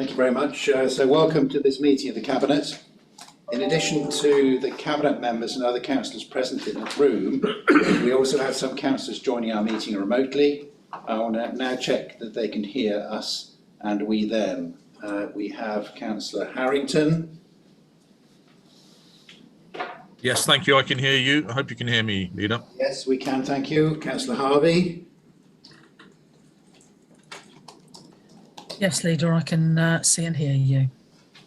Thank you very much. So welcome to this meeting of the Cabinet. In addition to the Cabinet members and other councillors present in the room, we also have some councillors joining our meeting remotely. I will now check that they can hear us and we them. We have Councillor Harrington. Yes, thank you. I can hear you. I hope you can hear me, Leader. Yes, we can, thank you. Councillor Harvey. Yes, Leader, I can see and hear you.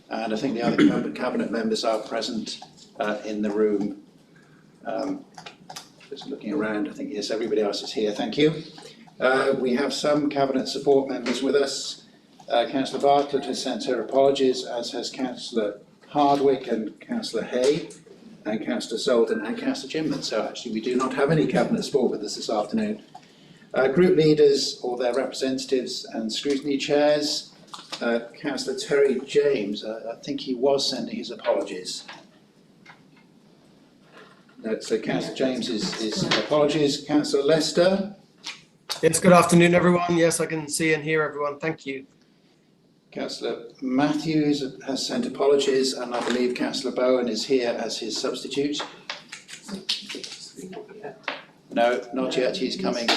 And I think the other Cabinet members are present in the room. Just looking around, I think yes, everybody else is here, thank you. We have some Cabinet support members with us. Councillor Bartlett has sent her apologies, as has Councillor Hardwick and Councillor Hay, and Councillor Solden and Councillor Jimman. So actually we do not have any Cabinet support with us this afternoon. Group leaders or their representatives and scrutiny chairs. Councillor Terry James, I think he was sending his apologies. No, so Councillor James is apologies. Councillor Lester. Yes, good afternoon everyone. Yes, I can see and hear everyone. Thank you. Councillor Matthews has sent apologies, and I believe Councillor Bowen is here as his substitute. No, not yet. He's coming.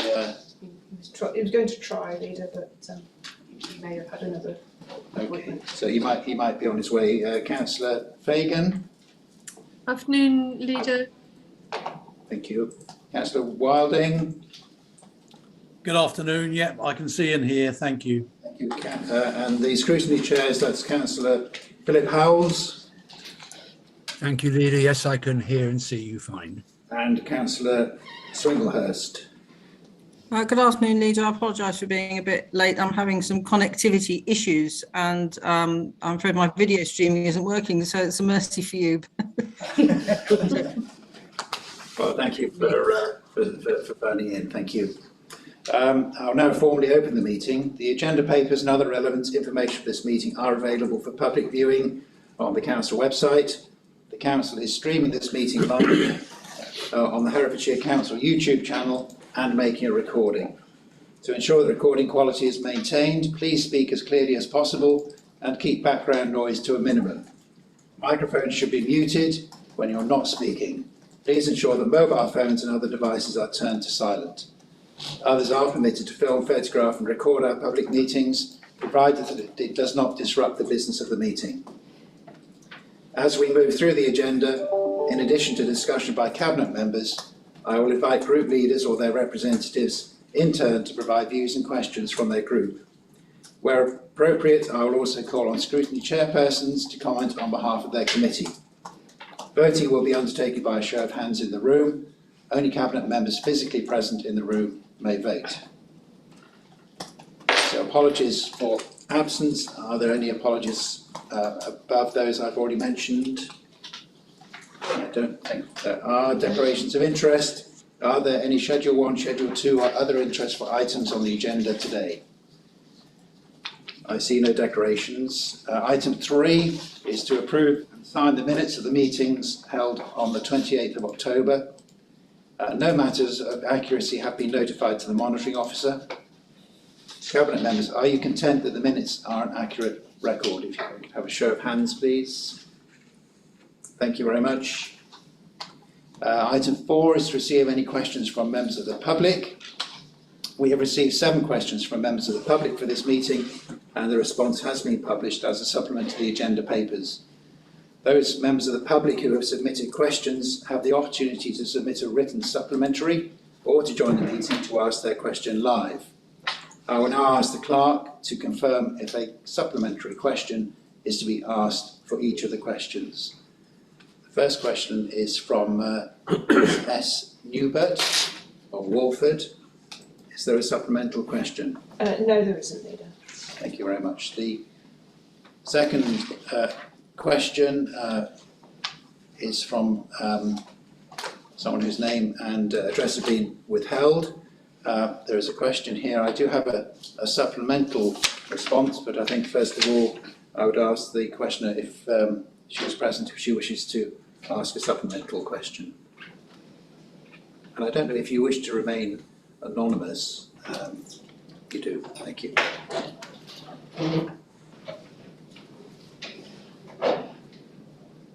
He was going to try, Leader, but he may have had another appointment. Okay, so he might be on his way. Councillor Fagan. Afternoon, Leader. Thank you. Councillor Wilding. Good afternoon. Yep, I can see and hear. Thank you. Thank you. And the scrutiny chairs, that's Councillor Philip Howells. Thank you, Leader. Yes, I can hear and see you fine. And Councillor Swinglehurst. Good afternoon, Leader. I apologise for being a bit late. I'm having some connectivity issues and I'm afraid my video streaming isn't working, so it's a mercy for you. Well, thank you for phoning in. Thank you. I'll now formally open the meeting. The agenda papers and other relevant information for this meeting are available for public viewing on the Council website. The Council is streaming this meeting live on the Herefordshire Council YouTube channel and making a recording. To ensure that recording quality is maintained, please speak as clearly as possible and keep background noise to a minimum. Microphones should be muted when you're not speaking. Please ensure that mobile phones and other devices are turned to silent. Others are permitted to film, photograph and record our public meetings, provided that it does not disrupt the business of the meeting. As we move through the agenda, in addition to discussion by Cabinet members, I will invite group leaders or their representatives in turn to provide views and questions from their group. Where appropriate, I will also call on scrutiny chairpersons to comment on behalf of their committee. Voting will be undertaken by a show of hands in the room. Only Cabinet members physically present in the room may vote. So apologies for absence. Are there any apologies above those I've already mentioned? I don't think there are. Declarations of interest. Are there any Schedule 1, Schedule 2 or other interest for items on the agenda today? I see no declarations. Item 3 is to approve and sign the minutes of the meetings held on the 28th of October. No matters of accuracy have been notified to the monitoring officer. Cabinet members, are you content that the minutes are an accurate record? If you could have a show of hands, please. Thank you very much. Item 4 is to receive any questions from members of the public. We have received 7 questions from members of the public for this meeting, and the response has been published as a supplement to the agenda papers. Those members of the public who have submitted questions have the opportunity to submit a written supplementary or to join the meeting to ask their question live. I will now ask the clerk to confirm if a supplementary question is to be asked for each of the questions. The first question is from S. Newbert of Walford. Is there a supplemental question? No, there isn't, Leader. Thank you very much. The second question is from someone whose name and address have been withheld. There is a question here. I do have a supplemental response, but I think first of all I would ask the questioner if she is present, if she wishes to ask a supplemental question. And I don't know if you wish to remain anonymous. You do. Thank you.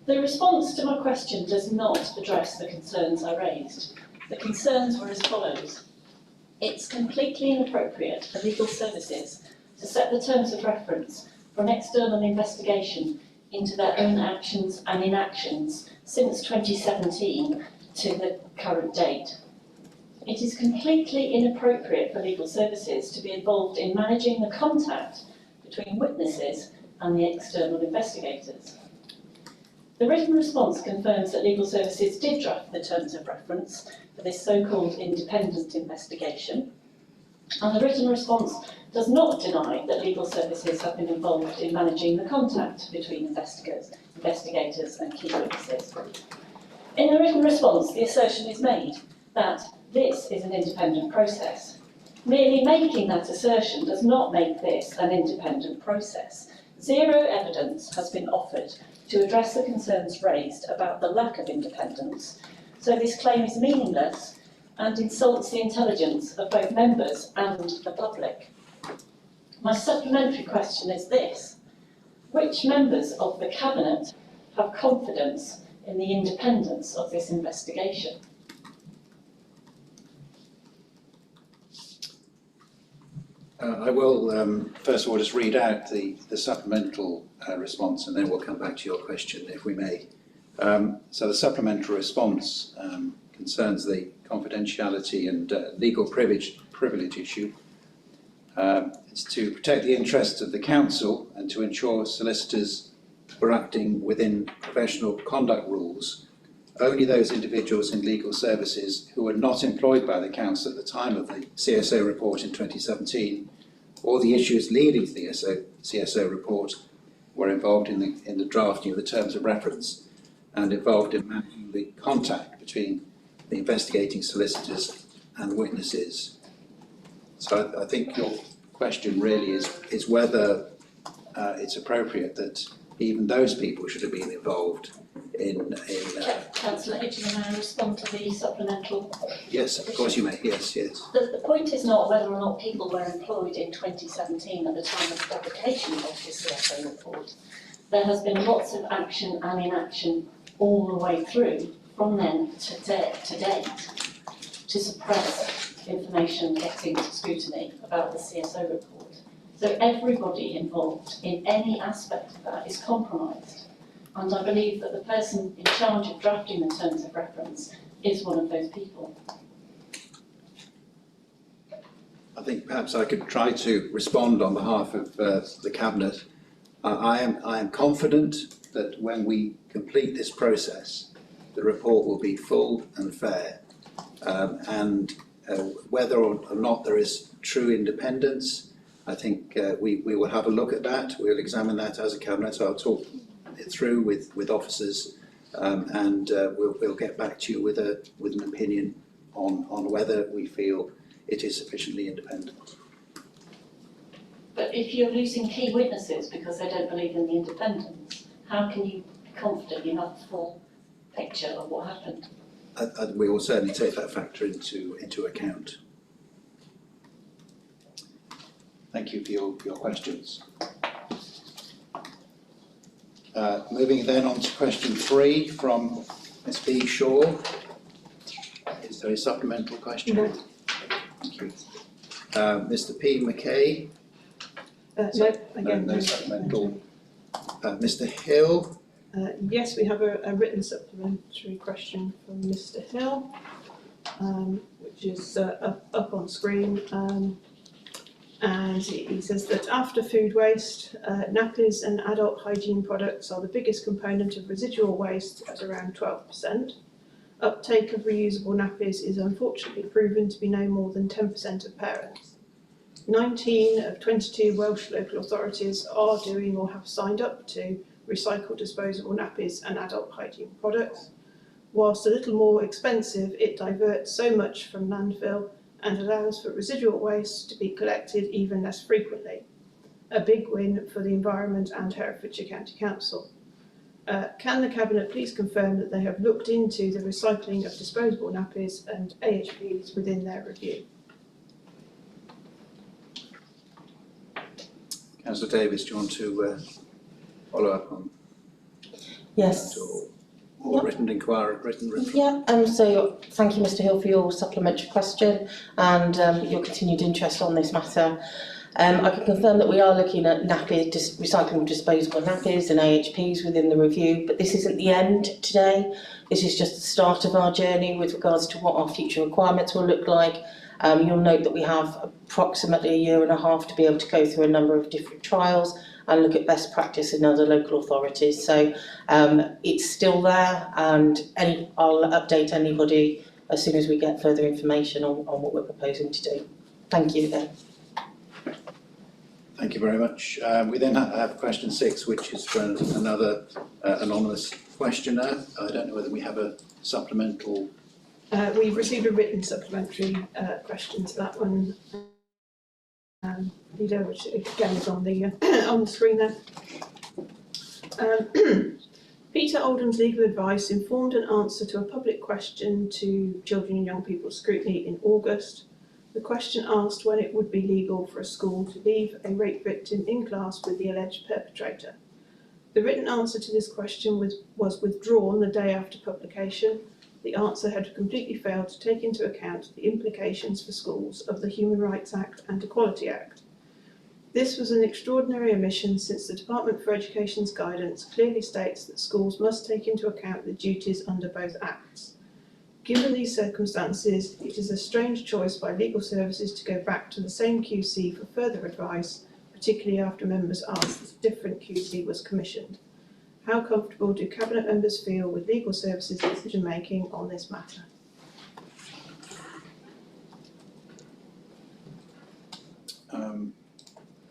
The response to my question does not address the concerns I raised. The concerns were as follows. It's completely inappropriate for legal services to set the terms of reference for an external investigation into their own actions and inactions since 2017 to the current date. It is completely inappropriate for legal services to be involved in managing the contact between witnesses and the external investigators. The written response confirms that legal services did draft the terms of reference for this so-called independent investigation, and the written response does not deny that legal services have been involved in managing the contact between investigators and key witnesses. In the written response, the assertion is made that this is an independent process. Merely making that assertion does not make this an independent process. Zero evidence has been offered to address the concerns raised about the lack of independence, so this claim is meaningless and insults the intelligence of both members and the public. My supplementary question is this: which members of the Cabinet have confidence in the independence of this investigation? I will first of all just read out the supplemental response, and then we'll come back to your question if we may. So the supplemental response concerns the confidentiality and legal privilege issue. It's to protect the interests of the council and to ensure solicitors were acting within professional conduct rules. Only those individuals in legal services who were not employed by the council at the time of the CSO report in 2017 or the issues leading to the CSO report were involved in the drafting of the terms of reference and involved in managing the contact between the investigating solicitors and witnesses. So I think your question really is whether it's appropriate that even those people should have been involved in Councillor Hitchin, may I respond to the supplemental? Yes, of course you may. Yes. The point is not whether or not people were employed in 2017 at the time of the publication of the CSO report. There has been lots of action and inaction all the way through from then to date to suppress information getting scrutiny about the CSO report. So everybody involved in any aspect of that is compromised. And I believe that the person in charge of drafting the terms of reference is one of those people. I think perhaps I could try to respond on behalf of the Cabinet. I am confident that when we complete this process, the report will be full and fair, and whether or not there is true independence, I think we will have a look at that. We'll examine that as a Cabinet. So I'll talk it through with officers, and we'll get back to you with an opinion on whether we feel it is sufficiently independent. But if you're losing key witnesses because they don't believe in the independence, how can you be confident you have the full picture of what happened? We will certainly take that factor into account. Thank you for your questions. Moving then on to question 3 from Ms. B. Shaw. Is there a supplemental question? No. Thank you. Mr. P. McKay. No, again. No supplemental. Mr. Hill. Yes, we have a written supplementary question from Mr. Hill, which is up on screen. And he says that after food waste, nappies and adult hygiene products are the biggest component of residual waste at around 12%. Uptake of reusable nappies is unfortunately proven to be no more than 10% of parents. 19 of 22 Welsh local authorities are doing or have signed up to recycle disposable nappies and adult hygiene products. Whilst a little more expensive, it diverts so much from landfill and allows for residual waste to be collected even less frequently. A big win for the environment and Herefordshire County Council. Can the Cabinet please confirm that they have looked into the recycling of disposable nappies and AHPs within their review? Councillor Davis, do you want to follow up on? Yes. Or written inquiry, written reply? Yeah, so thank you, Mr Hill, for your supplementary question and your continued interest on this matter. I can confirm that we are looking at recycling disposable nappies and AHPs within the review, but this isn't the end today. This is just the start of our journey with regards to what our future requirements will look like. You'll note that we have approximately a year and a half to be able to go through a number of different trials and look at best practice in other local authorities. So it's still there, and I'll update anybody as soon as we get further information on what we're proposing to do. Thank you then. Thank you very much. We then have question 6, which is from another anonymous questioner. I don't know whether we have a supplemental. We've received a written supplementary question to that one, Leader, which again is on the on the screen there. Peter Oldham's legal advice informed an answer to a public question to Children and Young People's Scrutiny in August. The question asked when it would be legal for a school to leave a rape victim in class with the alleged perpetrator. The written answer to this question was withdrawn the day after publication. The answer had completely failed to take into account the implications for schools of the Human Rights Act and Equality Act. This was an extraordinary omission since the Department for Education's guidance clearly states that schools must take into account the duties under both acts. Given these circumstances, it is a strange choice by legal services to go back to the same QC for further advice, particularly after members asked that a different QC was commissioned. How comfortable do Cabinet members feel with legal services decision making on this matter?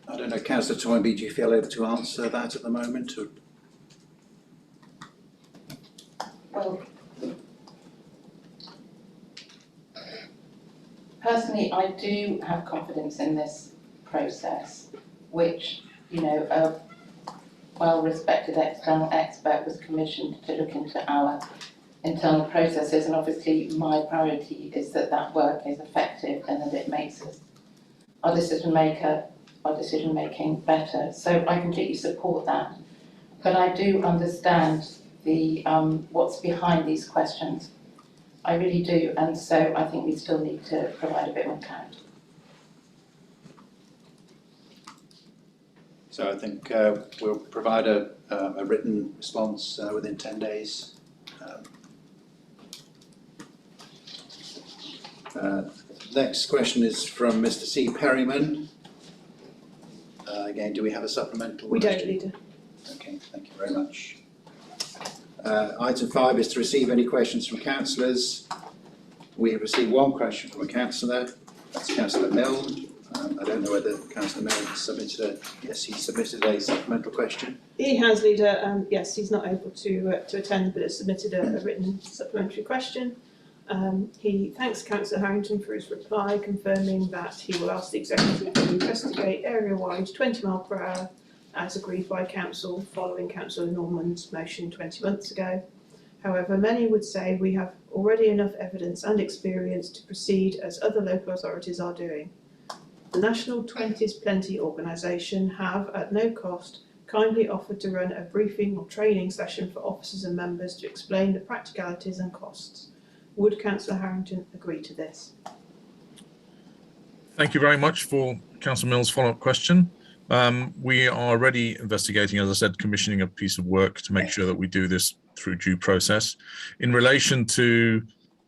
I don't know, Councillor Toynbee, do you feel able to answer that at the moment? Or? Well, personally, I do have confidence in this process, which, a well-respected external expert was commissioned to look into our internal processes, and obviously my priority is that that work is effective and that it makes our decision-making better. So I completely support that, but I do understand the what's behind these questions. I really do, and so I think we still need to provide a bit more clarity. So I think we'll provide a written response within 10 days. Next question is from Mr. C. Perryman. Again, do we have a supplemental? We question? don't, Leader. Okay, thank you very much. Item 5 is to receive any questions from councillors. We have received one question from a councillor. That's Councillor Milne. I don't know whether Councillor Milne has submitted he submitted a supplemental question. He has, Leader. Yes, he's not able to attend, but has submitted a written supplementary question. He thanks Councillor Harrington for his reply, confirming that he will ask the Executive to investigate area-wide 20 mile per hour as agreed by Council following Councillor Norman's motion 20 months ago. However, many would say we have already enough evidence and experience to proceed as other local authorities are doing. The National 20s Plenty organisation have, at no cost, kindly offered to run a briefing or training session for officers and members to explain the practicalities and costs. Would Councillor Harrington agree to this? Thank you very much for Councillor Mills' follow-up question. We are already investigating, as I said, commissioning a piece of work to make sure that we do this through due process. In relation to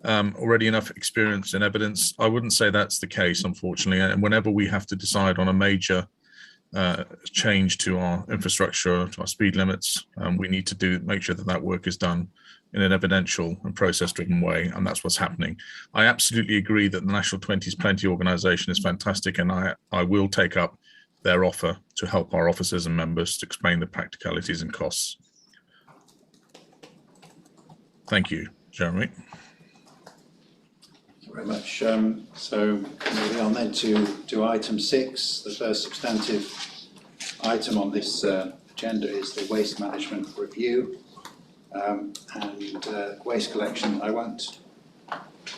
already enough experience and evidence, I wouldn't say that's the case, unfortunately. And whenever we have to decide on a major change to our infrastructure, to our speed limits, we need to make sure that that work is done in an evidential and process-driven way, and that's what's happening. I absolutely agree that the National 20s Plenty organisation is fantastic, and I will take up their offer to help our officers and members to explain the practicalities and costs. Thank you, Jeremy. Thank you very much. So moving on then to item 6, the first substantive item on this agenda is the waste management review. And waste collection. I won't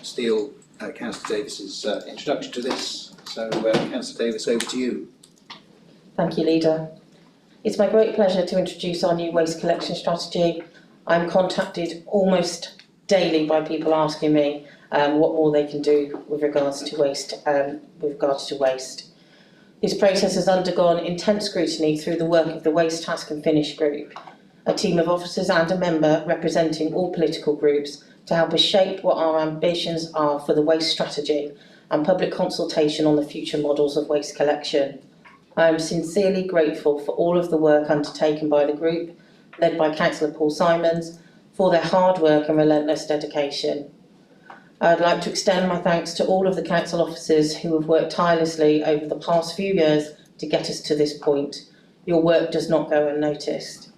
steal Councillor Davis's introduction to this, so Councillor Davis, over to you. Thank you, Leader. It's my great pleasure to introduce our new waste collection strategy. I'm contacted almost daily by people asking me what more they can do with regards to waste. This process has undergone intense scrutiny through the work of the Waste Task and Finish Group, a team of officers and a member representing all political groups to help us shape what our ambitions are for the waste strategy and public consultation on the future models of waste collection. I am sincerely grateful for all of the work undertaken by the group, led by Councillor Paul Simons, for their hard work and relentless dedication. I would like to extend my thanks to all of the council officers who have worked tirelessly over the past few years to get us to this point. Your work does not go unnoticed.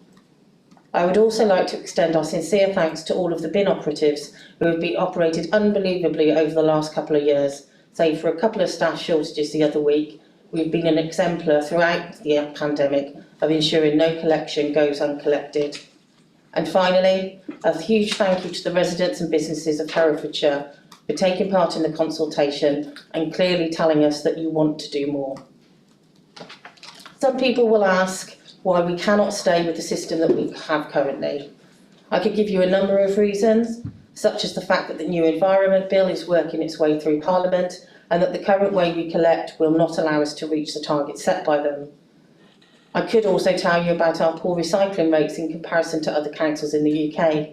I would also like to extend our sincere thanks to all of the bin operatives who have been operated unbelievably over the last couple of years. Save for a couple of staff shortages the other week, we've been an exemplar throughout the pandemic of ensuring no collection goes uncollected. And finally, a huge thank you to the residents and businesses of Herefordshire for taking part in the consultation and clearly telling us that you want to do more. Some people will ask why we cannot stay with the system that we have currently. I could give you a number of reasons, such as the fact that the new Environment Bill is working its way through Parliament and that the current way we collect will not allow us to reach the target set by them. I could also tell you about our poor recycling rates in comparison to other councils in the UK.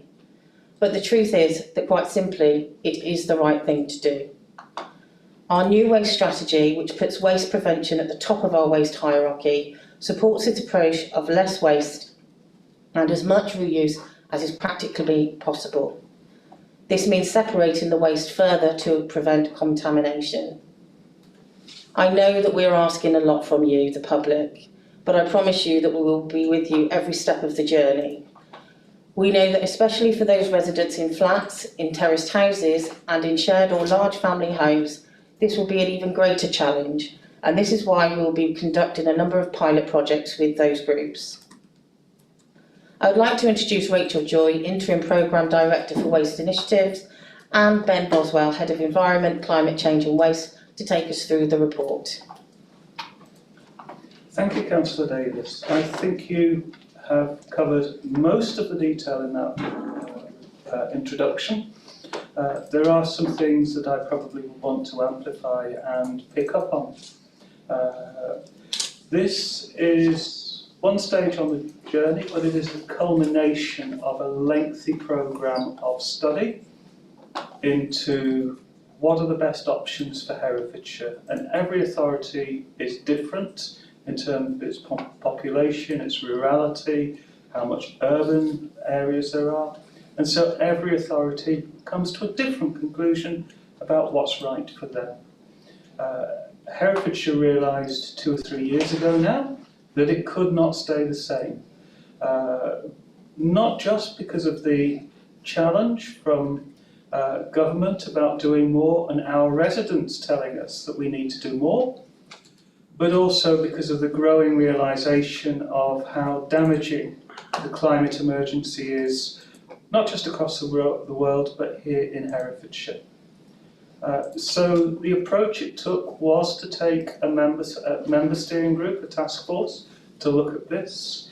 But the truth is that quite simply, it is the right thing to do. Our new waste strategy, which puts waste prevention at the top of our waste hierarchy, supports its approach of less waste and as much reuse as is practically possible. This means separating the waste further to prevent contamination. I know that we're asking a lot from you, the public, but I promise you that we will be with you every step of the journey. We know that especially for those residents in flats, in terraced houses and in shared or large family homes, this will be an even greater challenge, and this is why we will be conducting a number of pilot projects with those groups. I would like to introduce Rachel Joy, Interim Programme Director for Waste Initiatives, and Ben Boswell, Head of Environment, Climate Change and Waste, to take us through the report. Thank you, Councillor Davis. I think you have covered most of the detail in that introduction. There are some things that I probably want to amplify and pick up on. This is one stage on the journey, but it is the culmination of a lengthy programme of study into what are the best options for Herefordshire. And every authority is different in terms of its population, its rurality, how much urban areas there are. And so every authority comes to a different conclusion about what's right for them. Herefordshire realised 2 or 3 years ago now that it could not stay the same. Not just because of the challenge from government about doing more and our residents telling us that we need to do more, but also because of the growing realisation of how damaging the climate emergency is, not just across the world, but here in Herefordshire. So the approach it took was to take a member steering group, a task force, to look at this.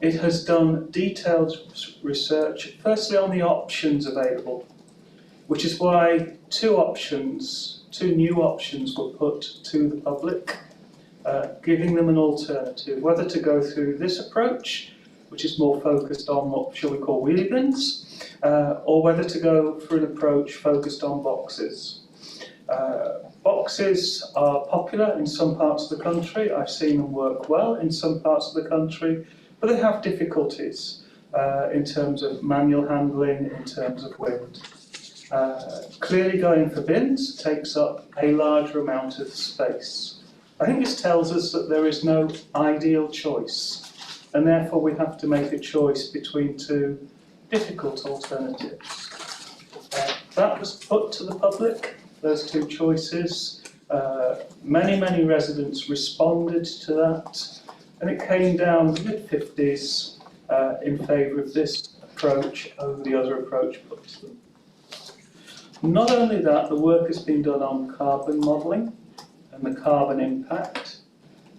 It has done detailed research, firstly on the options available, which is why two new options were put to the public, giving them an alternative, whether to go through this approach, which is more focused on what shall we call wheelie bins, or whether to go for an approach focused on boxes. Boxes are popular in some parts of the country. I've seen them work well in some parts of the country, but they have difficulties in terms of manual handling, in terms of wind. Clearly going for bins takes up a larger amount of space. I think this tells us that there is no ideal choice, and therefore we have to make a choice between two difficult alternatives. That was put to the public, those two choices. Many residents responded to that, and it came down to mid-50s in favour of this approach over the other approach put to them. Not only that, the work has been done on carbon modelling and the carbon impact.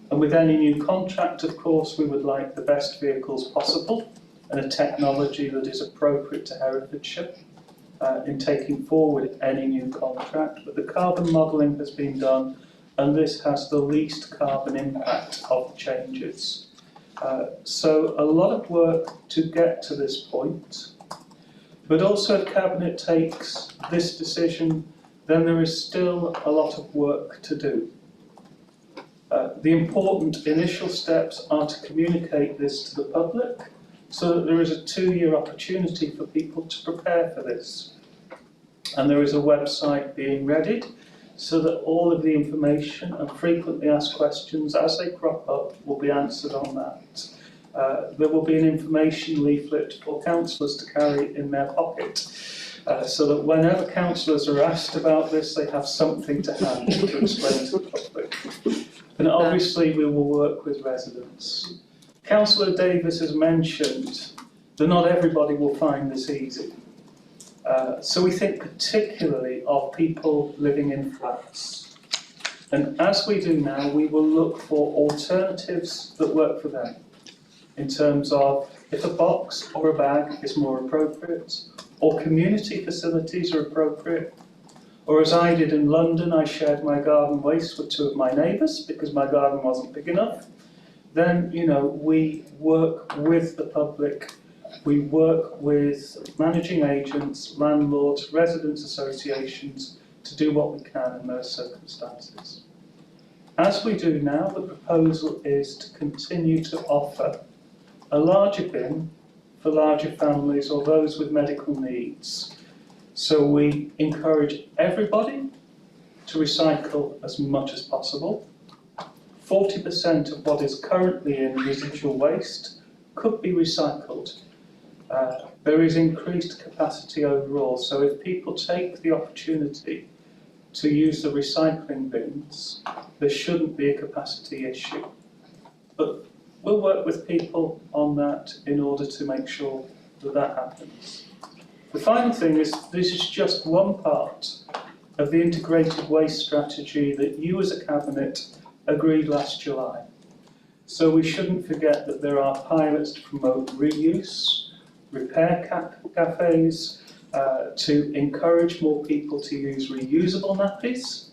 And with any new contract, of course, we would like the best vehicles possible and a technology that is appropriate to Herefordshire in taking forward any new contract. But the carbon modelling has been done, and this has the least carbon impact of the changes. So a lot of work to get to this point. But also if Cabinet takes this decision, then there is still a lot of work to do. The important initial steps are to communicate this to the public so that there is a 2-year opportunity for people to prepare for this. And there is a website being readied so that all of the information and frequently asked questions as they crop up will be answered on that. There will be an information leaflet for councillors to carry in their pocket so that whenever councillors are asked about this, they have something to hand to explain to the public. And obviously we will work with residents. Councillor Davis has mentioned that not everybody will find this easy. So we think particularly of people living in flats. And as we do now, we will look for alternatives that work for them in terms of if a box or a bag is more appropriate, or community facilities are appropriate, or as I did in London, I shared my garden waste with 2 of my neighbours because my garden wasn't big enough. Then, you know, we work with the public, we work with managing agents, landlords, residents associations to do what we can in those circumstances. As we do now, the proposal is to continue to offer a larger bin for larger families or those with medical needs. So we encourage everybody to recycle as much as possible. 40% of what is currently in residual waste could be recycled. There is increased capacity overall, so if people take the opportunity to use the recycling bins, there shouldn't be a capacity issue. But we'll work with people on that in order to make sure that that happens. The final thing is, this is just one part of the integrated waste strategy that you as a Cabinet agreed last July. So we shouldn't forget that there are pilots to promote reuse, repair cafes, to encourage more people to use reusable nappies,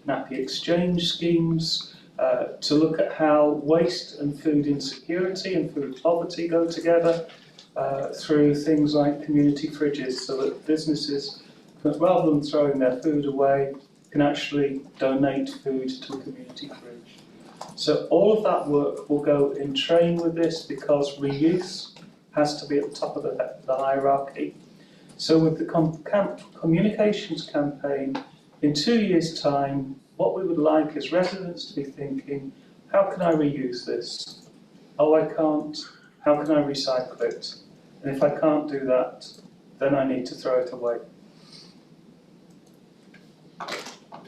nappy exchange schemes, to look at how waste and food insecurity and food poverty go together through things like community fridges, so that businesses, rather than throwing their food away, can actually donate food to a community fridge. So all of that work will go in train with this because reuse has to be at the top of the hierarchy. So with the communications campaign, in 2 years' time, what we would like is residents to be thinking, how can I reuse this? Oh, I can't. How can I recycle it? And if I can't do that, then I need to throw it away.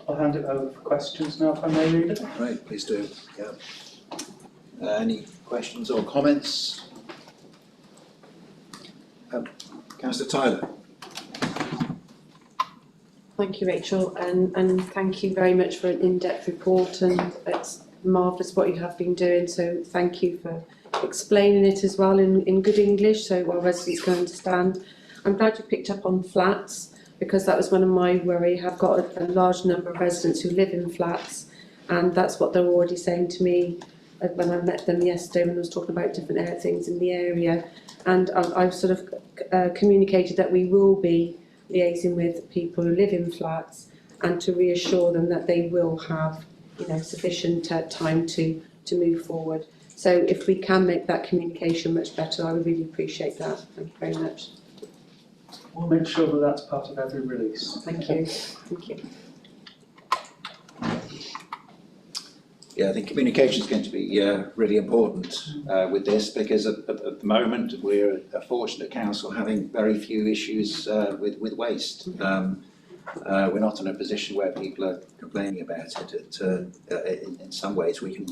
I'll hand it over for questions now, if I may, read it. Right, please do. Yeah. Any questions or comments? Councillor Tyler. Thank you, Rachel, and thank you very much for an in-depth report, and it's marvellous what you have been doing, so thank you for explaining it as well in good English so our residents can understand. I'm glad you picked up on flats because that was one of my worry. I've got a large number of residents who live in flats, and that's what they're already saying to me when I met them yesterday when I was talking about different things in the area, and I've sort of communicated that we will be liaising with people who live in flats and to reassure them that they will have, you know, sufficient time to move forward. So if we can make that communication much better, I would really appreciate that. Thank you very much. We'll make sure that that's part of every release. Thank you. Thank you. Yeah, I think communication is going to be really important with this because at the moment we're a fortunate council having very few issues with waste. We're not in a position where people are complaining about it. In some ways we can,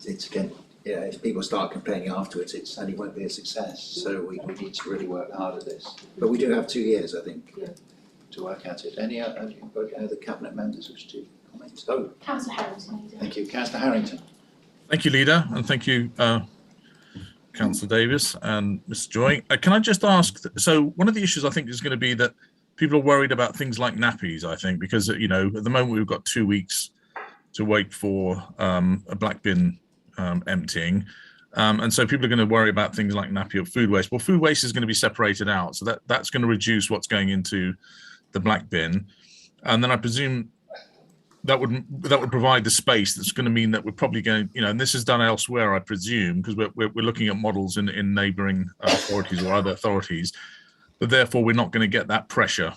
it's again, yeah, if people start complaining afterwards, it only won't be a success. So we need to really work hard at this. But we do have 2 years, I think, to work at it. Any other Cabinet members wish to comment? Oh, Councillor Harrington. thank you. Councillor Harrington. Thank you, Leader, and thank you, Councillor Davis and Mr. Joy. Can I just ask, so one of the issues I think is going to be that people are worried about things like nappies, I think, because, you know, at the moment we've got 2 weeks to wait for a black bin emptying. And so people are going to worry about things like nappy or food waste. Well, food waste is going to be separated out. So that's going to reduce what's going into the black bin. And then I presume that would provide the space that's going to mean that we're probably going, you know, and this is done elsewhere, I presume, because we're looking at models in neighbouring authorities or other authorities. But therefore, we're not going to get that pressure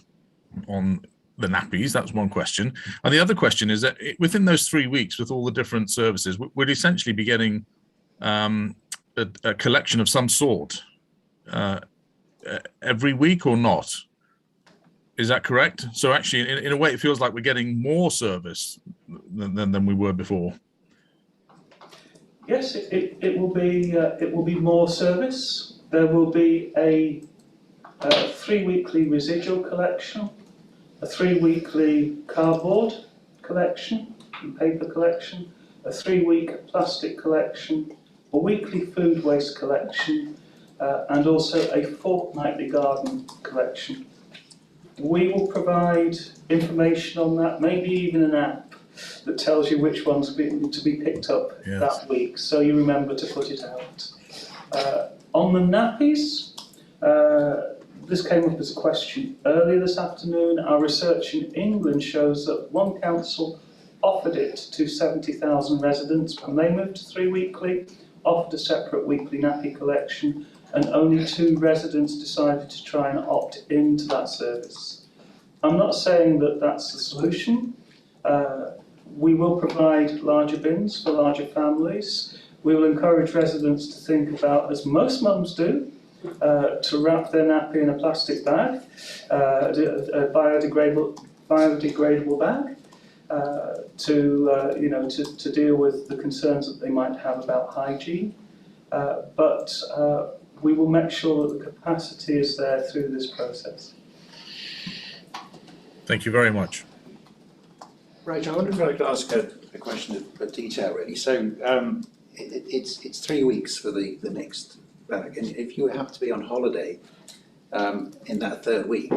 on the nappies. That's one question. And the other question is that within those 3 weeks, with all the different services, we'd essentially be getting a collection of some sort every week or not? Is that correct? So actually, in a way, it feels like we're getting more service than we were before. Yes, it will be more service. There will be a 3 weekly residual collection, a 3 weekly cardboard collection and paper collection, a 3 week plastic collection, a weekly food waste collection, and also a fortnightly garden collection. We will provide information on that, maybe even an app that tells you which ones to be picked up that week, so you remember to put it out. On the nappies, this came up as a question earlier this afternoon. Our research in England shows that one council offered it to 70,000 residents when they moved to 3 weekly, offered a separate weekly nappy collection, and only 2 residents decided to try and opt into that service. I'm not saying that that's the solution. We will provide larger bins for larger families. We will encourage residents to think about, as most mums do, to wrap their nappy in a plastic bag, a biodegradable bag, to deal with the concerns that they might have about hygiene. But we will make sure that the capacity is there through this process. Thank you very much. Rachel, I wonder if I could ask a question of detail, really. So it's 3 weeks for the next bag, and if you have to be on holiday in that 3rd week,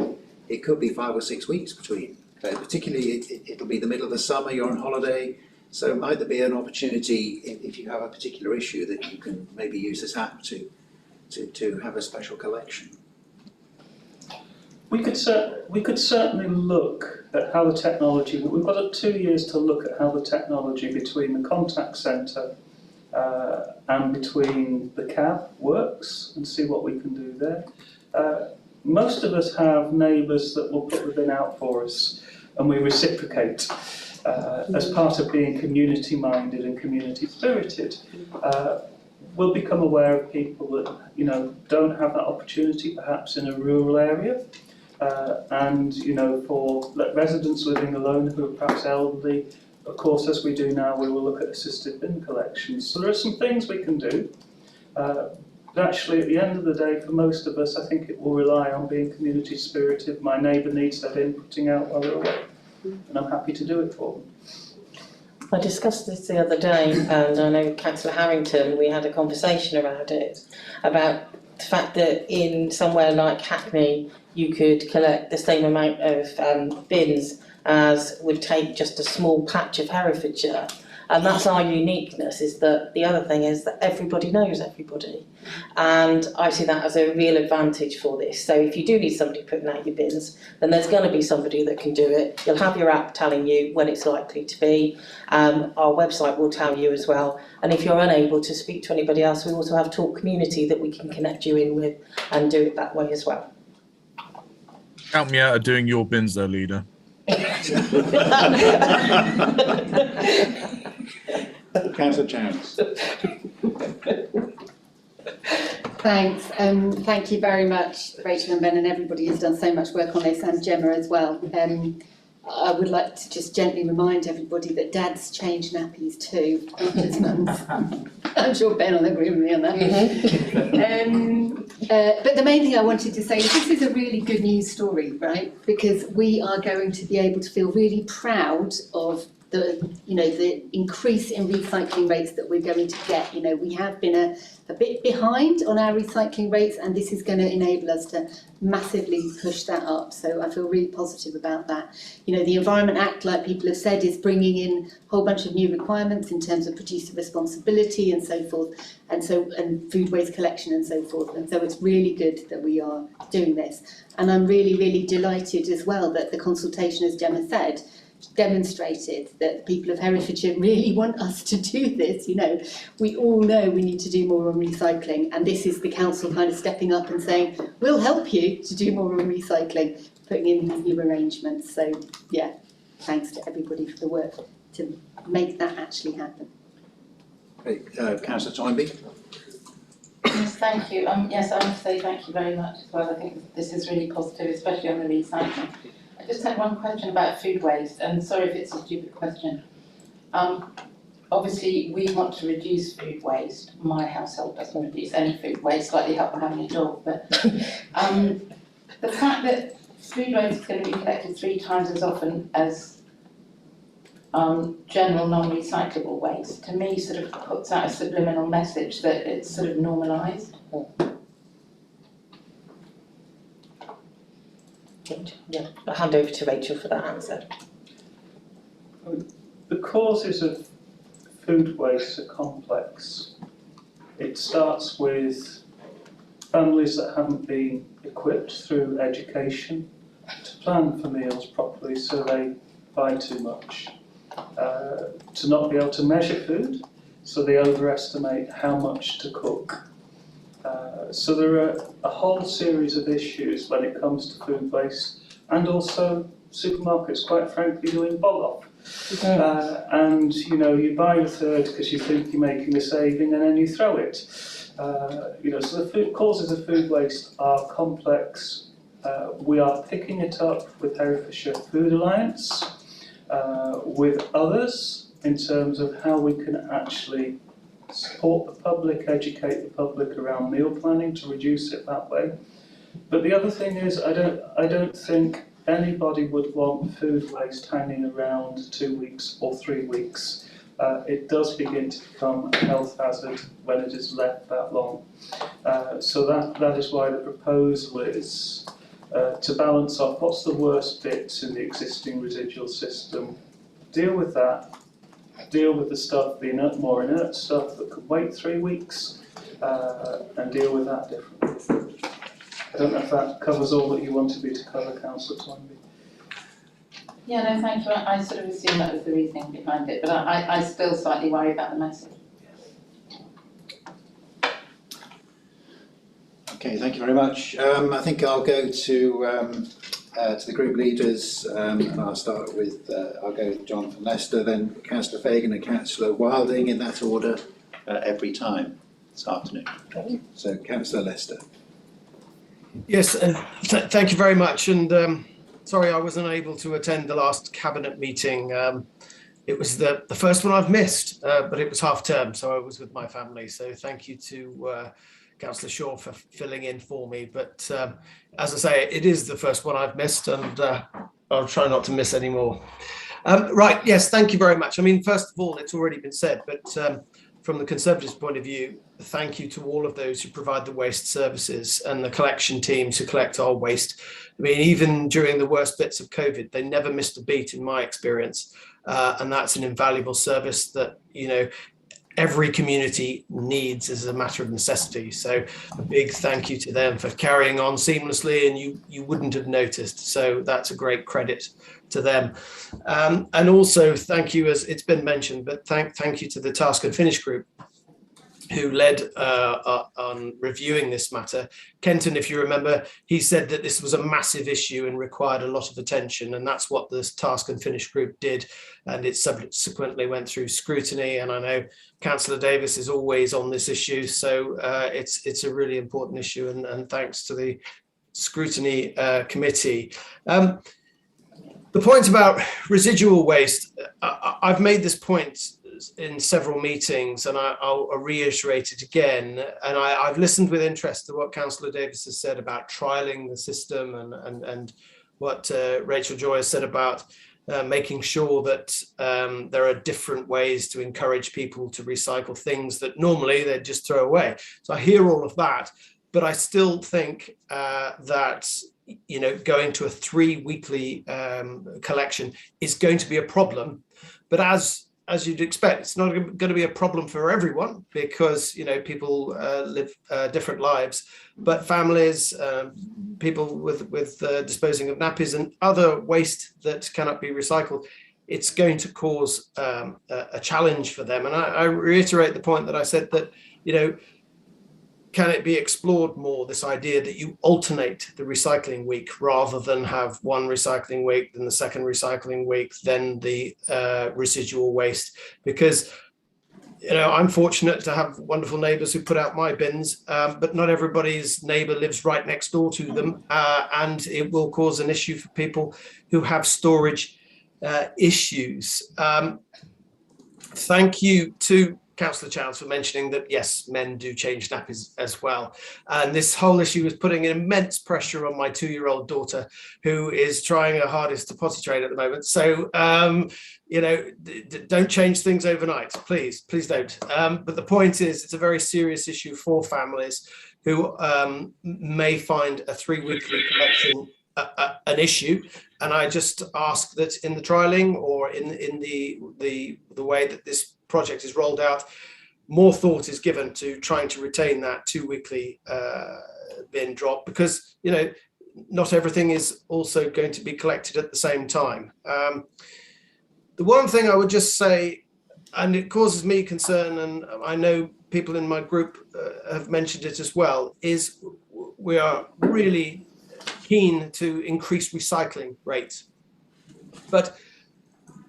it could be 5 or 6 weeks between. Particularly, it'll be the middle of the summer, you're on holiday, so might there be an opportunity, if you have a particular issue, that you can maybe use this app to have a special collection? We could certainly look at how the technology, we've got 2 years to look at how the technology between the contact centre and between the cab works and see what we can do there. Most of us have neighbours that will put the bin out for us, and we reciprocate as part of being community minded and community spirited. We'll become aware of people that don't have that opportunity, perhaps in a rural area, and for residents living alone who are perhaps elderly. Of course, as we do now, we will look at assisted bin collections. So there are some things we can do. But actually, at the end of the day, for most of us, I think it will rely on being community spirited. My neighbour needs their bin putting out while they're away, and I'm happy to do it for them. I discussed this the other day, and I know Councillor Harrington, we had a conversation around it, about the fact that in somewhere like Hackney, you could collect the same amount of bins as would take just a small patch of Herefordshire. And that's our uniqueness, is that the other thing is that everybody knows everybody. And I see that as a real advantage for this. So if you do need somebody putting out your bins, then there's going to be somebody that can do it. You'll have your app telling you when it's likely to be. Our website will tell you as well. And if you're unable to speak to anybody else, we also have Talk Community that we can connect you in with and do it that way as well. Help me out of doing your bins though, Leader. Councillor Jones. Thanks. Thank you very much, Rachel and Ben, and everybody who's done so much work on this, and Gemma as well. I would like to just gently remind everybody that dads change nappies too, not just mums. I'm sure Ben will agree with me on that. But the main thing I wanted to say is this is a really good news story, right? Because we are going to be able to feel really proud of the increase in recycling rates that we're going to get. We have been a bit behind on our recycling rates, and this is going to enable us to massively push that up. So I feel really positive about that. The Environment Act, like people have said, is bringing in a whole bunch of new requirements in terms of producer responsibility and so forth, and food waste collection and so forth. And so it's really good that we are doing this. And I'm really, really delighted as well that the consultation, as Gemma said, demonstrated that the people of Herefordshire really want us to do this. We all know we need to do more on recycling, and this is the council kind of stepping up and saying, we'll help you to do more on recycling, putting in these new arrangements. So yeah, thanks to everybody for the work to make that actually happen. Great. Councillor Toynbee. Yes, thank you. Yes, I want to say thank you very much as well. I think this is really positive, especially on the recycling. I just had one question about food waste, and sorry if it's a stupid question. Obviously, we want to reduce food waste. My household doesn't reduce any food waste, slightly help with having a dog, but the fact that food waste is going to be collected 3 times as often as general non-recyclable waste, to me sort of puts out a subliminal message that it's sort of normalised. Yeah, I'll hand over to Rachel for that answer. The causes of food waste are complex. It starts with families that haven't been equipped through education to plan for meals properly, so they buy too much. To not be able to measure food, so they overestimate how much to cook. So there are a whole series of issues when it comes to food waste, and also supermarkets, quite frankly, doing bog off. And you buy a third because you think you're making a saving, and then you throw it. So the causes of food waste are complex. We are picking it up with Herefordshire Food Alliance, with others in terms of how we can actually support the public, educate the public around meal planning to reduce it that way. But the other thing is, I don't think anybody would want food waste hanging around 2 weeks or 3 weeks. It does begin to become a health hazard when it is left that long. So that is why the proposal is to balance off what's the worst bits in the existing residual system, deal with that, deal with the stuff, the more inert stuff that could wait 3 weeks, and deal with that differently. I don't know if that covers all that you wanted me to cover, Councillor Toynbee. Yeah, no, thank you. I sort of assumed that was the reasoning behind it, but I still slightly worry about the message. Okay, thank you very much. I think I'll go to the group leaders, and I'll start with, I'll go with John from Leicester, then Councillor Fagan and Councillor Wilding, in that order, every time this afternoon. So Councillor Leicester. Yes, thank you very much. And sorry I wasn't able to attend the last cabinet meeting. It was the first one I've missed, but it was half term, so I was with my family. So thank you to Councillor Shaw for filling in for me. But as I say, it is the first one I've missed, and I'll try not to miss any more. Right, yes, thank you very much. I mean, first of all, it's already been said, but from the Conservatives' point of view, thank you to all of those who provide the waste services and the collection teams who collect our waste. I mean, even during the worst bits of COVID, they never missed a beat in my experience. And that's an invaluable service that, every community needs as a matter of necessity. So a big thank you to them for carrying on seamlessly, and you wouldn't have noticed. So that's a great credit to them. And also thank you, as it's been mentioned, but thank you to the Task and Finish group who led on reviewing this matter. Kenton, if you remember, he said that this was a massive issue and required a lot of attention, and that's what this Task and Finish group did, and it subsequently went through scrutiny, and I know Councillor Davis is always on this issue, so it's a really important issue, and thanks to the scrutiny committee. The point about residual waste, I've made this point in several meetings, and I'll reiterate it again. And I've listened with interest to what Councillor Davis has said about trialling the system, and what Rachel Joy has said about making sure that there are different ways to encourage people to recycle things that normally they'd just throw away. So I hear all of that, but I still think that going to a 3 weekly collection is going to be a problem. But as you'd expect, it's not going to be a problem for everyone because people live different lives. But families, people with disposing of nappies and other waste that cannot be recycled, it's going to cause a challenge for them. And I reiterate the point that I said that can it be explored more, this idea that you alternate the recycling week rather than have one recycling week, then the second recycling week, then the residual waste? Because I'm fortunate to have wonderful neighbours who put out my bins, but not everybody's neighbour lives right next door to them, and it will cause an issue for people who have storage issues. Thank you to Councillor Childs for mentioning that, yes, men do change nappies as well. And this whole issue is putting immense pressure on my 2-year-old daughter, who is trying her hardest to potty train at the moment. So, don't change things overnight, please don't. But the point is, it's a very serious issue for families who may find a 3-weekly collection an issue. And I just ask that in the trialling or in the way that this project is rolled out, more thought is given to trying to retain that 2-weekly bin drop, because not everything is also going to be collected at the same time. The one thing I would just say, and it causes me concern, and I know people in my group have mentioned it as well, is we are really keen to increase recycling rates. But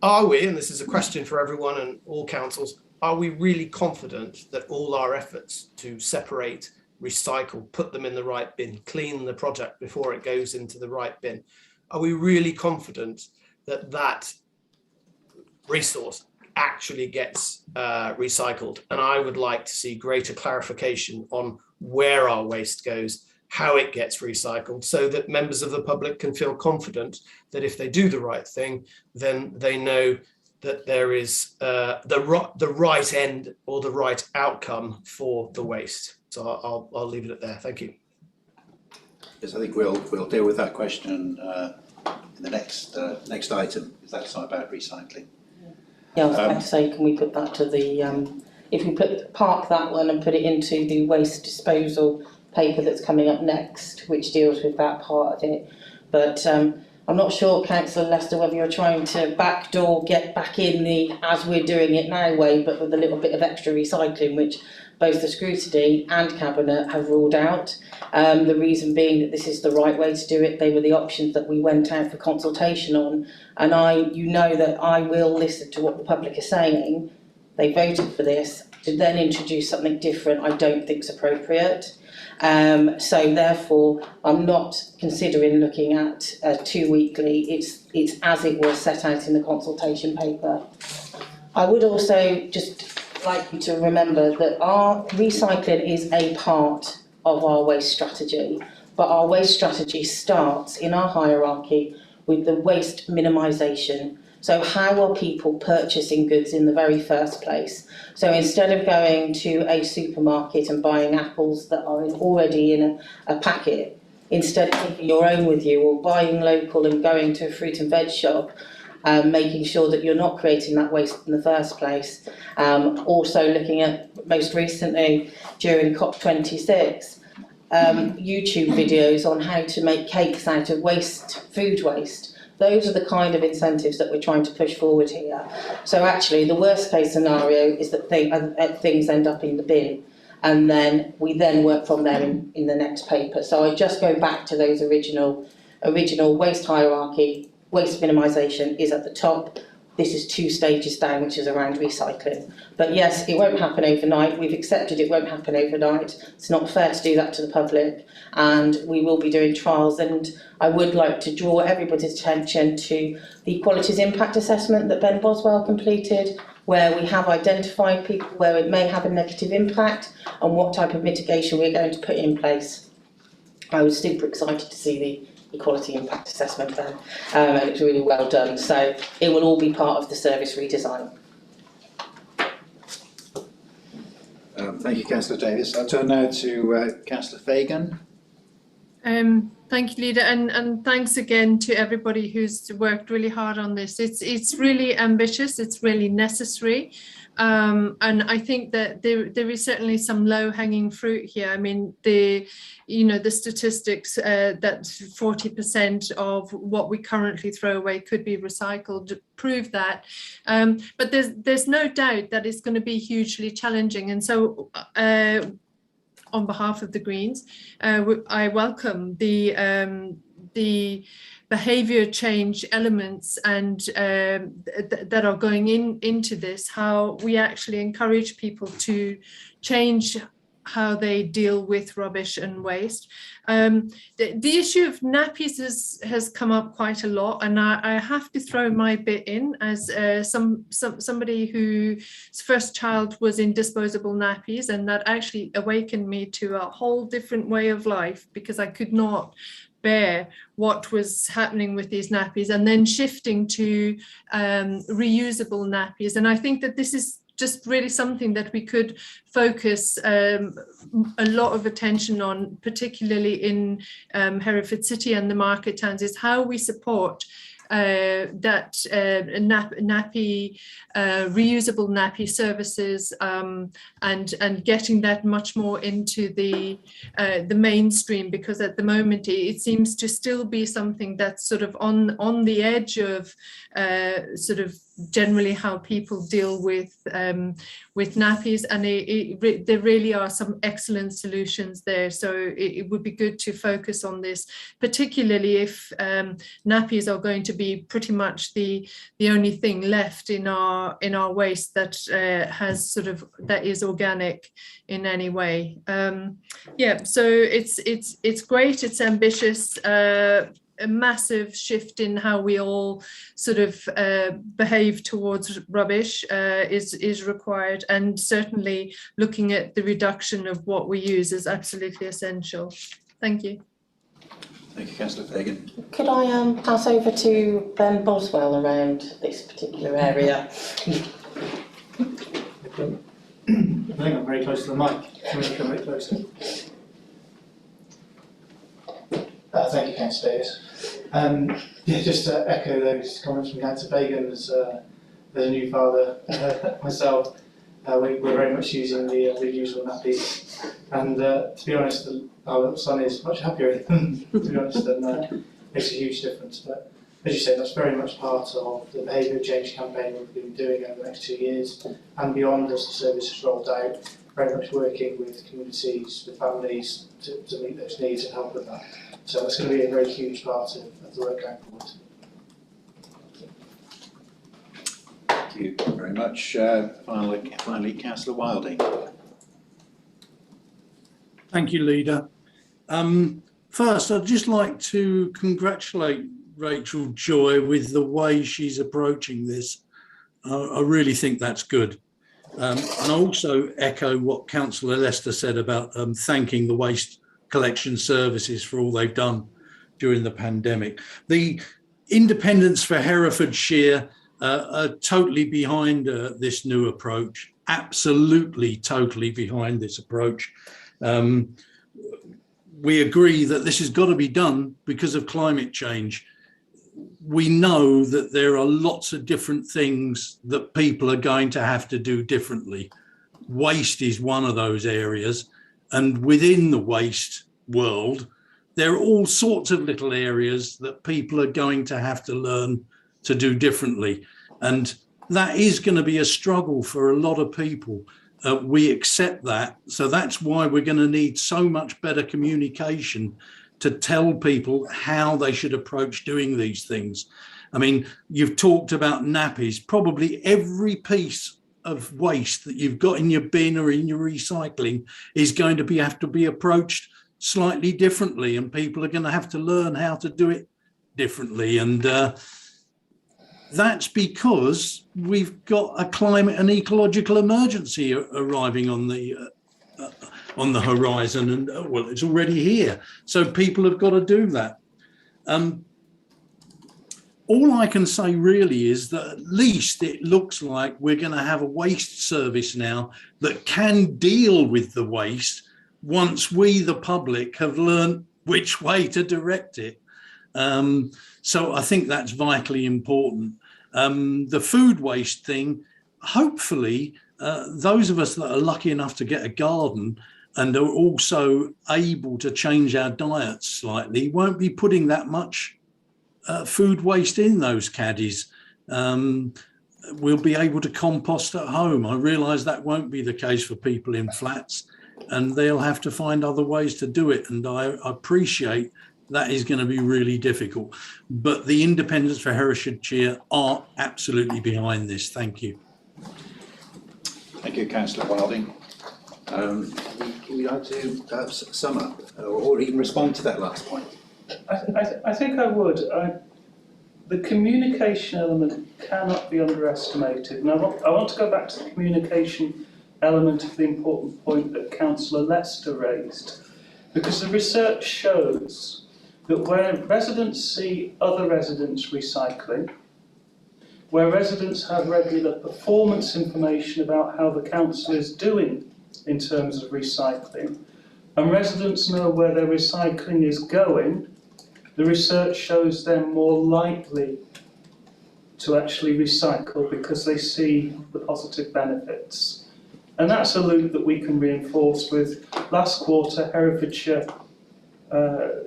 are we, and this is a question for everyone and all councils, are we really confident that all our efforts to separate, recycle, put them in the right bin, clean the product before it goes into the right bin, are we really confident that that resource actually gets recycled? And I would like to see greater clarification on where our waste goes, how it gets recycled, so that members of the public can feel confident that if they do the right thing, then they know that there is the right end or the right outcome for the waste. So I'll leave it at there. Thank you. Yes, I think we'll deal with that question in the next item, because that's not about recycling. Yeah, I was about to say, can we put that to the if we park that one and put it into the waste disposal paper that's coming up next, which deals with that part of it. But I'm not sure, Councillor Lester, whether you're trying to backdoor get back in the as we're doing it now way, but with a little bit of extra recycling, which both the Scrutiny and Cabinet have ruled out. The reason being that this is the right way to do it. They were the options that we went out for consultation on, and that I will listen to what the public is saying. They voted for this. To then introduce something different, I don't think is appropriate. So therefore, I'm not considering looking at 2 weekly. It's as it was set out in the consultation paper. I would also just like you to remember that our recycling is a part of our waste strategy, but our waste strategy starts in our hierarchy with the waste minimisation. So how are people purchasing goods in the very first place? So instead of going to a supermarket and buying apples that are already in a packet, instead of taking your own with you or buying local and going to a fruit and veg shop, making sure that you're not creating that waste in the first place. Also looking at, most recently during COP26, YouTube videos on how to make cakes out of food waste. Those are the kind of incentives that we're trying to push forward here. So actually, the worst case scenario is that things end up in the bin, and then we work from there in the next paper. So I just go back to those original waste hierarchy. Waste minimisation is at the top. This is 2 stages down, which is around recycling. But yes, it won't happen overnight. We've accepted it won't happen overnight. It's not fair to do that to the public, and we will be doing trials. And I would like to draw everybody's attention to the Qualities Impact Assessment that Ben Boswell completed, where we have identified people where it may have a negative impact and what type of mitigation we're going to put in place. I was super excited to see equality impact assessment then, and it's really well done. So it will all be part of the service redesign. Thank you, Councillor Davis. I'll turn now to Councillor Fagan. Thank you, Leader, and thanks again to everybody who's worked really hard on this. It's really ambitious, it's really necessary, and I think that there is certainly some low-hanging fruit here. I mean, the statistics that 40% of what we currently throw away could be recycled prove that, but there's no doubt that it's going to be hugely challenging, and so on behalf of the Greens, I welcome the behaviour change elements and that are going into this, how we actually encourage people to change how they deal with rubbish and waste. The issue of nappies has come up quite a lot, and I have to throw my bit in as somebody whose first child was in disposable nappies, and that actually awakened me to a whole different way of life, because I could not bear what was happening with these nappies, and then shifting to reusable nappies. And I think that this is just really something that we could focus a lot of attention on, particularly in Hereford City and the market towns, is how we support that reusable nappy services, and getting that much more into the mainstream, because at the moment it seems to still be something that's sort of on the edge of sort of generally how people deal with nappies, and there really are some excellent solutions there. So it would be good to focus on this, particularly if nappies are going to be pretty much the only thing left in our waste that that is organic in any way. Yeah, so it's great, it's ambitious. A massive shift in how we all sort of behave towards rubbish is required, and certainly looking at the reduction of what we use is absolutely essential. Thank you. Thank you, Councillor Fagan. Could I pass over to Ben Boswell around this particular area? I think I'm very close to the mic. I'm going to come a bit closer. Thank you, Councillor Davis. Just to echo those comments from Councillor Fagan, as a new father myself, we're very much using the reusable nappies, and to be honest, our little son is much happier with them, to be honest, and makes a huge difference. But as you say, that's very much part of the behaviour change campaign we've been doing over the next 2 years and beyond, as the service has rolled out, very much working with communities, with families to meet those needs and help with that. So that's going to be a very huge part of the work going forward. Thank you very much. Finally, Councillor Wilding. Thank you, Leader. First, I'd just like to congratulate Rachel Joy with the way she's approaching this. I really think that's good. And I also echo what Councillor Lester said about thanking the waste collection services for all they've done during the pandemic. The independents for Herefordshire are totally behind this new approach, absolutely totally behind this approach. We agree that this has got to be done because of climate change. We know that there are lots of different things that people are going to have to do differently. Waste is one of those areas. And within the waste world, there are all sorts of little areas that people are going to have to learn to do differently. And that is going to be a struggle for a lot of people. We accept that. So that's why we're going to need so much better communication to tell people how they should approach doing these things. I mean, you've talked about nappies. Probably every piece of waste that you've got in your bin or in your recycling is going to have to be approached slightly differently, and people are going to have to learn how to do it differently. And that's because we've got a climate and ecological emergency arriving on the horizon, and well, it's already here. So people have got to do that. All I can say really is that at least it looks like we're going to have a waste service now that can deal with the waste once we, the public, have learned which way to direct it. So I think that's vitally important. The food waste thing, hopefully, those of us that are lucky enough to get a garden and are also able to change our diets slightly won't be putting that much food waste in those caddies. We'll be able to compost at home. I realise that won't be the case for people in flats, and they'll have to find other ways to do it. And I appreciate that is going to be really difficult. But the Independents for Herefordshire are absolutely behind this. Thank you. Thank you, Councillor Wilding. Would you like to perhaps sum up or even respond to that last point? I think I would. The communication element cannot be underestimated. And I want to go back to the communication element of the important point that Councillor Lester raised, because the research shows that where residents see other residents recycling, where residents have regular performance information about how the council is doing in terms of recycling, and residents know where their recycling is going, the research shows them more likely to actually recycle because they see the positive benefits. And that's a loop that we can reinforce with. Last quarter, Herefordshire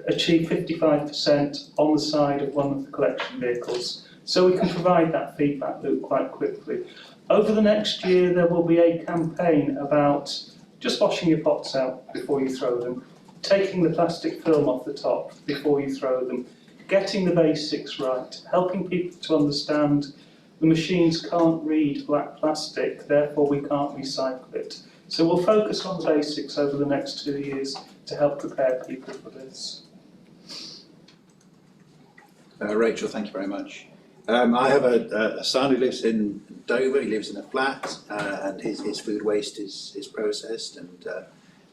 achieved 55% on the side of one of the collection vehicles. So we can provide that feedback loop quite quickly. Over the next year, there will be a campaign about just washing your pots out before you throw them, taking the plastic film off the top before you throw them, getting the basics right, helping people to understand the machines can't read black plastic, therefore we can't recycle it. So we'll focus on the basics over the next 2 years to help prepare people for this. Rachel, thank you very much. I have a son who lives in Dover. He lives in a flat, and his food waste is processed. And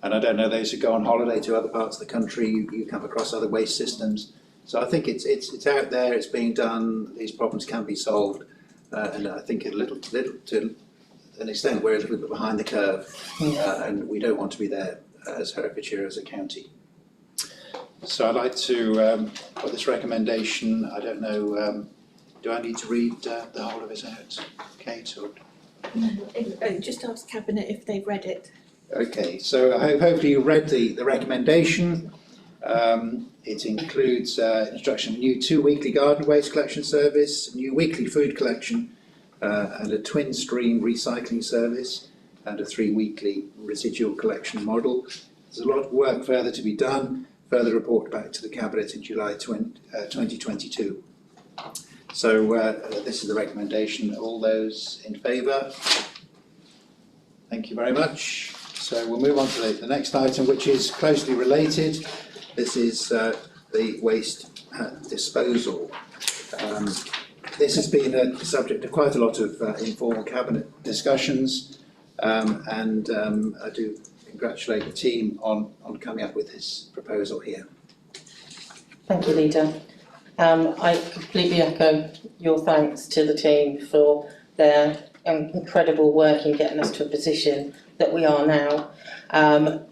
I don't know, those who go on holiday to other parts of the country, you come across other waste systems. So I think it's out there, it's being done. These problems can be solved, and I think a little to an extent we're a little bit behind the curve, and we don't want to be there as Herefordshire as a county. So I'd like to put this recommendation. I don't know. Do I need to read the whole of it out, Kate? Or? Just ask Cabinet if they've read it. Okay, so I hope hopefully you read the recommendation. It includes instruction of a new 2 weekly garden waste collection service, a new weekly food collection, and a twin stream recycling service, and a 3 weekly residual collection model. There's a lot of work further to be done. Further report back to the Cabinet in July 2022. So this is the recommendation. All those in favour? Thank you very much. So we'll move on to the next item, which is closely related. This is the waste disposal. This has been a subject of quite a lot of informal Cabinet discussions, and I do congratulate the team on coming up with this proposal here. Thank you, Leader. I completely echo your thanks to the team for their incredible work in getting us to a position that we are now.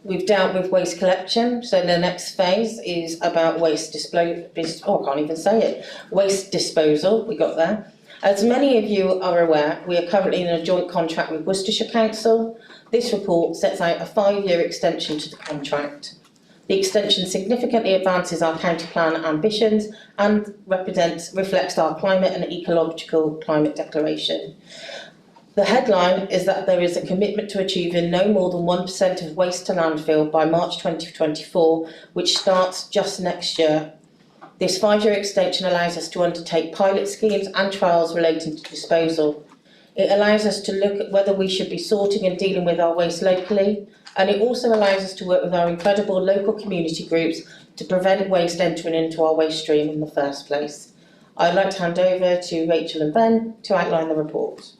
We've dealt with waste collection, so the next phase is about waste waste disposal. We got there. As many of you are aware, we are currently in a joint contract with Worcestershire Council. This report sets out a 5-year extension to the contract. The extension significantly advances our county plan ambitions and reflects our climate and ecological climate declaration. The headline is that there is a commitment to achieving no more than 1% of waste to landfill by March 2024, which starts just next year. This 5-year extension allows us to undertake pilot schemes and trials relating to disposal. It allows us to look at whether we should be sorting and dealing with our waste locally, and it also allows us to work with our incredible local community groups to prevent waste entering into our waste stream in the first place. I'd like to hand over to Rachel and Ben to outline the report.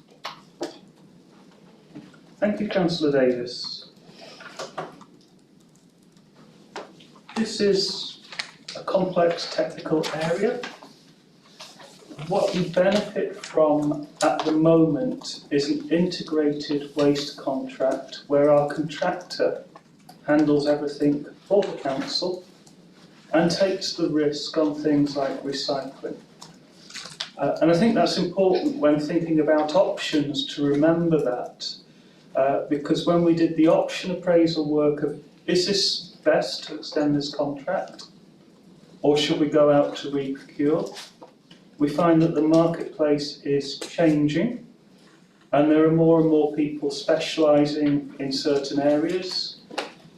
Thank you, Councillor Davis. This is a a complex technical area. What we benefit from at the moment is an integrated waste contract where our contractor handles everything for the council and takes the risk on things like recycling. And I think that's important when thinking about options to remember that, because when we did the option appraisal work of, is this best to extend this contract or should we go out to re-procure, we find that the marketplace is changing and there are more and more people specialising in certain areas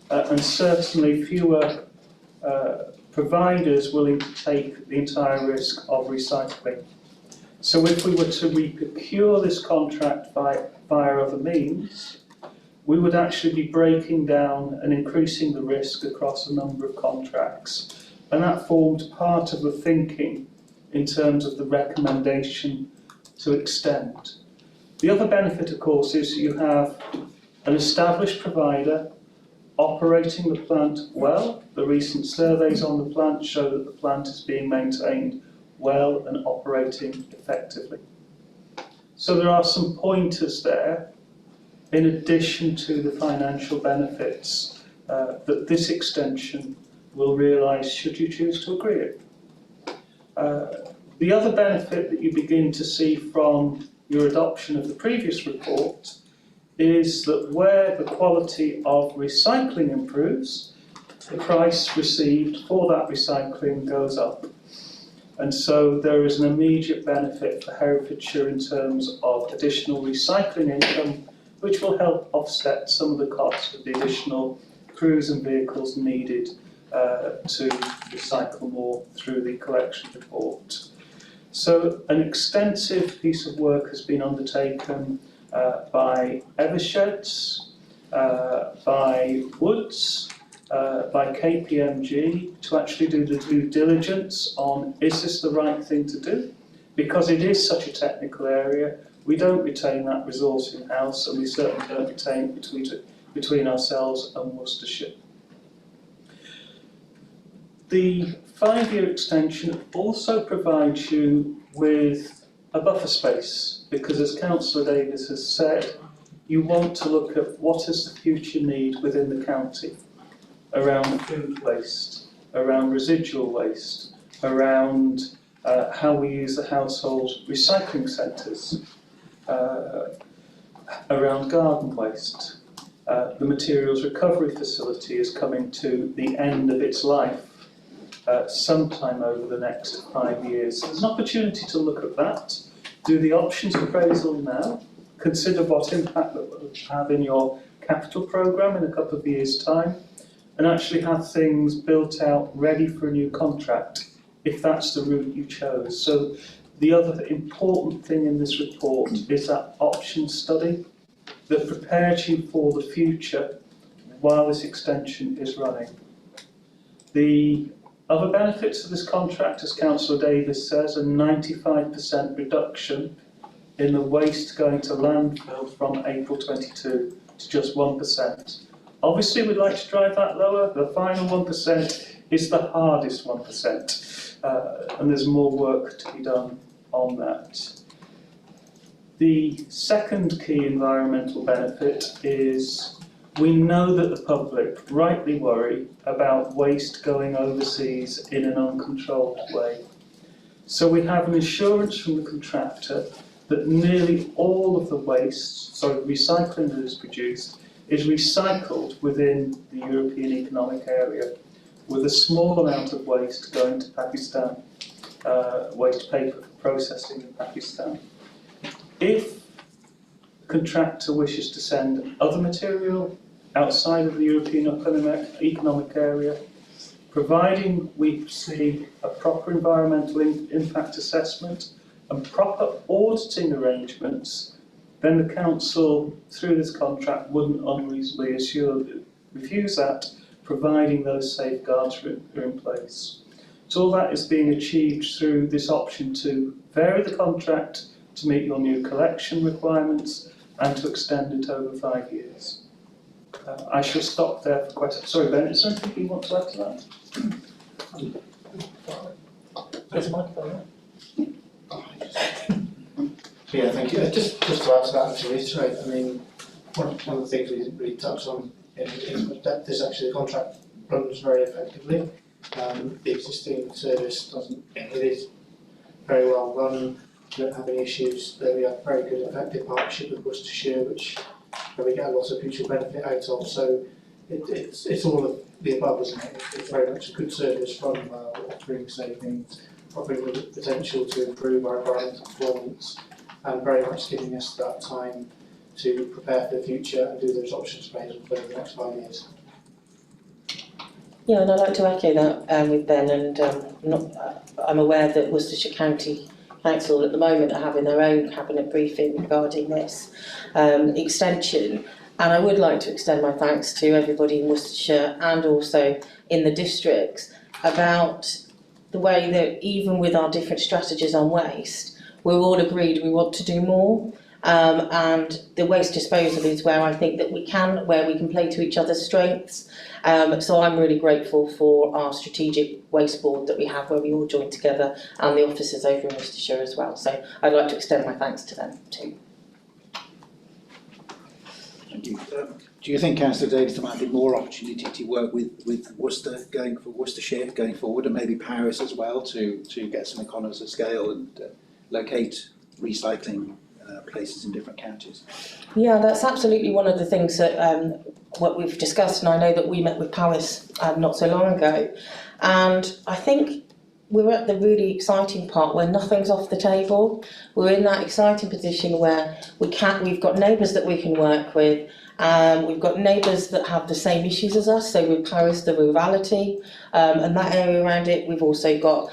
and certainly fewer providers willing to take the entire risk of recycling. So if we were to re-procure this contract via other means, we would actually be breaking down and increasing the risk across a number of contracts. And that formed part of the thinking in terms of the recommendation to extend. The other benefit, of course, is you have an established provider operating the plant well. The recent surveys on the plant show that the plant is being maintained well and operating effectively. So there are some pointers there, in addition to the financial benefits that this extension will realise should you choose to agree it. The other benefit that you begin to see from your adoption of the previous report is that where the quality of recycling improves, the price received for that recycling goes up. And so there is an immediate benefit for Herefordshire in terms of additional recycling income, which will help offset some of the costs of the additional crews and vehicles needed to recycle more through the collection report. So an extensive piece of work has been undertaken by Eversheds, by Woods, by KPMG to actually do the due diligence on, is this the right thing to do? Because it is such a technical area, we don't retain that resource in-house and we certainly don't retain it between ourselves and Worcestershire. The 5-year extension also provides you with a buffer space because, as Councillor Davis has said, you want to look at what is the future need within the county around food waste, around residual waste, around how we use the household recycling centres, around garden waste. The materials recovery facility is coming to the end of its life sometime over the next 5 years. So there's an opportunity to look at that, do the options appraisal now, consider what impact that will have in your capital programme in a couple of years' time, and actually have things built out ready for a new contract, if that's the route you chose. So the other important thing in this report is that option study that prepares you for the future while this extension is running. The other benefits of this contract, as Councillor Davis says, a 95% reduction in the waste going to landfill from April 22 to just 1%. Obviously, we'd like to drive that lower. The final 1% is the hardest 1%, and there's more work to be done on that. The second key environmental benefit is we know that the public rightly worry about waste going overseas in an uncontrolled way. So we have an assurance from the contractor that nearly all of the waste, recycling that is produced, is recycled within the European Economic Area, with a small amount of waste going to Pakistan, waste paper processing in Pakistan. If the contractor wishes to send other material outside of the European Economic Area, providing we see a proper environmental impact assessment and proper auditing arrangements, then the council, through this contract, wouldn't unreasonably refuse that, providing those safeguards are in place. So all that is being achieved through this option to vary the contract to meet your new collection requirements and to extend it over 5 years. I shall stop there for questions. Sorry, Ben, is there anything you want to add to that? There's a microphone. Yeah, thank you. Just to add to that, to reiterate, I mean, one of the things we didn't really touch on in depth is actually the contract runs very effectively. The existing service doesn't, it is very well run, we don't have any issues. We have a very good effective partnership with Worcestershire, which we get a lot of mutual benefit out of. So it's all of the above, isn't it? It's very much a good service, run well, offering savings, offering the potential to improve our environmental performance, and very much giving us that time to prepare for the future and do those options appraisals for the next 5 years. Yeah, and I'd like to echo that with Ben, and I'm aware that Worcestershire County Council at the moment are having their own cabinet briefing regarding this extension, and I would like to extend my thanks to everybody in Worcestershire and also in the districts about the way that even with our different strategies on waste, we're all agreed we want to do more, and the waste disposal is where I think that we can play to each other's strengths. So I'm really grateful for our strategic waste board that we have, where we all join together, and the officers over in Worcestershire as well. So I'd like to extend my thanks to them too. Thank you. Do you think, Councillor Davis, there might be more opportunity to work with Worcestershire going forward, and maybe Paris as well, to get some economies of scale and locate recycling places in different counties? Yeah, that's absolutely one of the things that what we've discussed, and I know that we met with Paris not so long ago, and I think we're at the really exciting part where nothing's off the table. We're in that exciting position where we've got neighbours that we can work with. We've got neighbours that have the same issues as us, so with Paris, the rurality, and that area around it. We've also got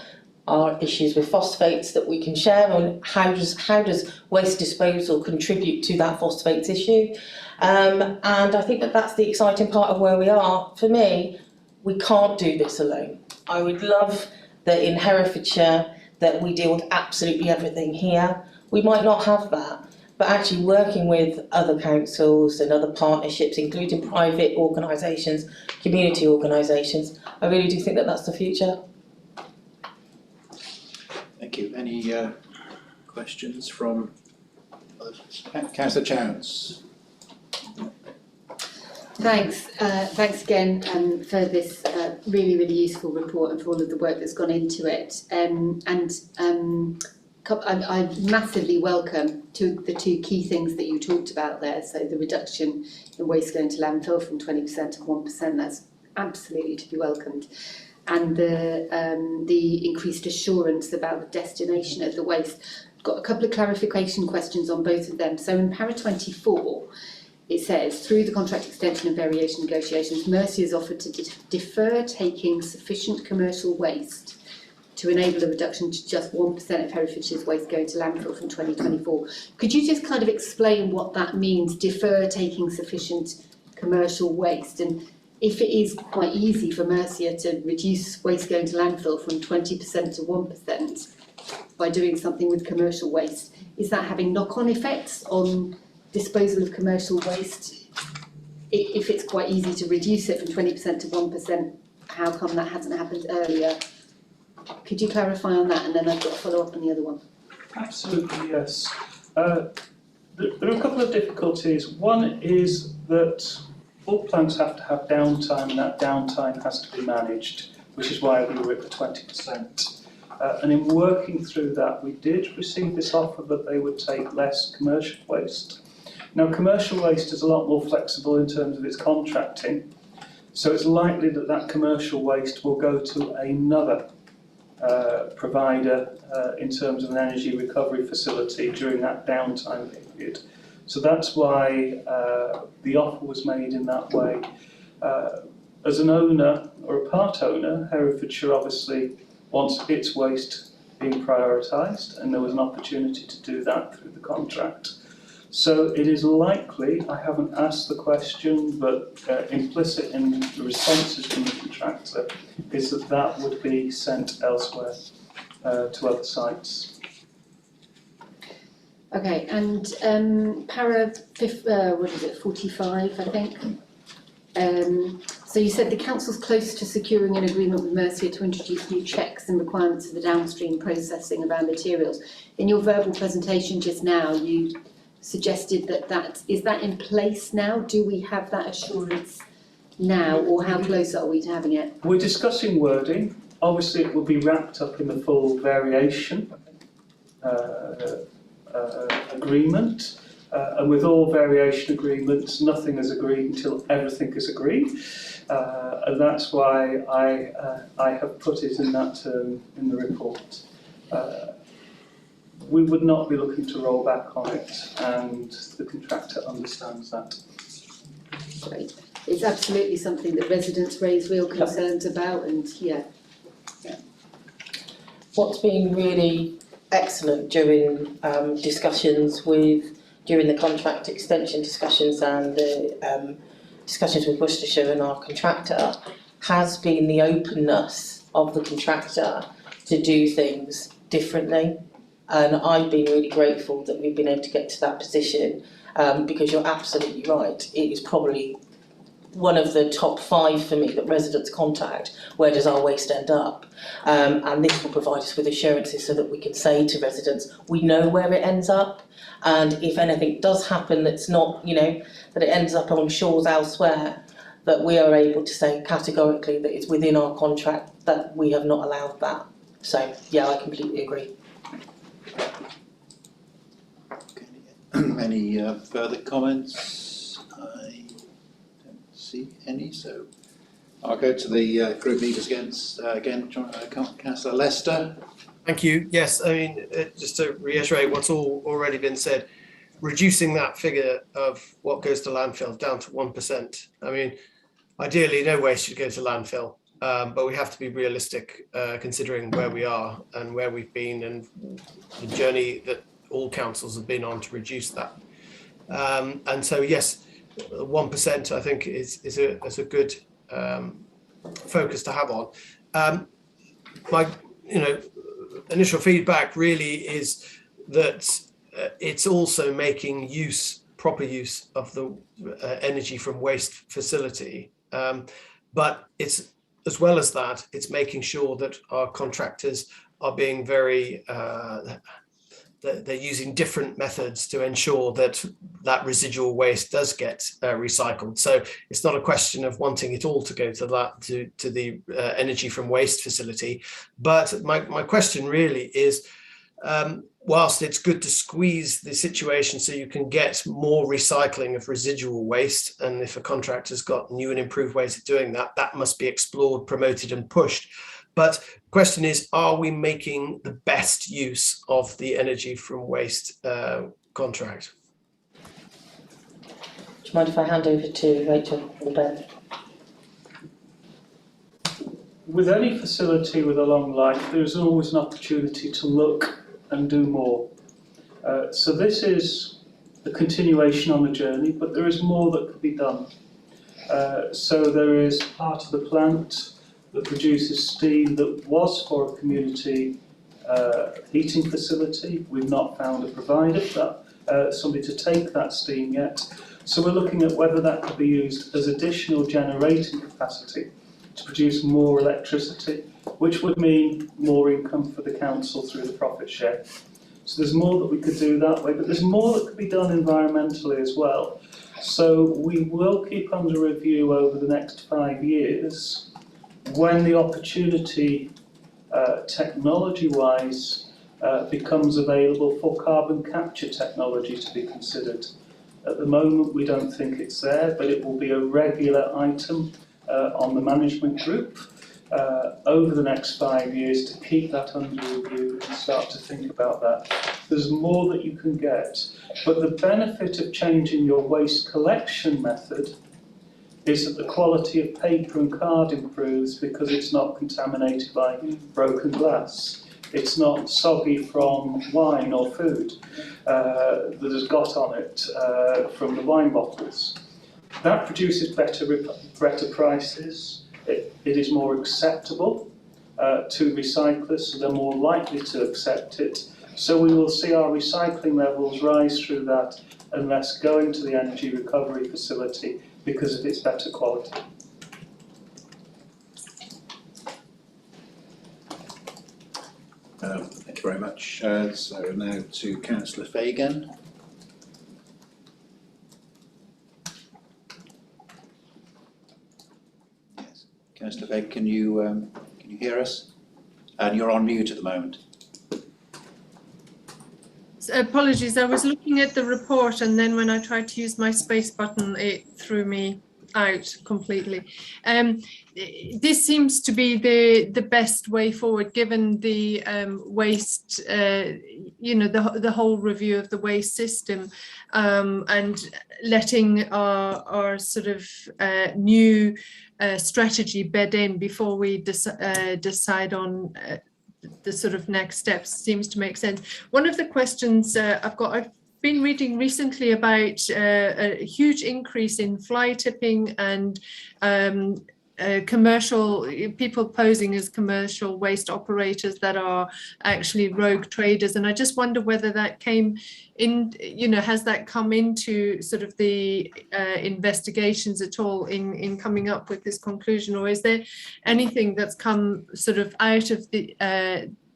our issues with phosphates that we can share on how does waste disposal contribute to that phosphates issue. And I think that that's the exciting part of where we are. For me, we can't do this alone. I would love that in Herefordshire that we deal with absolutely everything here. We might not have that, but actually working with other councils and other partnerships, including private organisations, community organisations, I really do think that that's the future. Thank you. Any questions from Councillor Chowns? Thanks. Thanks again for this really, really useful report and for all of the work that's gone into it. I massively welcome the two key things that you talked about there. So the reduction in waste going to landfill from 20% to 1%, that's absolutely to be welcomed. And the increased assurance about the destination of the waste. Got a couple of clarification questions on both of them. So in para 24, it says, through the contract extension and variation negotiations, Mercia has offered to defer taking sufficient commercial waste to enable a reduction to just 1% of Herefordshire's waste going to landfill from 2024. Could you just kind of explain what that means, defer taking sufficient commercial waste? And if it is quite easy for Mercia to reduce waste going to landfill from 20% to 1% by doing something with commercial waste, is that having knock-on effects on disposal of commercial waste? If it's quite easy to reduce it from 20% to 1%, how come that hasn't happened earlier? Could you clarify on that, and then I've got a follow-up on the other one. Absolutely, yes. There are a couple of difficulties. One is that all plants have to have downtime, and that downtime has to be managed, which is why we were at the 20%. And in working through that, we did receive this offer that they would take less commercial waste. Now, commercial waste is a lot more flexible in terms of its contracting, so it's likely that that commercial waste will go to another provider in terms of an energy recovery facility during that downtime period. So that's why the offer was made in that way. As an owner or a part owner, Herefordshire obviously wants its waste being prioritised, and there was an opportunity to do that through the contract. So it is likely, I haven't asked the question, but implicit in the responses from the contractor is that that would be sent elsewhere to other sites. Okay, and para 45, I think. So you said the council's close to securing an agreement with Mercia to introduce new checks and requirements for the downstream processing of our materials. In your verbal presentation just now, you suggested that is that in place now? Do we have that assurance now, or how close are we to having it? We're discussing wording. Obviously, it will be wrapped up in the full variation agreement. And with all variation agreements, nothing is agreed until everything is agreed. And that's why I have put it in that term in the report. We would not be looking to roll back on it, and the contractor understands that. Great. It's absolutely something that residents raise real concerns about, and yeah. What's been really excellent during discussions during the contract extension discussions and the discussions with Worcestershire and our contractor has been the openness of the contractor to do things differently. And I've been really grateful that we've been able to get to that position, because you're absolutely right. It is probably one of the top 5 for me that residents contact. Where does our waste end up? And this will provide us with assurances so that we can say to residents, we know where it ends up. And if anything does happen that's not, that it ends up on shores elsewhere, that we are able to say categorically that it's within our contract that we have not allowed that. So, yeah, I completely agree. Any further comments? I don't see any, so I'll go to the group leaders again. Councillor Lester. Thank you. Yes, I mean, just to reiterate what's already been said, reducing that figure of what goes to landfill down to 1%. I mean, ideally, no waste should go to landfill, but we have to be realistic considering where we are and where we've been and the journey that all councils have been on to reduce that. And so, yes, 1% I think is a good focus to have on. My initial feedback really is that it's also making proper use of the energy from waste facility, but it's, as well as that, it's making sure that our contractors are being very they're using different methods to ensure that residual waste does get recycled. So it's not a question of wanting it all to go to the energy from waste facility. But my question really is, whilst it's good to squeeze the situation so you can get more recycling of residual waste, and if a contractor's got new and improved ways of doing that, that must be explored, promoted and pushed. But the question is, are we making the best use of the energy from waste contract? Do you mind if I hand over to Rachel or Ben? With any facility with a long life, there's always an opportunity to look and do more. So this is a continuation on the journey, but there is more that could be done. So there is part of the plant that produces steam that was for a community heating facility. We've not found a provider for that, somebody to take that steam yet. So we're looking at whether that could be used as additional generating capacity to produce more electricity, which would mean more income for the council through the profit share. So there's more that we could do that way, but there's more that could be done environmentally as well. So we will keep under review over the next 5 years when the opportunity technology-wise becomes available for carbon capture technology to be considered. At the moment we don't think it's there, but it will be a regular item on the management group over the next 5 years to keep that under review and start to think about that. There's more that you can get, but the benefit of changing your waste collection method is that the quality of paper and card improves because it's not contaminated by broken glass. It's not soggy from wine or food that has got on it from the wine bottles. That produces better prices. It is more acceptable to recyclers, so they're more likely to accept it. So we will see our recycling levels rise through that and less going to the energy recovery facility because of its better quality. Thank you very much. So now to Councillor Fagan. Yes. Councillor Fagan, can you hear us? And you're on mute at the moment. Apologies, I was looking at the report and then when I tried to use my space button, it threw me out completely. This seems to be the best way forward, given the waste, the whole review of the waste system, and letting our sort of new strategy bed in before we decide on the sort of next steps seems to make sense. One of the questions I've been reading recently about a huge increase in fly tipping and commercial people posing as commercial waste operators that are actually rogue traders, and I just wonder whether that came in, has that come into sort of the investigations at all in coming up with this conclusion, or is there anything that's come sort of out of the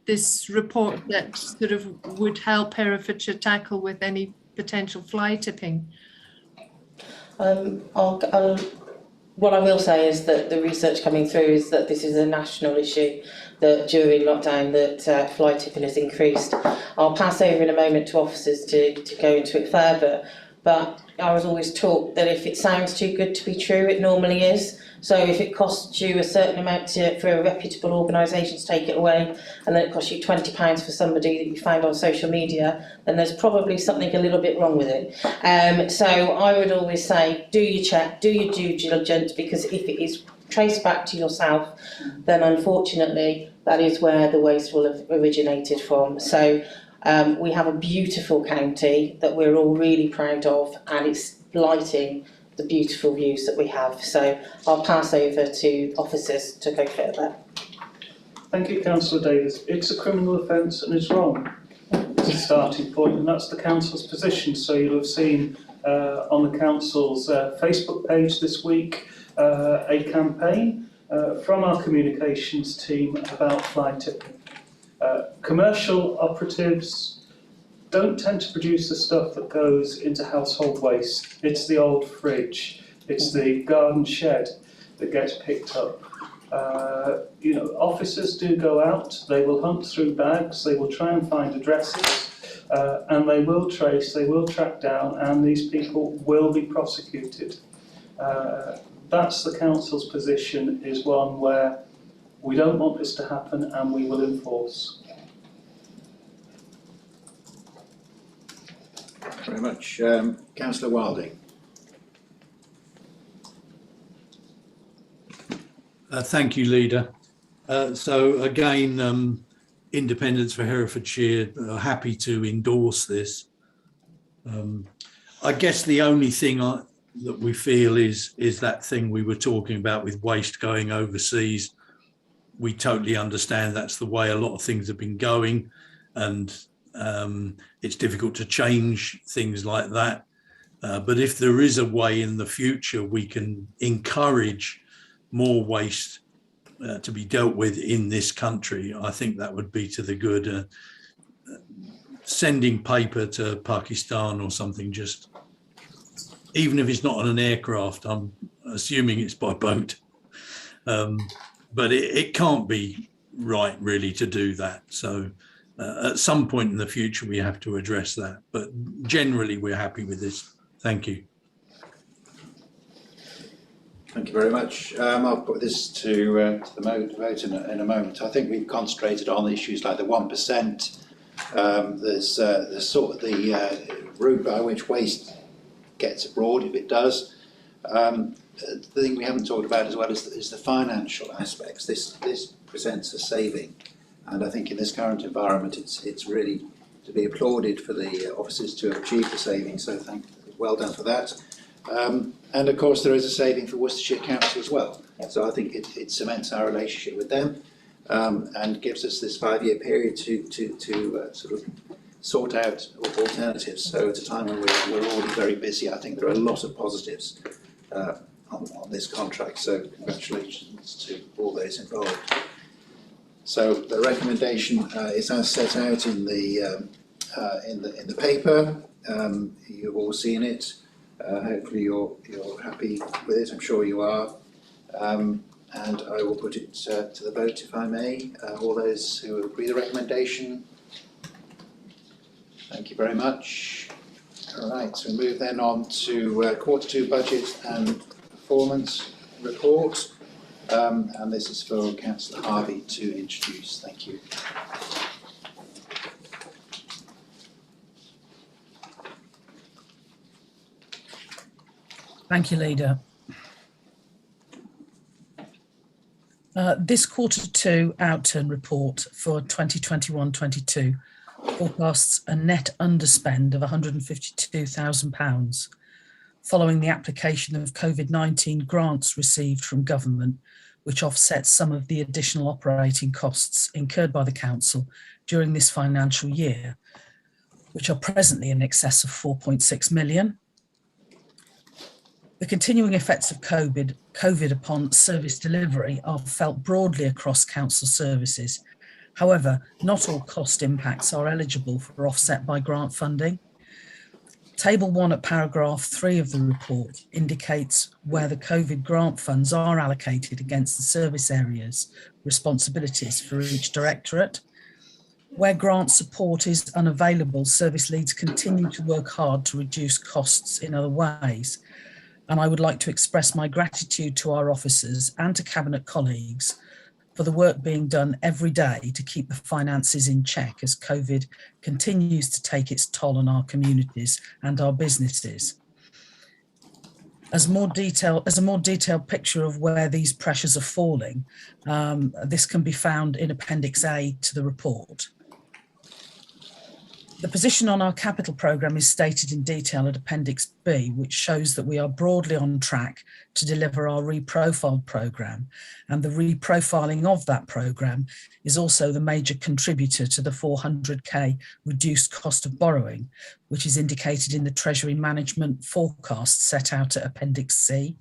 this report that sort of would help Herefordshire tackle with any potential fly tipping? What I will say is that the research coming through is that this is a national issue, that during lockdown that fly tipping has increased. I'll pass over in a moment to officers to go into it further, but I was always taught that if it sounds too good to be true, it normally is. So if it costs you a certain amount for a reputable organisation to take it away, and then it costs you £20 for somebody that you found on social media, then there's probably something a little bit wrong with it. So I would always say, do your check, do your due diligence, because if it is traced back to yourself, then unfortunately that is where the waste will have originated from. So we have a beautiful county that we're all really proud of, and it's blighting the beautiful views that we have. So I'll pass over to officers to go further. Thank you, Councillor Davis. It's a criminal offence and it's wrong. It's a starting point, and that's the council's position. So you'll have seen on the council's Facebook page this week a campaign from our communications team about fly tipping. Commercial operatives don't tend to produce the stuff that goes into household waste. It's the old fridge, it's the garden shed that gets picked up. Officers do go out, they will hunt through bags, they will try and find addresses, and they will trace, they will track down, and these people will be prosecuted. That's the council's position, is one where we don't want this to happen and we will enforce. Thank you very much. Councillor Wilding. Thank you, Leader. So again, Independents for Herefordshire are happy to endorse this. I guess the only thing that we feel is that thing we were talking about with waste going overseas. We totally understand that's the way a lot of things have been going, and it's difficult to change things like that. But if there is a way in the future we can encourage more waste to be dealt with in this country, I think that would be to the good. Sending paper to Pakistan or something, just even if it's not on an aircraft, I'm assuming it's by boat. But it can't be right really to do that. So at some point in the future, we have to address that. But generally, we're happy with this. Thank you. Thank you very much. I'll put this to the vote in a moment. I think we've concentrated on issues like the 1%. There's the route by which waste gets abroad, if it does. The thing we haven't talked about as well is the financial aspects. This presents a saving, and I think in this current environment, it's really to be applauded for the officers to have achieved the saving. So well done for that. And of course, there is a saving for Worcestershire Council as well. So I think it cements our relationship with them and gives us this 5-year period to sort of sort out alternatives. So at a time when we're already very busy, I think there are a lot of positives on this contract. So congratulations to all those involved. So the recommendation is as set out in the paper. You've all seen it. Hopefully you're happy with it. I'm sure you are. And I will put it to the vote, if I may. All those who agree the recommendation. Thank you very much. All right, so we move then on to Q2 budget and performance report. And this is for Councillor Harvey to introduce. Thank you. Thank you, Leader. This Q2 outturn report for 2021-22 forecasts a net underspend of £152,000 following the application of COVID-19 grants received from government, which offset some of the additional operating costs incurred by the council during this financial year, which are presently in excess of 4.6 million. The continuing effects of COVID upon service delivery are felt broadly across council services. However, not all cost impacts are eligible for offset by grant funding. Table 1 at paragraph 3 of the report indicates where the COVID grant funds are allocated against the service areas responsibilities for each directorate. Where grant support is unavailable, service leads continue to work hard to reduce costs in other ways. And I would like to express my gratitude to our officers and to Cabinet colleagues for the work being done every day to keep the finances in check as COVID continues to take its toll on our communities and our businesses. As a more detailed picture of where these pressures are falling, this can be found in Appendix A to the report. The position on our capital programme is stated in detail at Appendix B, which shows that we are broadly on track to deliver our reprofiled programme, and the reprofiling of that programme is also the major contributor to the 400k reduced cost of borrowing, which is indicated in the Treasury Management forecast set out at Appendix C.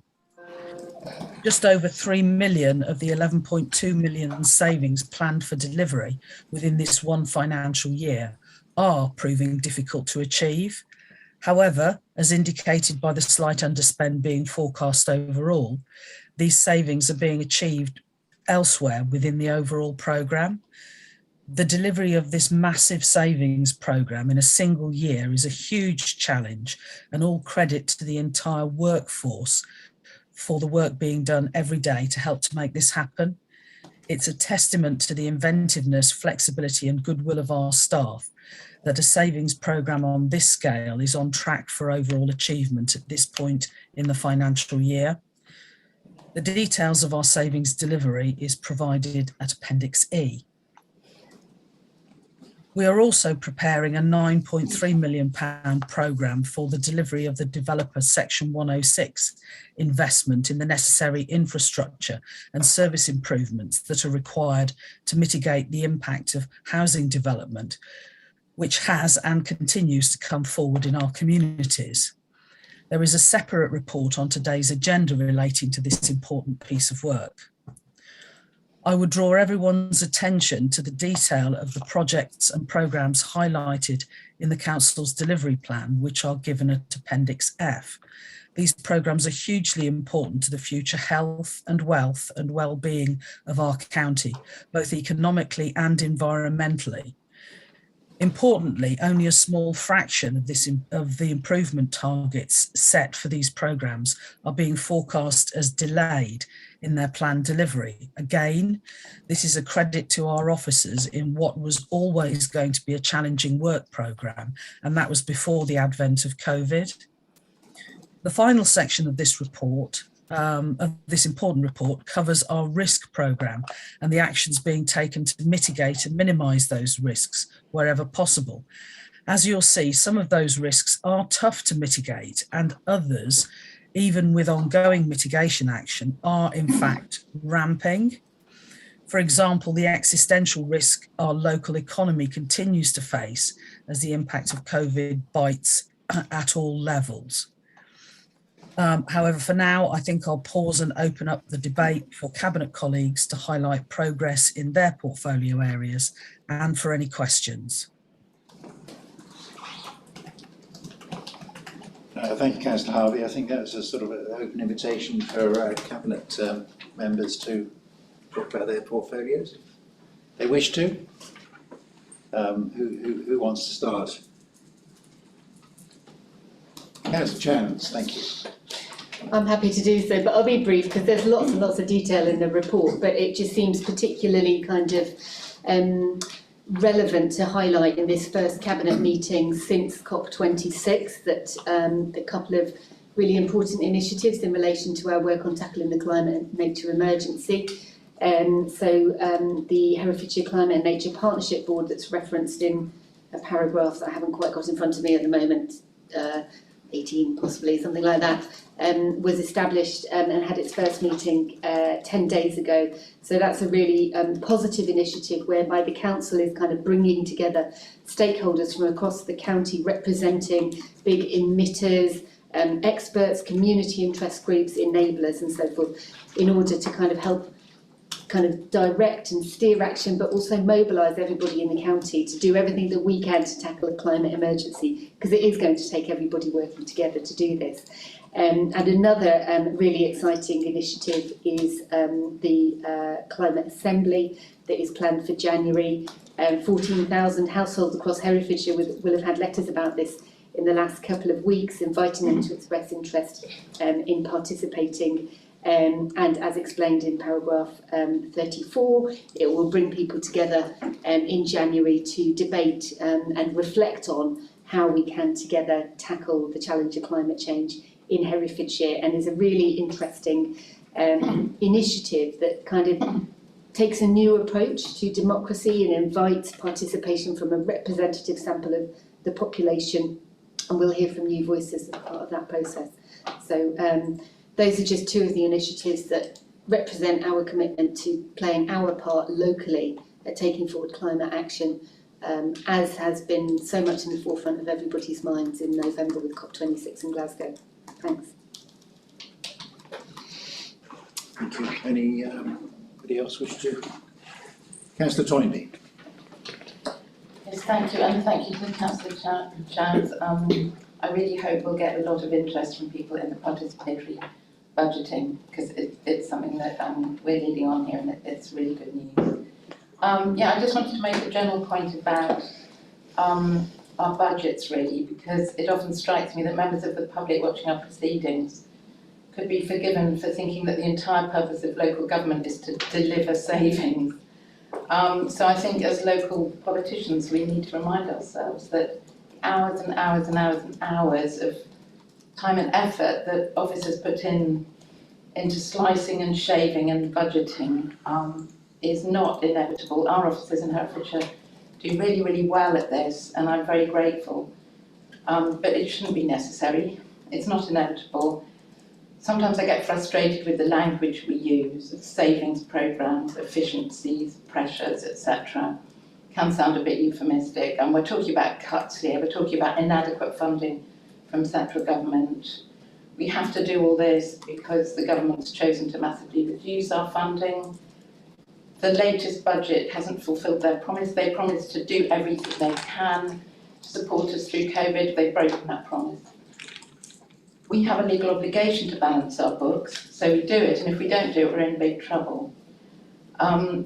Just over 3 million of the 11.2 million savings planned for delivery within this one financial year are proving difficult to achieve. However, as indicated by the slight underspend being forecast overall, these savings are being achieved elsewhere within the overall programme. The delivery of this massive savings programme in a single year is a huge challenge, and all credit to the entire workforce for the work being done every day to help to make this happen. It's a testament to the inventiveness, flexibility and goodwill of our staff that a savings programme on this scale is on track for overall achievement at this point in the financial year. The details of our savings delivery is provided at Appendix E. We are also preparing a £9.3 million programme for the delivery of the developer Section 106 investment in the necessary infrastructure and service improvements that are required to mitigate the impact of housing development, which has and continues to come forward in our communities. There is a separate report on today's agenda relating to this important piece of work. I would draw everyone's attention to the detail of the projects and programmes highlighted in the Council's delivery plan, which are given at Appendix F. These programmes are hugely important to the future health and wealth and well-being of our county, both economically and environmentally. Importantly, only a small fraction of the improvement targets set for these programmes are being forecast as delayed in their planned delivery. Again, this is a credit to our officers in what was always going to be a challenging work programme, and that was before the advent of COVID. The final section of this report, of this important report, covers our risk programme and the actions being taken to mitigate and minimise those risks wherever possible. As you'll see, some of those risks are tough to mitigate, and others, even with ongoing mitigation action, are in fact ramping. For example, the existential risk our local economy continues to face as the impact of COVID bites at all levels. However, for now, I think I'll pause and open up the debate for Cabinet colleagues to highlight progress in their portfolio areas and for any questions. Thank you, Councillor Harvey. I think that's a sort of an open invitation for Cabinet members to talk about their portfolios, if they wish to. Who wants to start? Councillor Chance, thank you. I'm happy to do so, but I'll be brief because there's lots and lots of detail in the report, but it just seems particularly kind of relevant to highlight in this first Cabinet meeting since COP26 that a couple of really important initiatives in relation to our work on tackling the climate and nature emergency. The Herefordshire Climate and Nature Partnership Board that's referenced in a paragraph that I haven't quite got in front of me at the moment, 18 possibly, something like that, was established and had its first meeting 10 days ago. So that's a really positive initiative whereby the council is kind of bringing together stakeholders from across the county representing big emitters, experts, community interest groups, enablers and so forth in order to kind of help kind of direct and steer action, but also mobilise everybody in the county to do everything that we can to tackle the climate emergency, because it is going to take everybody working together to do this. And another really exciting initiative is the Climate Assembly that is planned for January. 14,000 households across Herefordshire will have had letters about this in the last couple of weeks, inviting them to express interest in participating. And as explained in paragraph 34, it will bring people together in January to debate and reflect on how we can together tackle the challenge of climate change in Herefordshire, and is a really interesting initiative that kind of takes a new approach to democracy and invites participation from a representative sample of the population, and we'll hear from new voices as part of that process. So those are just two of the initiatives that represent our commitment to playing our part locally at taking forward climate action, as has been so much in the forefront of everybody's minds in November with COP26 in Glasgow. Thanks. Thank you. Anybody else wish to? Councillor Toynbee. Yes, thank you, and thank you to Councillor Chance. I really hope we'll get a lot of interest from people in the participatory budgeting, because it's something that we're leading on here, and it's really good news. I just wanted to make a general point about our budgets, really, because it often strikes me that members of the public watching our proceedings could be forgiven for thinking that the entire purpose of local government is to deliver savings. So I think as local politicians we need to remind ourselves that hours and hours and hours and hours of time and effort that officers put into slicing and shaving and budgeting is not inevitable. Our officers in Herefordshire do really, really well at this, and I'm very grateful. But it shouldn't be necessary. It's not inevitable. Sometimes I get frustrated with the language we use of savings programmes, efficiencies, pressures, etc. Can sound a bit euphemistic, and we're talking about cuts here. We're talking about inadequate funding from central government. We have to do all this because the government's chosen to massively reduce our funding. The latest budget hasn't fulfilled their promise. They promised to do everything they can to support us through COVID. They've broken that promise. We have a legal obligation to balance our books, so we do it, and if we don't do it, we're in big trouble.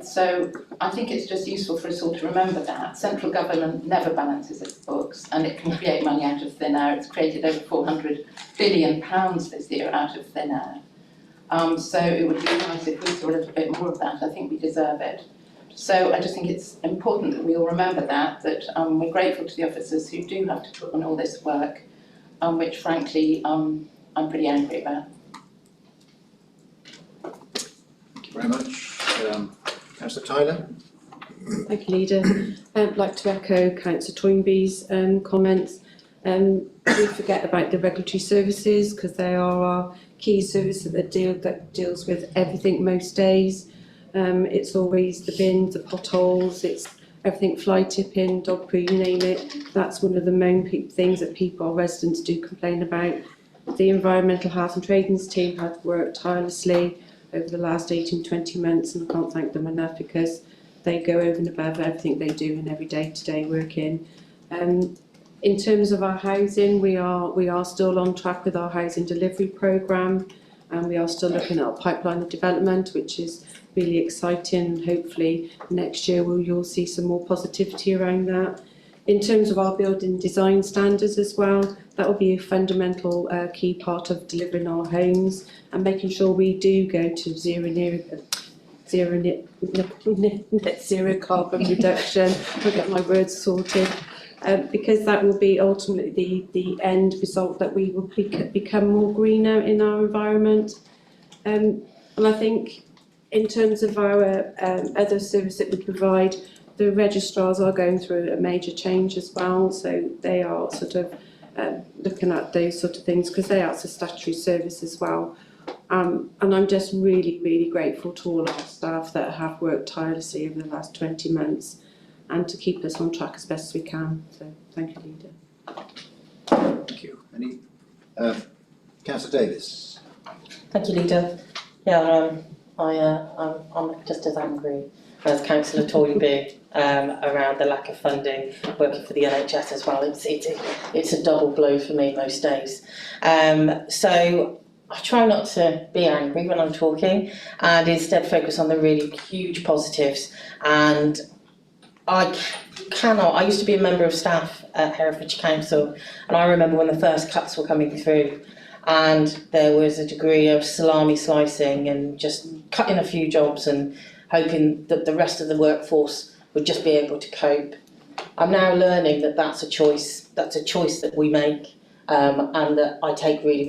So I think it's just useful for us all to remember that. Central government never balances its books, and it can create money out of thin air. It's created over £400 billion this year out of thin air. So it would be nice if we saw a little bit more of that. I think we deserve it. So I just think it's important that we all remember that we're grateful to the officers who do have to put on all this work, which frankly I'm pretty angry about. Thank you very much. Councillor Tyler. Thank you, Leader. I'd like to echo Councillor Toynbee's comments. We forget about the regulatory services, because they are our key service that deals with everything most days. It's always the bins, the potholes, it's everything, fly tipping, dog poo, you name it. That's one of the main things that our residents do complain about. The Environmental Health and Tradings team have worked tirelessly over the last 18-20 months, and I can't thank them enough because they go over and above everything they do in every day-to-day working. In terms of our housing, we are still on track with our housing delivery programme, and we are still looking at our pipeline of development, which is really exciting. Hopefully next year you'll see some more positivity around that. In terms of our building design standards as well, that will be a fundamental key part of delivering our homes and making sure we do go to net zero carbon reduction. I'll get my words sorted. Because that will be ultimately the end result, that we will become more greener in our environment. And I think in terms of our other service that we provide, the registrars are going through a major change as well, so they are sort of looking at those sort of things because they are a statutory service as well. And I'm just really grateful to all our staff that have worked tirelessly over the last 20 months and to keep us on track as best as we can. So thank you, Leader. Thank you. Any Councillor Davis? Thank you, Leader. Yeah, I'm just as angry as Councillor Toynbee around the lack of funding working for the NHS as well. It's a double blow for me most days. So I try not to be angry when I'm talking and instead focus on the really huge positives. And I used to be a member of staff at Herefordshire Council, and I remember when the first cuts were coming through and there was a degree of salami slicing and just cutting a few jobs and hoping that the rest of the workforce would just be able to cope. I'm now learning that that's a choice that we make, and that I take great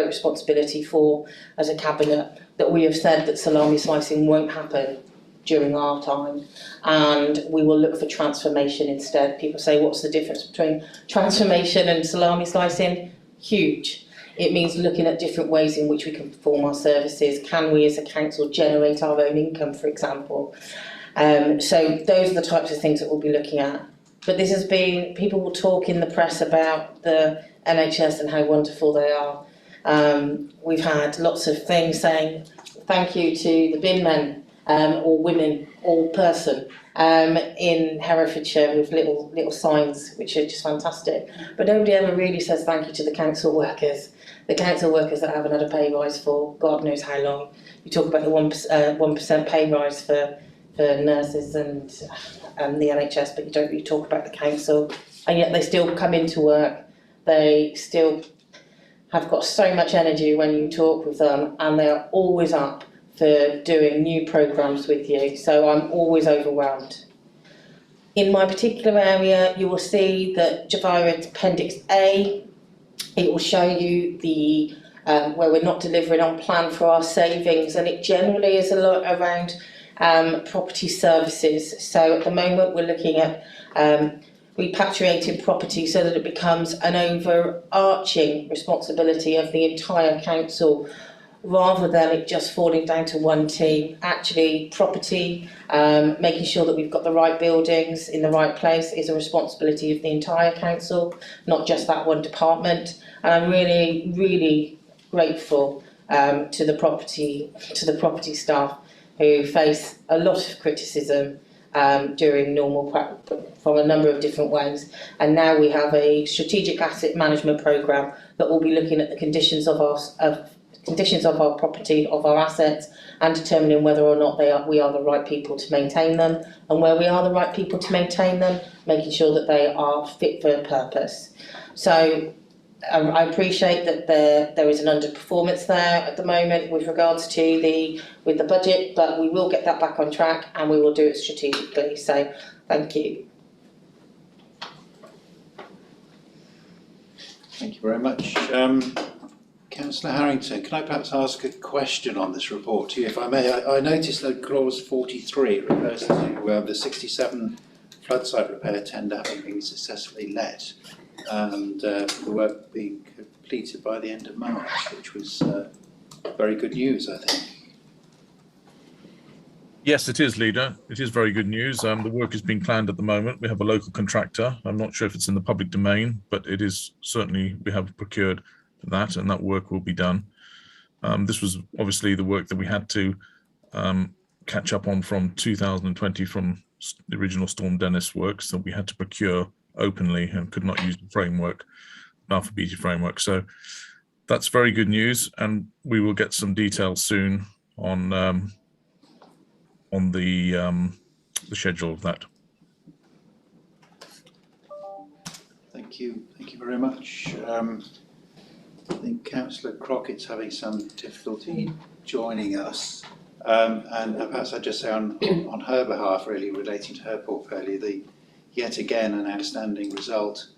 responsibility for as a cabinet, that we have said that salami slicing won't happen during our time, and we will look for transformation instead. People say, what's the difference between transformation and salami slicing? Huge. It means looking at different ways in which we can perform our services. Can we as a council generate our own income, for example? So those are the types of things that we'll be looking at. But this has been, people will talk in the press about the NHS and how wonderful they are. We've had lots of things saying thank you to the bin men, or women, or person in Herefordshire with little signs, which are just fantastic. But nobody ever really says thank you to the council workers that haven't had a pay rise for God knows how long. You talk about the 1% pay rise for nurses and the NHS, but you don't really talk about the council, and yet they still come into work. They still have got so much energy when you talk with them, and they are always up for doing new programmes with you, so I'm always overwhelmed. In my particular area, you will see that via Appendix A, it will show you the where we're not delivering on plan for our savings, and it generally is a lot around property services. So at the moment we're looking at repatriating property so that it becomes an overarching responsibility of the entire council, rather than it just falling down to one team. Actually, property, making sure that we've got the right buildings in the right place is a responsibility of the entire council, not just that one department. And I'm really grateful to the property staff who face a lot of criticism during normal from a number of different ways. And now we have a strategic asset management programme that will be looking at the conditions of our property, of our assets, and determining whether or not we are the right people to maintain them, and where we are the right people to maintain them, making sure that they are fit for purpose. So I appreciate that there is an underperformance there at the moment with regards to the budget, but we will get that back on track and we will do it strategically. So thank you. Thank you very much. Councillor Harrington, can I perhaps ask a question on this report to you, if I may? I noticed that clause 43 refers to the 67 flood site repair tender having been successfully let, and the work being completed by the end of March, which was very good news, I think. Yes, it is, Leader. It is very good news. The work is being planned at the moment. We have a local contractor. I'm not sure if it's in the public domain, but it is certainly, we have procured that, and that work will be done. This was obviously the work that we had to catch up on from 2020 from the original Storm Dennis works that we had to procure openly and could not use the framework, Alpha Beta framework. So that's very good news, and we will get some details soon on the schedule of that. Thank you very much. I think Councillor Crockett's having some difficulty joining us, and perhaps I'd just say on her behalf, really relating to her portfolio, yet again an outstanding result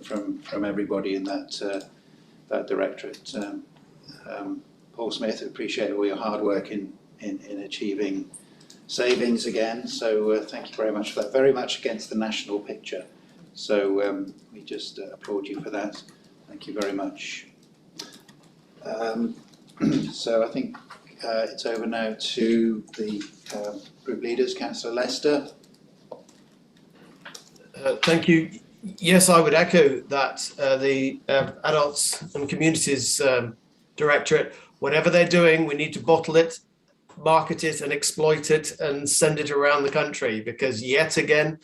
from everybody in that directorate. Paul Smith, I appreciate all your hard work in achieving savings again, so thank you very much for that. Very much against the national picture, so we just applaud you for that. Thank you very much. So I think it's over now to the group leaders. Councillor Lester. Thank you. Yes, I would echo that. The Adults and Communities Directorate, whatever they're doing, we need to bottle it, market it and exploit it and send it around the country, because yet again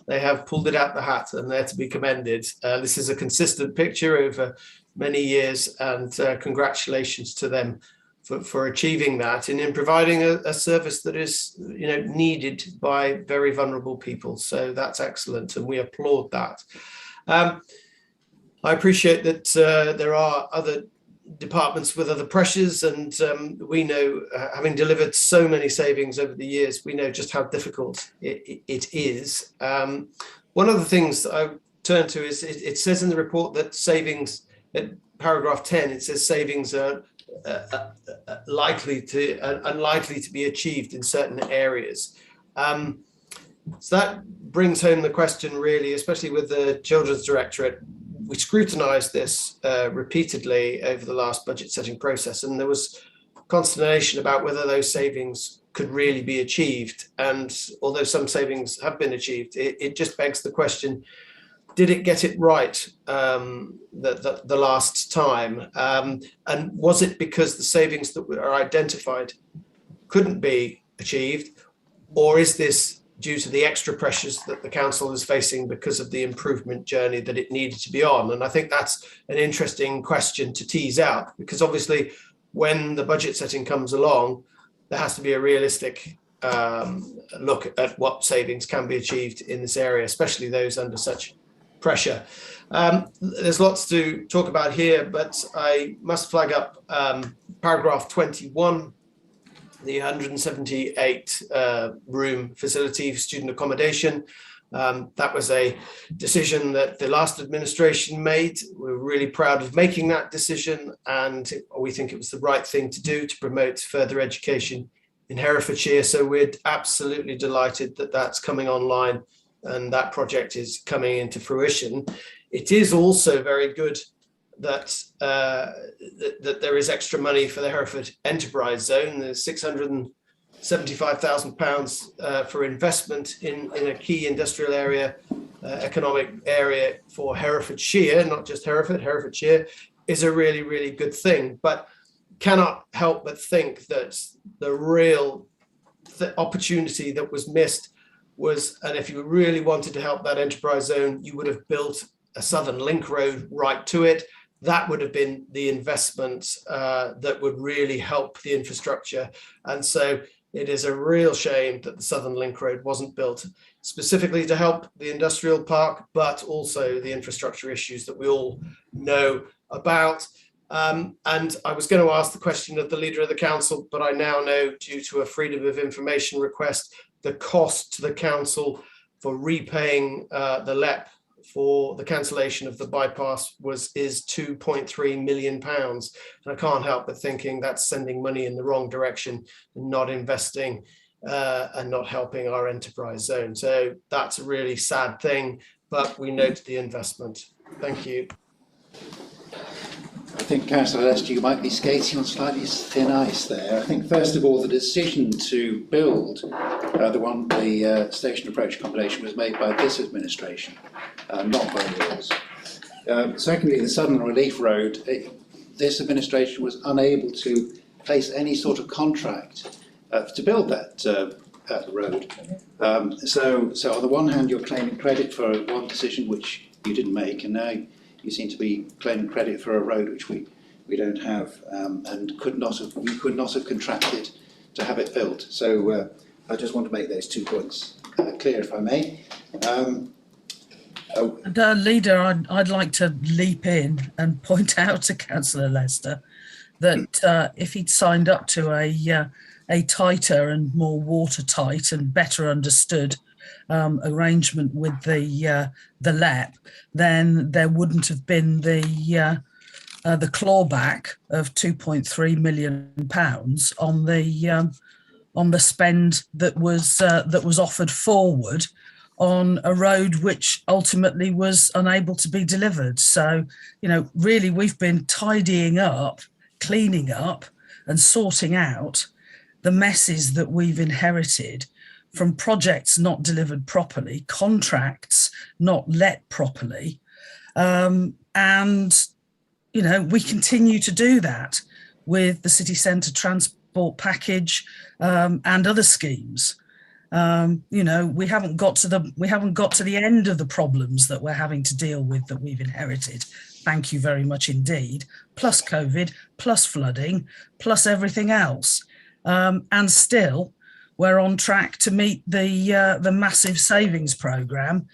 they have pulled it out the hat and they're to be commended. This is a consistent picture over many years, and congratulations to them for achieving that and in providing a service that is needed by very vulnerable people. So that's excellent, and we applaud that. I appreciate that there are other departments with other pressures, and we know, having delivered so many savings over the years, we know just how difficult it is. One of the things that I turn to is it says in the report that savings, at paragraph 10, it says savings are unlikely to be achieved in certain areas. So that brings home the question, really, especially with the Children's Directorate. We scrutinised this repeatedly over the last budget setting process, and there was consternation about whether those savings could really be achieved. And although some savings have been achieved, it just begs the question, did it get it right the last time? And was it because the savings that were identified couldn't be achieved, or is this due to the extra pressures that the council is facing because of the improvement journey that it needed to be on? And I think that's an interesting question to tease out, because obviously when the budget setting comes along, there has to be a realistic look at what savings can be achieved in this area, especially those under such pressure. There's lots to talk about here, but I must flag up paragraph 21, the 178 room facility for student accommodation. That was a decision that the last administration made. We're really proud of making that decision, and we think it was the right thing to do to promote further education in Herefordshire. So we're absolutely delighted that that's coming online and that project is coming into fruition. It is also very good that that there is extra money for the Hereford Enterprise Zone. There's £675,000 for investment in a key industrial area, economic area for Herefordshire, not just Hereford. Herefordshire is a really, really good thing, but cannot help but think that the real opportunity that was missed was, and if you really wanted to help that enterprise zone, you would have built a Southern Link Road right to it. That would have been the investment that would really help the infrastructure. And so it is a real shame that the Southern Link Road wasn't built specifically to help the industrial park, but also the infrastructure issues that we all know about. And I was going to ask the question of the Leader of the Council, but I now know, due to a Freedom of Information request, the cost to the council for repaying the LEP for the cancellation of the bypass is £2.3 million. And I can't help but thinking that's sending money in the wrong direction and not investing and not helping our enterprise zone. So that's a really sad thing, but we note the investment. Thank you. I think, Councillor Lester, you might be skating on slightly thin ice there. I think, first of all, the decision to build the station approach accommodation was made by this administration, not by yours. Secondly, the Southern Relief Road, this administration was unable to place any sort of contract to build that road. So on the one hand, you're claiming credit for one decision which you didn't make, and now you seem to be claiming credit for a road which we don't have, and you could not have contracted to have it built. So I just want to make those 2 points clear, if I may. Leader, I'd like to leap in and point out to Councillor Lester that if he'd signed up to a tighter and more watertight and better understood arrangement with the LEP, then there wouldn't have been the clawback of £2.3 million on the spend that was offered forward on a road which ultimately was unable to be delivered. So, really we've been tidying up, cleaning up and sorting out the messes that we've inherited from projects not delivered properly, contracts not let properly. And, we continue to do that with the city centre transport package and other schemes. We haven't got to the end of the problems that we're having to deal with that we've inherited. Thank you very much indeed. Plus COVID, plus flooding, plus everything else. And still, we're on track to meet the massive savings programme,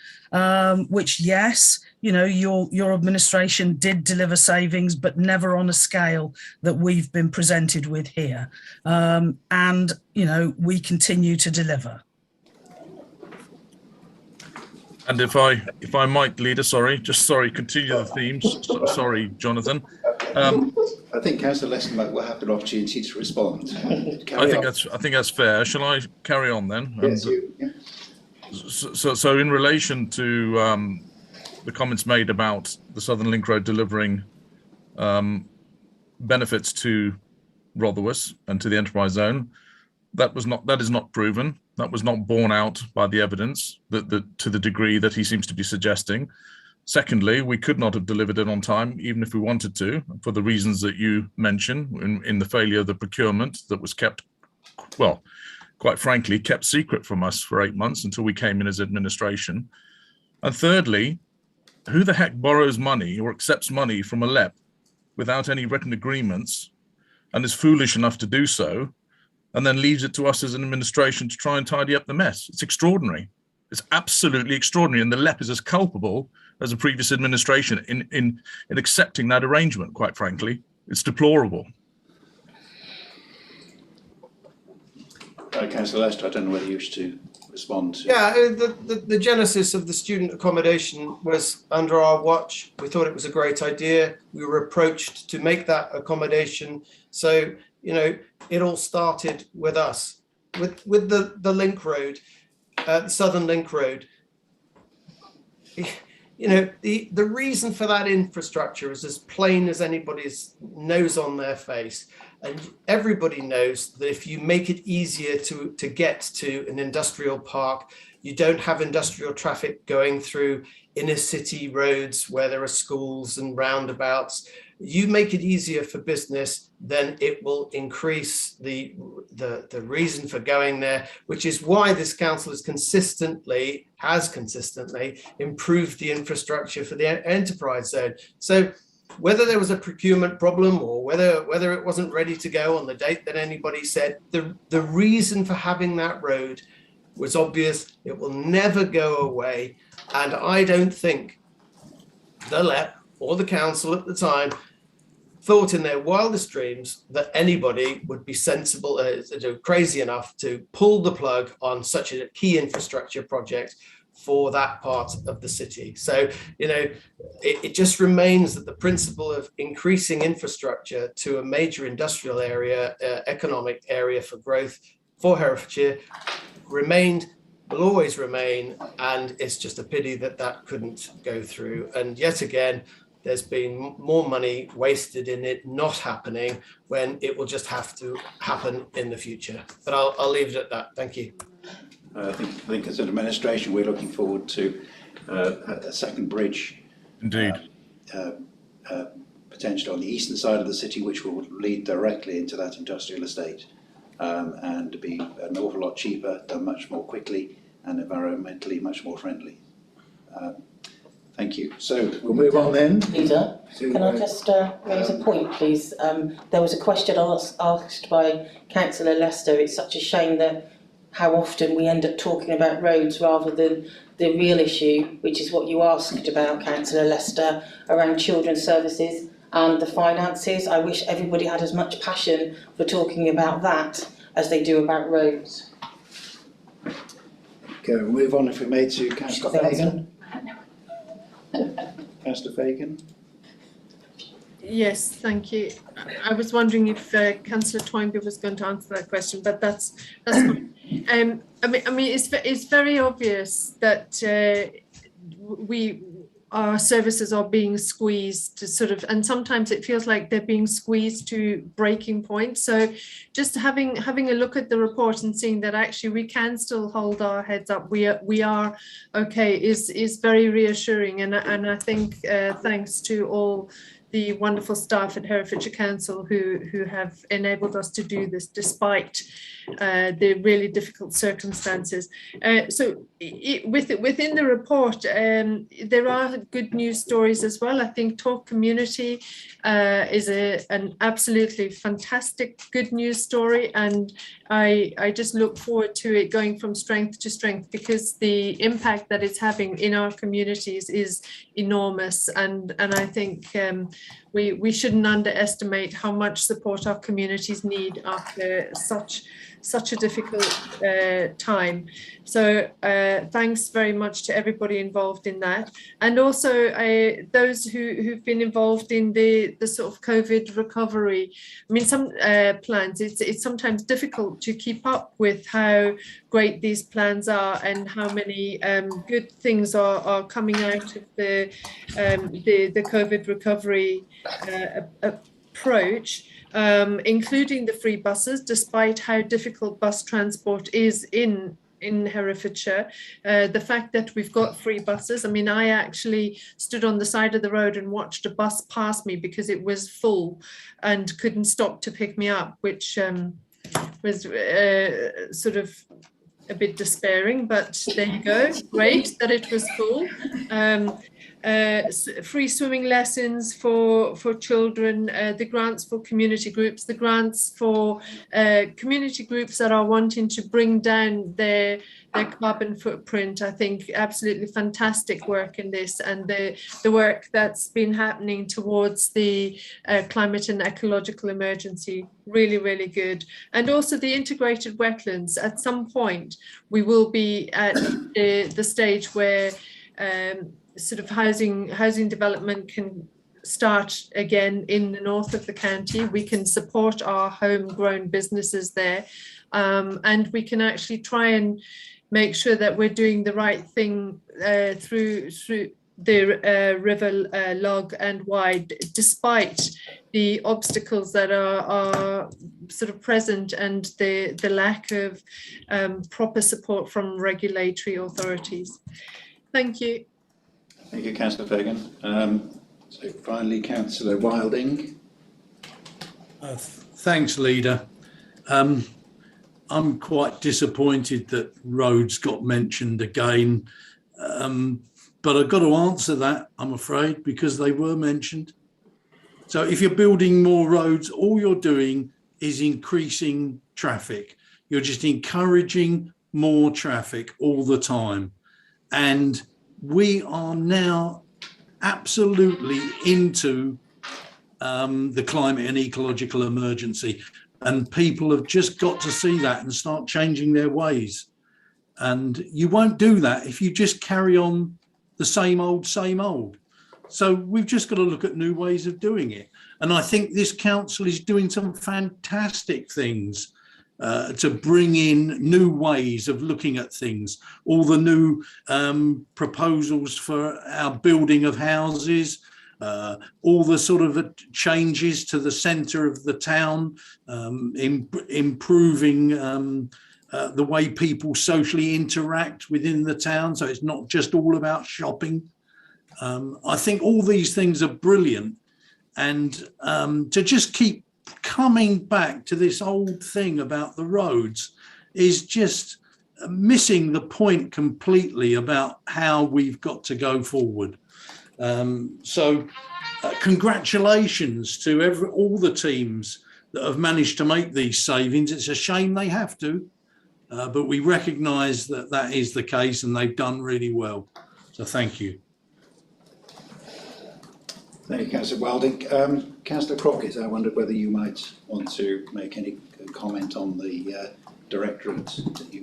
which, yes, your administration did deliver savings, but never on a scale that we've been presented with here. And we continue to deliver. And if I might, Leader, continue the themes. Sorry, Jonathan. I think Councillor Lester will have an opportunity to respond. I think that's fair. Shall I carry on then? Yes, So in relation to the comments made about the Southern Link Road delivering benefits to Rotherwas and to the enterprise zone, that is not proven. That was not borne out by the evidence that to the degree that he seems to be suggesting. Secondly, we could not have delivered it on time, even if we wanted to, for the reasons that you mentioned in the failure of the procurement that was kept, well, quite frankly, kept secret from us for 8 months until we came in as administration. And thirdly, who the heck borrows money or accepts money from a LEP without any written agreements and is foolish enough to do so, and then leaves it to us as an administration to try and tidy up the mess? It's extraordinary. It's absolutely extraordinary. And the LEP is as culpable as a previous administration in accepting that arrangement, quite frankly. It's deplorable. Councillor Lester, I don't know whether you wish to respond to. Yeah, the genesis of the student accommodation was under our watch. We thought it was a great idea. We were approached to make that accommodation. So, it all started with us. With the link road, the Southern Link Road, the reason for that infrastructure is as plain as anybody's nose on their face. And everybody knows that if you make it easier to get to an industrial park, you don't have industrial traffic going through inner city roads where there are schools and roundabouts. You make it easier for business, then it will increase the reason for going there, which is why this council has consistently improved the infrastructure for the enterprise zone. So whether there was a procurement problem or whether it wasn't ready to go on the date that anybody said, the reason for having that road was obvious. It will never go away. And I don't think the LEP or the council at the time thought in their wildest dreams that anybody would be sensible, crazy enough to pull the plug on such a key infrastructure project for that part of the city. So, it just remains that the principle of increasing infrastructure to a major industrial area, economic area for growth for Herefordshire remained, will always remain, and it's just a pity that couldn't go through. And yet again, there's been more money wasted in it not happening when it will just have to happen in the future. But I'll leave it at that. Thank you. I think as an administration, we're looking forward to a second bridge. Indeed. Potentially on the eastern side of the city, which will lead directly into that industrial estate, and be an awful lot cheaper, done much more quickly, and environmentally much more friendly. Thank you. So we'll move on then. Leader, can I just raise a point, please? There was a question asked by Councillor Lester. It's such a shame that how often we end up talking about roads rather than the real issue, which is what you asked about, Councillor Lester, around children's services and the finances. I wish everybody had as much passion for talking about that as they do about roads. Okay, we'll move on if we may to Councillor Fagan. Councillor Fagan. Yes, thank you. I was wondering if Councillor Toynbee was going to answer that question, but that's fine. I mean, it's very obvious that our services are being squeezed to sort of, and sometimes it feels like they're being squeezed to breaking point. So just having a look at the report and seeing that actually we can still hold our heads up, we are okay, is very reassuring. And I think thanks to all the wonderful staff at Herefordshire Council who have enabled us to do this despite the really difficult circumstances. So within the report, there are good news stories as well. I think Talk Community is an absolutely fantastic good news story, and I just look forward to it going from strength to strength, because the impact that it's having in our communities is enormous, and I think we shouldn't underestimate how much support our communities need after such a difficult time. So thanks very much to everybody involved in that, and also those who've been involved in the sort of COVID recovery. I mean, some plans, it's sometimes difficult to keep up with how great these plans are and how many good things are coming out of the COVID recovery approach. Including the free buses, despite how difficult bus transport is in Herefordshire. The fact that we've got free buses, I mean, I actually stood on the side of the road and watched a bus pass me because it was full and couldn't stop to pick me up, which was sort of a bit despairing, but there you go. Great that it was full. Free swimming lessons for children, the grants for community groups, the grants for community groups that are wanting to bring down their carbon footprint. I think absolutely fantastic work in this, and the work that's been happening towards the climate and ecological emergency, really, really good. And also the integrated wetlands. At some point, we will be at the stage where sort of housing development can start again in the north of the county. We can support our homegrown businesses there, and we can actually try and make sure that we're doing the right thing through the river Log and Wide, despite the obstacles that are sort of present and the lack of proper support from regulatory authorities. Thank you. Thank you, Councillor Fagan. So finally, Councillor Wilding. Thanks, Leader. I'm quite disappointed that roads got mentioned again, but I've got to answer that, I'm afraid, because they were mentioned. So if you're building more roads, all you're doing is increasing traffic. You're just encouraging more traffic all the time. And we are now absolutely into the climate and ecological emergency, and people have just got to see that and start changing their ways. And you won't do that if you just carry on the same old. So we've just got to look at new ways of doing it. And I think this council is doing some fantastic things to bring in new ways of looking at things. All the new proposals for our building of houses, all the sort of changes to the centre of the town, improving the way people socially interact within the town. So it's not just all about shopping. I think all these things are brilliant. And to just keep coming back to this old thing about the roads is just missing the point completely about how we've got to go forward. So congratulations to all the teams that have managed to make these savings. It's a shame they have to, but we recognise that that is the case and they've done really well. So thank you. Thank you, Councillor Wilding. Councillor Crockett, I wondered whether you might want to make any comment on the directorate that you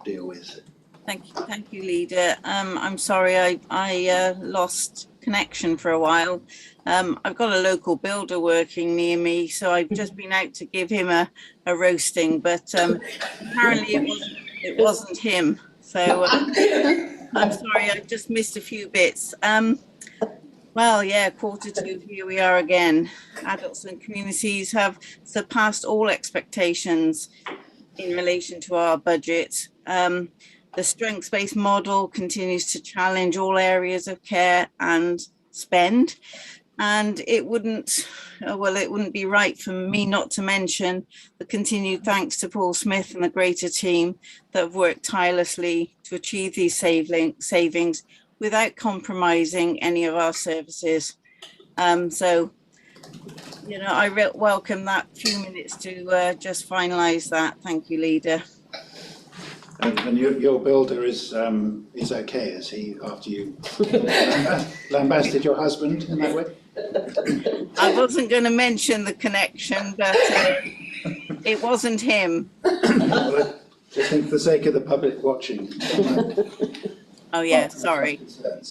deal with. Thank you, Leader. I'm sorry I lost connection for a while. I've got a local builder working near me, so I've just been out to give him a roasting, but apparently it wasn't him. So I'm sorry, I just missed a few bits. Well, yeah, Q2, here we are again. Adults and communities have surpassed all expectations in relation to our budget. The strengths-based model continues to challenge all areas of care and spend. And it wouldn't be right for me not to mention the continued thanks to Paul Smith and the greater team that have worked tirelessly to achieve these savings without compromising any of our services. So, you know, I welcome that few minutes to just finalise that. Thank you, Leader. And your builder is okay, is he, after you lambasted your husband in that way? I wasn't going to mention the connection, but it wasn't him. Well, just think for the sake of the public watching. Oh yeah, sorry. So,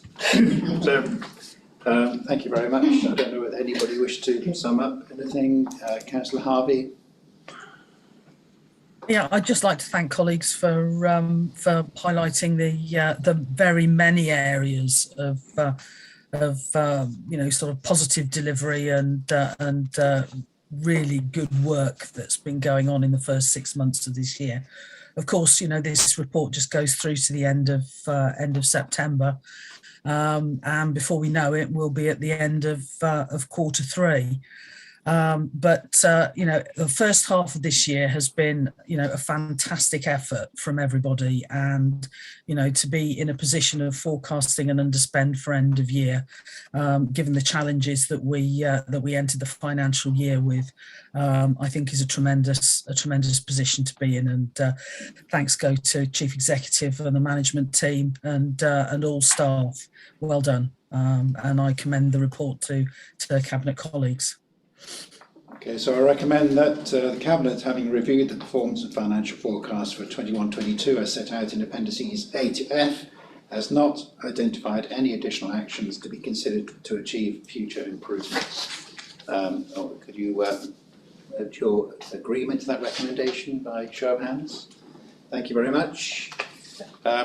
thank you very much. I don't know whether anybody wished to sum up anything. Councillor Harvey. Yeah, I'd just like to thank colleagues for highlighting the very many areas of you know, sort of positive delivery and really good work that's been going on in the first 6 months of this year. Of course, you know, this report just goes through to the end of September, and before we know it, we'll be at the end of Q3. But you know, the first half of this year has been, you know, a fantastic effort from everybody, and you know, to be in a position of forecasting an underspend for end of year, given the challenges that we entered the financial year with, I think is a tremendous position to be in. And thanks go to Chief Executive and the management team and all staff. Well done, and I commend the report to Cabinet colleagues. Okay, so I recommend that the Cabinet, having reviewed the performance and financial forecast for 21-22 as set out in Appendices A to F, has not identified any additional actions to be considered to achieve future improvements. Could you add your agreement to that recommendation by show of hands? Thank you very much.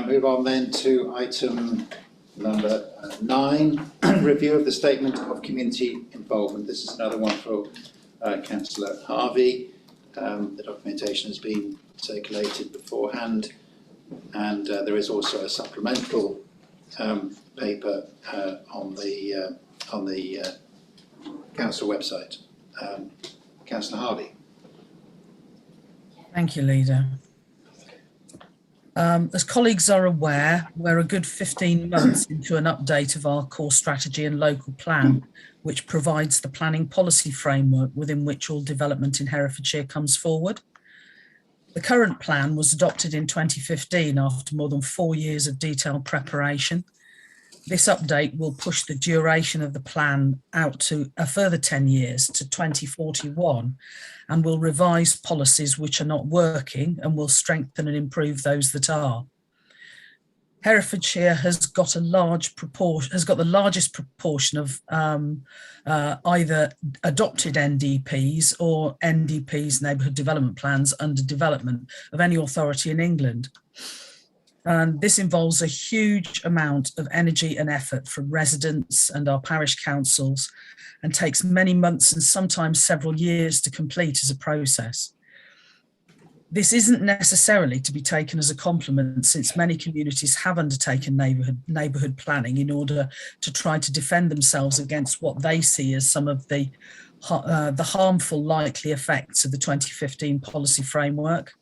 Move on then to item number 9, review of the statement of community involvement. This is another one for Councillor Harvey. The documentation has been circulated beforehand, and there is also a supplemental paper on the council website. Councillor Harvey. Thank you, Leader. As colleagues are aware, we're a good 15 months into an update of our core strategy and local plan, which provides the planning policy framework within which all development in Herefordshire comes forward. The current plan was adopted in 2015 after more than 4 years of detailed preparation. This update will push the duration of the plan out to a further 10 years to 2041, and will revise policies which are not working and will strengthen and improve those that are. Herefordshire has got the largest proportion of either adopted NDPs or NDPs, neighbourhood development plans, under development of any authority in England. And this involves a huge amount of energy and effort from residents and our parish councils, and takes many months and sometimes several years to complete as a process. This isn't necessarily to be taken as a compliment, since many communities have undertaken neighbourhood planning in order to try to defend themselves against what they see as some of the harmful likely effects of the 2015 policy framework.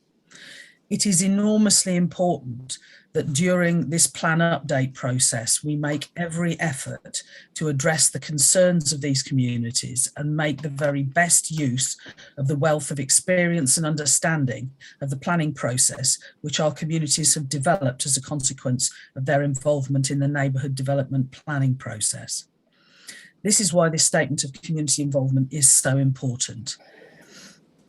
It is enormously important that during this plan update process, we make every effort to address the concerns of these communities and make the very best use of the wealth of experience and understanding of the planning process, which our communities have developed as a consequence of their involvement in the neighbourhood development planning process. This is why this statement of community involvement is so important.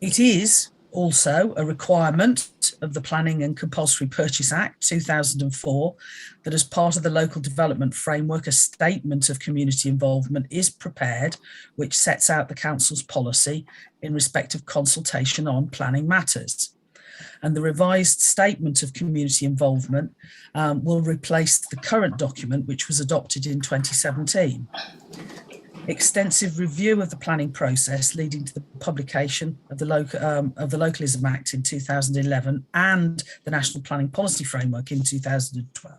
It is also a requirement of the Planning and Compulsory Purchase Act 2004 that as part of the local development framework, a statement of community involvement is prepared, which sets out the council's policy in respect of consultation on planning matters. And the revised statement of community involvement will replace the current document, which was adopted in 2017. Extensive review of the planning process leading to the publication of the Localism Act in 2011 and the National Planning Policy Framework in 2012,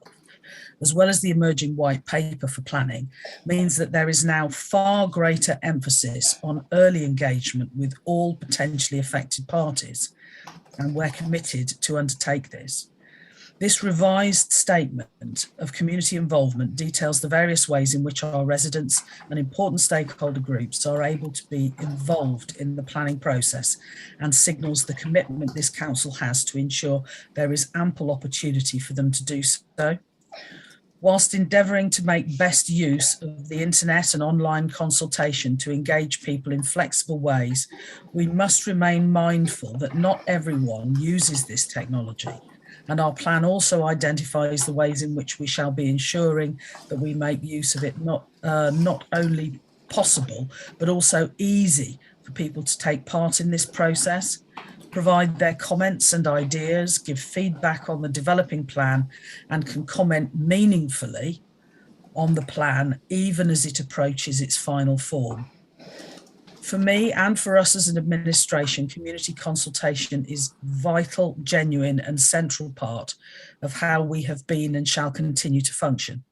as well as the emerging white paper for planning, means that there is now far greater emphasis on early engagement with all potentially affected parties, and we're committed to undertake this. This revised statement of community involvement details the various ways in which our residents and important stakeholder groups are able to be involved in the planning process, and signals the commitment this council has to ensure there is ample opportunity for them to do so. Whilst endeavouring to make best use of the internet and online consultation to engage people in flexible ways, we must remain mindful that not everyone uses this technology. And our plan also identifies the ways in which we shall be ensuring that we make use of it not only possible, but also easy for people to take part in this process, provide their comments and ideas, give feedback on the developing plan, and can comment meaningfully on the plan, even as it approaches its final form. For me and for us as an administration, community consultation is vital, genuine and central part of how we have been and shall continue to function.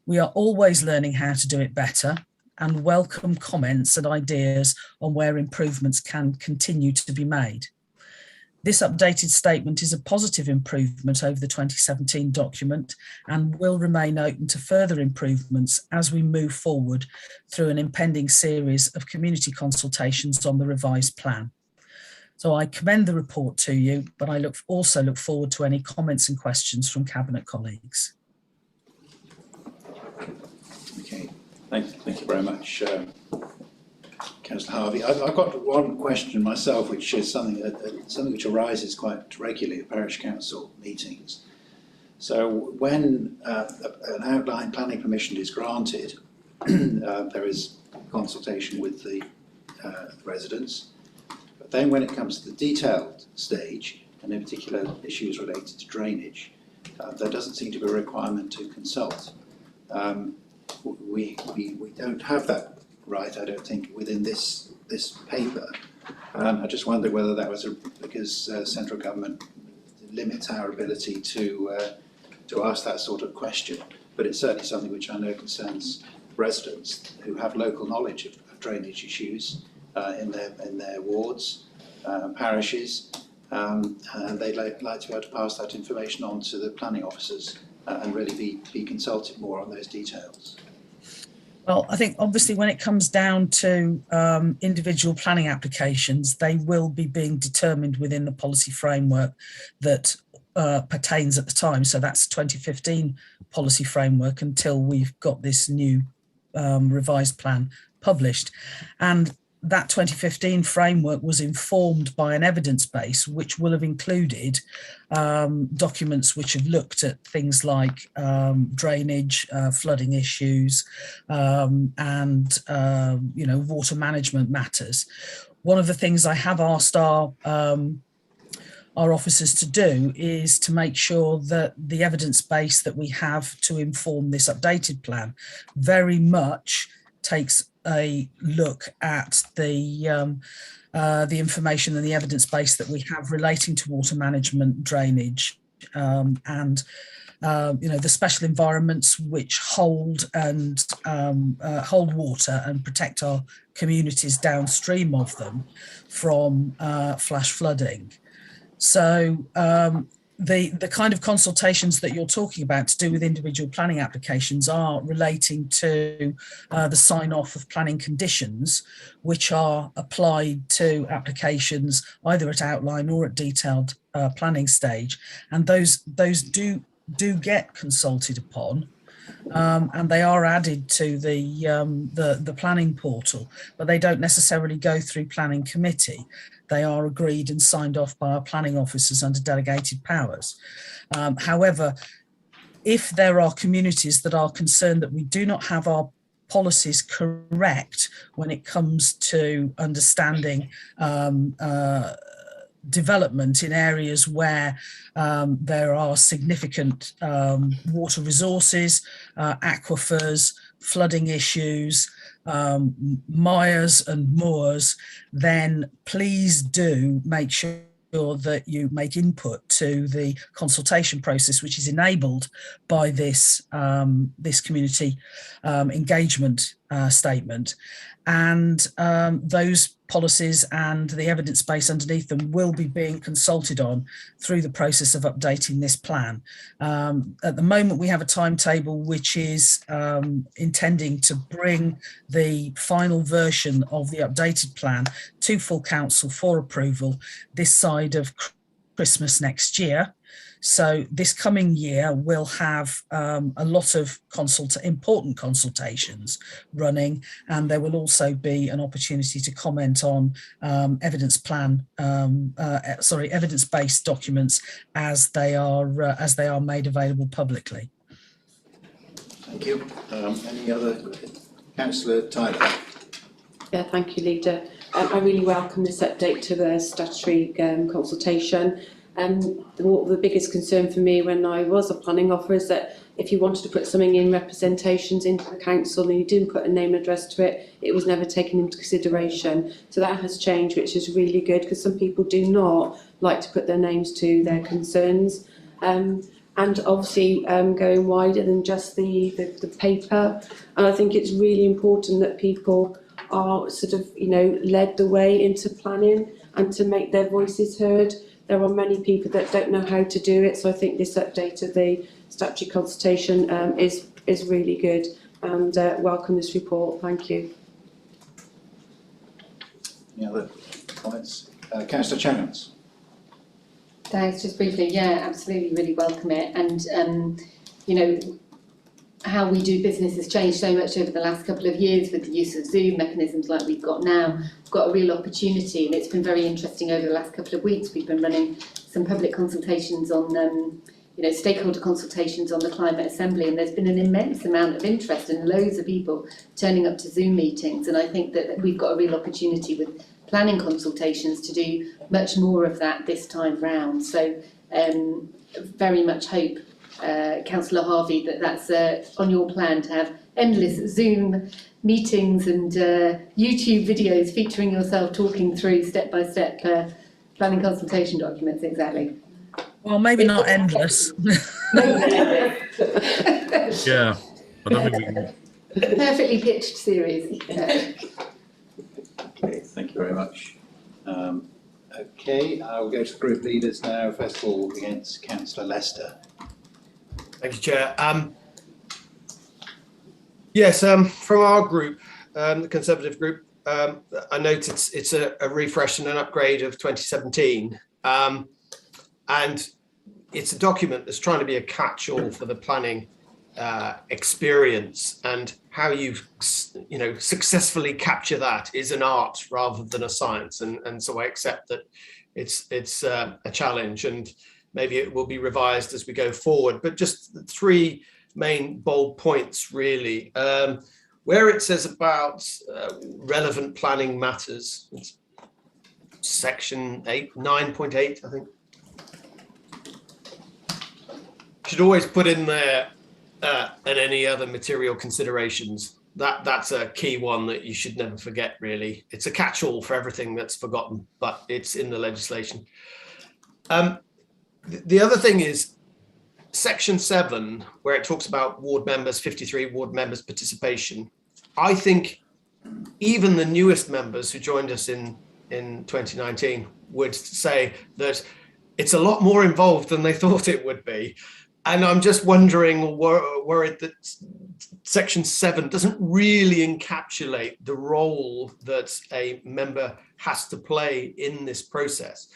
We are always learning how to do it better and welcome comments and ideas on where improvements can continue to be made. This updated statement is a positive improvement over the 2017 document and will remain open to further improvements as we move forward through an impending series of community consultations on the revised plan. So I commend the report to you, but I also look forward to any comments and questions from Cabinet colleagues. Okay, thank you very much, Councillor Harvey. I've got one question myself, which is something which arises quite regularly at parish council meetings. So when an outline planning permission is granted, there is consultation with the residents. But then when it comes to the detailed stage, and in particular issues related to drainage, there doesn't seem to be a requirement to consult. We don't have that right, I don't think, within this paper. I just wonder whether that was because central government limits our ability to ask that sort of question. But it's certainly something which I know concerns residents who have local knowledge of drainage issues in their wards, parishes, and they'd like to be able to pass that information on to the planning officers and really be consulted more on those details. Well, I think obviously when it comes down to individual planning applications, they will be being determined within the policy framework that pertains at the time. So that's 2015 policy framework until we've got this new revised plan published. And that 2015 framework was informed by an evidence base, which will have included documents which have looked at things like drainage, flooding issues, and water management matters. One of the things I have asked our our officers to do is to make sure that the evidence base that we have to inform this updated plan very much takes a look at the information and the evidence base that we have relating to water management, drainage, and the special environments which hold water and protect our communities downstream of them from flash flooding. So the kind of consultations that you're talking about to do with individual planning applications are relating to the sign-off of planning conditions, which are applied to applications either at outline or at detailed planning stage, and those do get consulted upon. And they are added to the planning portal, but they don't necessarily go through planning committee. They are agreed and signed off by our planning officers under delegated powers. However, if there are communities that are concerned that we do not have our policies correct when it comes to understanding development in areas where there are significant water resources, aquifers, flooding issues, mires and moors, then please do make sure that you make input to the consultation process, which is enabled by this this community engagement statement. And those policies and the evidence base underneath them will be being consulted on through the process of updating this plan. At the moment, we have a timetable which is intending to bring the final version of the updated plan to full council for approval this side of Christmas next year. So this coming year we'll have a lot of important consultations running, and there will also be an opportunity to comment on evidence-based documents as they are made available publicly. Thank you. Any other? Councillor Tyler. Yeah, thank you, Leader. I really welcome this update to the statutory consultation. The biggest concern for me when I was a planning officer is that if you wanted to put something in representations into the council and you didn't put a name and address to it, it was never taken into consideration. So that has changed, which is really good, because some people do not like to put their names to their concerns. And obviously going wider than just the paper. And I think it's really important that people are sort of, led the way into planning and to make their voices heard. There are many people that don't know how to do it, so I think this update of the statutory consultation is really good, and welcome this report. Thank you. Any other comments? Councillor Chance. Thanks. Just briefly, yeah, absolutely, really welcome it. And how we do business has changed so much over the last couple of years with the use of Zoom mechanisms like we've got now. We've got a real opportunity, and it's been very interesting over the last couple of weeks. We've been running some public consultations on, stakeholder consultations on the Climate Assembly, and there's been an immense amount of interest and loads of people turning up to Zoom meetings. And I think that we've got a real opportunity with planning consultations to do much more of that this time round. So very much hope, Councillor Harvey, that's on your plan to have endless Zoom meetings and YouTube videos featuring yourself talking through step-by-step planning consultation documents. Exactly. Well, maybe not endless. Yeah, I don't think we can. Perfectly pitched series. Okay, thank you very much. Okay, I'll go to the group leaders now. First of all, against Councillor Lester. Thank you, Chair. Yes, from our group, the Conservative group, I note it's a refresh and an upgrade of 2017. And it's a document that's trying to be a catch-all for the planning experience, and how you successfully capture that is an art rather than a science. And so I accept that it's a challenge, and maybe it will be revised as we go forward. But just the three main bold points, really. Where it says about relevant planning matters, it's section 9.8, I think. should always put in there and any other material considerations. That's a key one that you should never forget, really. It's a catch-all for everything that's forgotten, but it's in the legislation. The other thing is section 7, where it talks about ward members, 53 ward members participation. I think even the newest members who joined us in 2019 would say that it's a lot more involved than they thought it would be. And I'm just wondering or worried that section 7 doesn't really encapsulate the role that a member has to play in this process.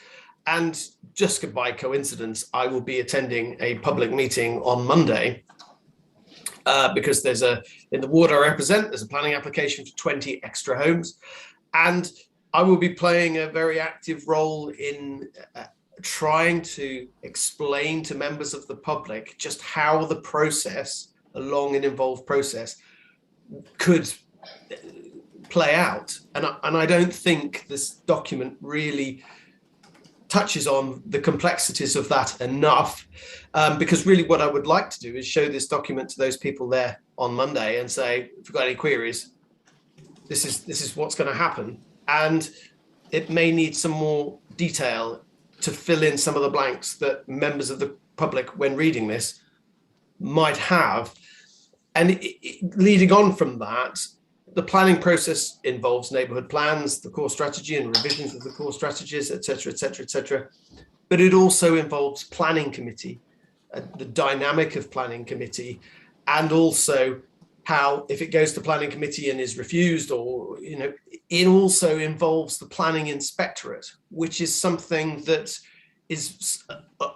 And just by coincidence, I will be attending a public meeting on Monday because there's in the ward I represent, there's a planning application for 20 extra homes. And I will be playing a very active role in trying to explain to members of the public just how the process, a long and involved process, could play out. And I don't think this document really touches on the complexities of that enough, because really what I would like to do is show this document to those people there on Monday and say, if you've got any queries, this is what's going to happen. And it may need some more detail to fill in some of the blanks that members of the public, when reading this, might have. And leading on from that, the planning process involves neighbourhood plans, the core strategy and revisions of the core strategies, etc., etc., etc. But it also involves planning committee, the dynamic of planning committee, and also how, if it goes to planning committee and is refused, or, you know, it also involves the planning inspectorate, which is something that is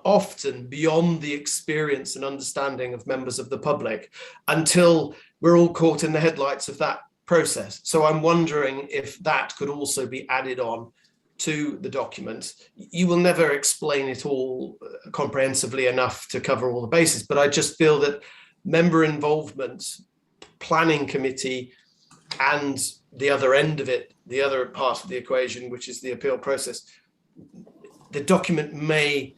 often beyond the experience and understanding of members of the public until we're all caught in the headlights of that process. So I'm wondering if that could also be added on to the document. You will never explain it all comprehensively enough to cover all the bases, but I just feel that member involvement, planning committee, and the other end of it, the other part of the equation, which is the appeal process, the document may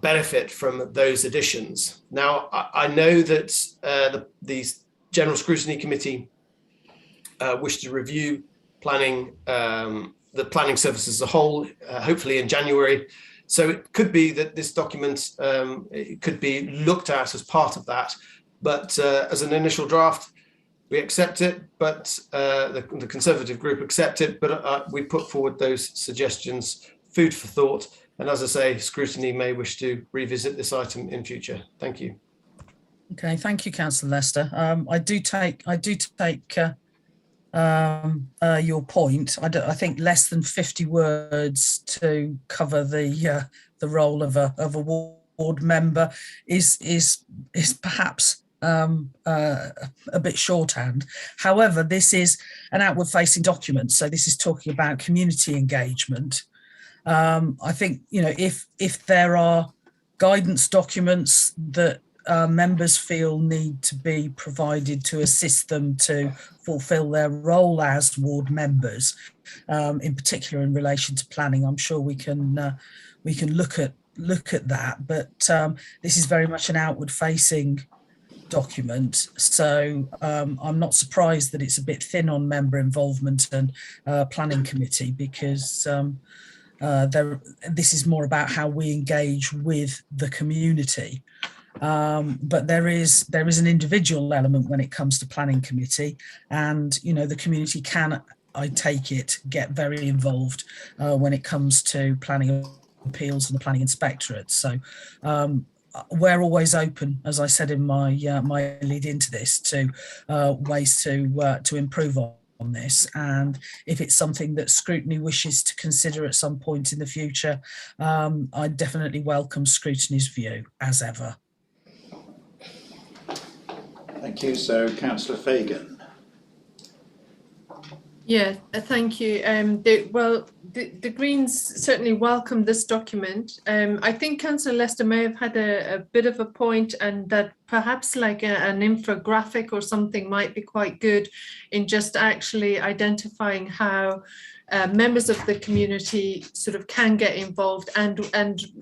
benefit from those additions. Now, I know that the General Scrutiny Committee wish to review planning, the planning service as a whole, hopefully in January. So it could be that this document it could be looked at as part of that. But as an initial draft, we accept it, but the Conservative group accept it, but we put forward those suggestions, food for thought. And as I say, scrutiny may wish to revisit this item in future. Thank you. Okay, thank you, Councillor Lester. I do take your point. I think less than 50 words to cover the role of a ward member is perhaps a bit shorthand. However, this is an outward-facing document, so this is talking about community engagement. I think, you know, if there are guidance documents that members feel need to be provided to assist them to fulfil their role as ward members, in particular in relation to planning, I'm sure we can look at that. But this is very much an outward-facing document, so I'm not surprised that it's a bit thin on member involvement and planning committee, because this is more about how we engage with the community. But there is an individual element when it comes to planning committee, and, you know, the community can, I take it, get very involved when it comes to planning appeals and the planning inspectorate. So we're always open, as I said in my my lead into this, to ways to improve on this. And if it's something that scrutiny wishes to consider at some point in the future, I definitely welcome scrutiny's view, as ever. Thank you. So, Councillor Fagan. Yeah, thank you. The Greens certainly welcome this document. I think Councillor Lester may have had a bit of a point, and that perhaps like an infographic or something might be quite good in just actually identifying how members of the community sort of can get involved, and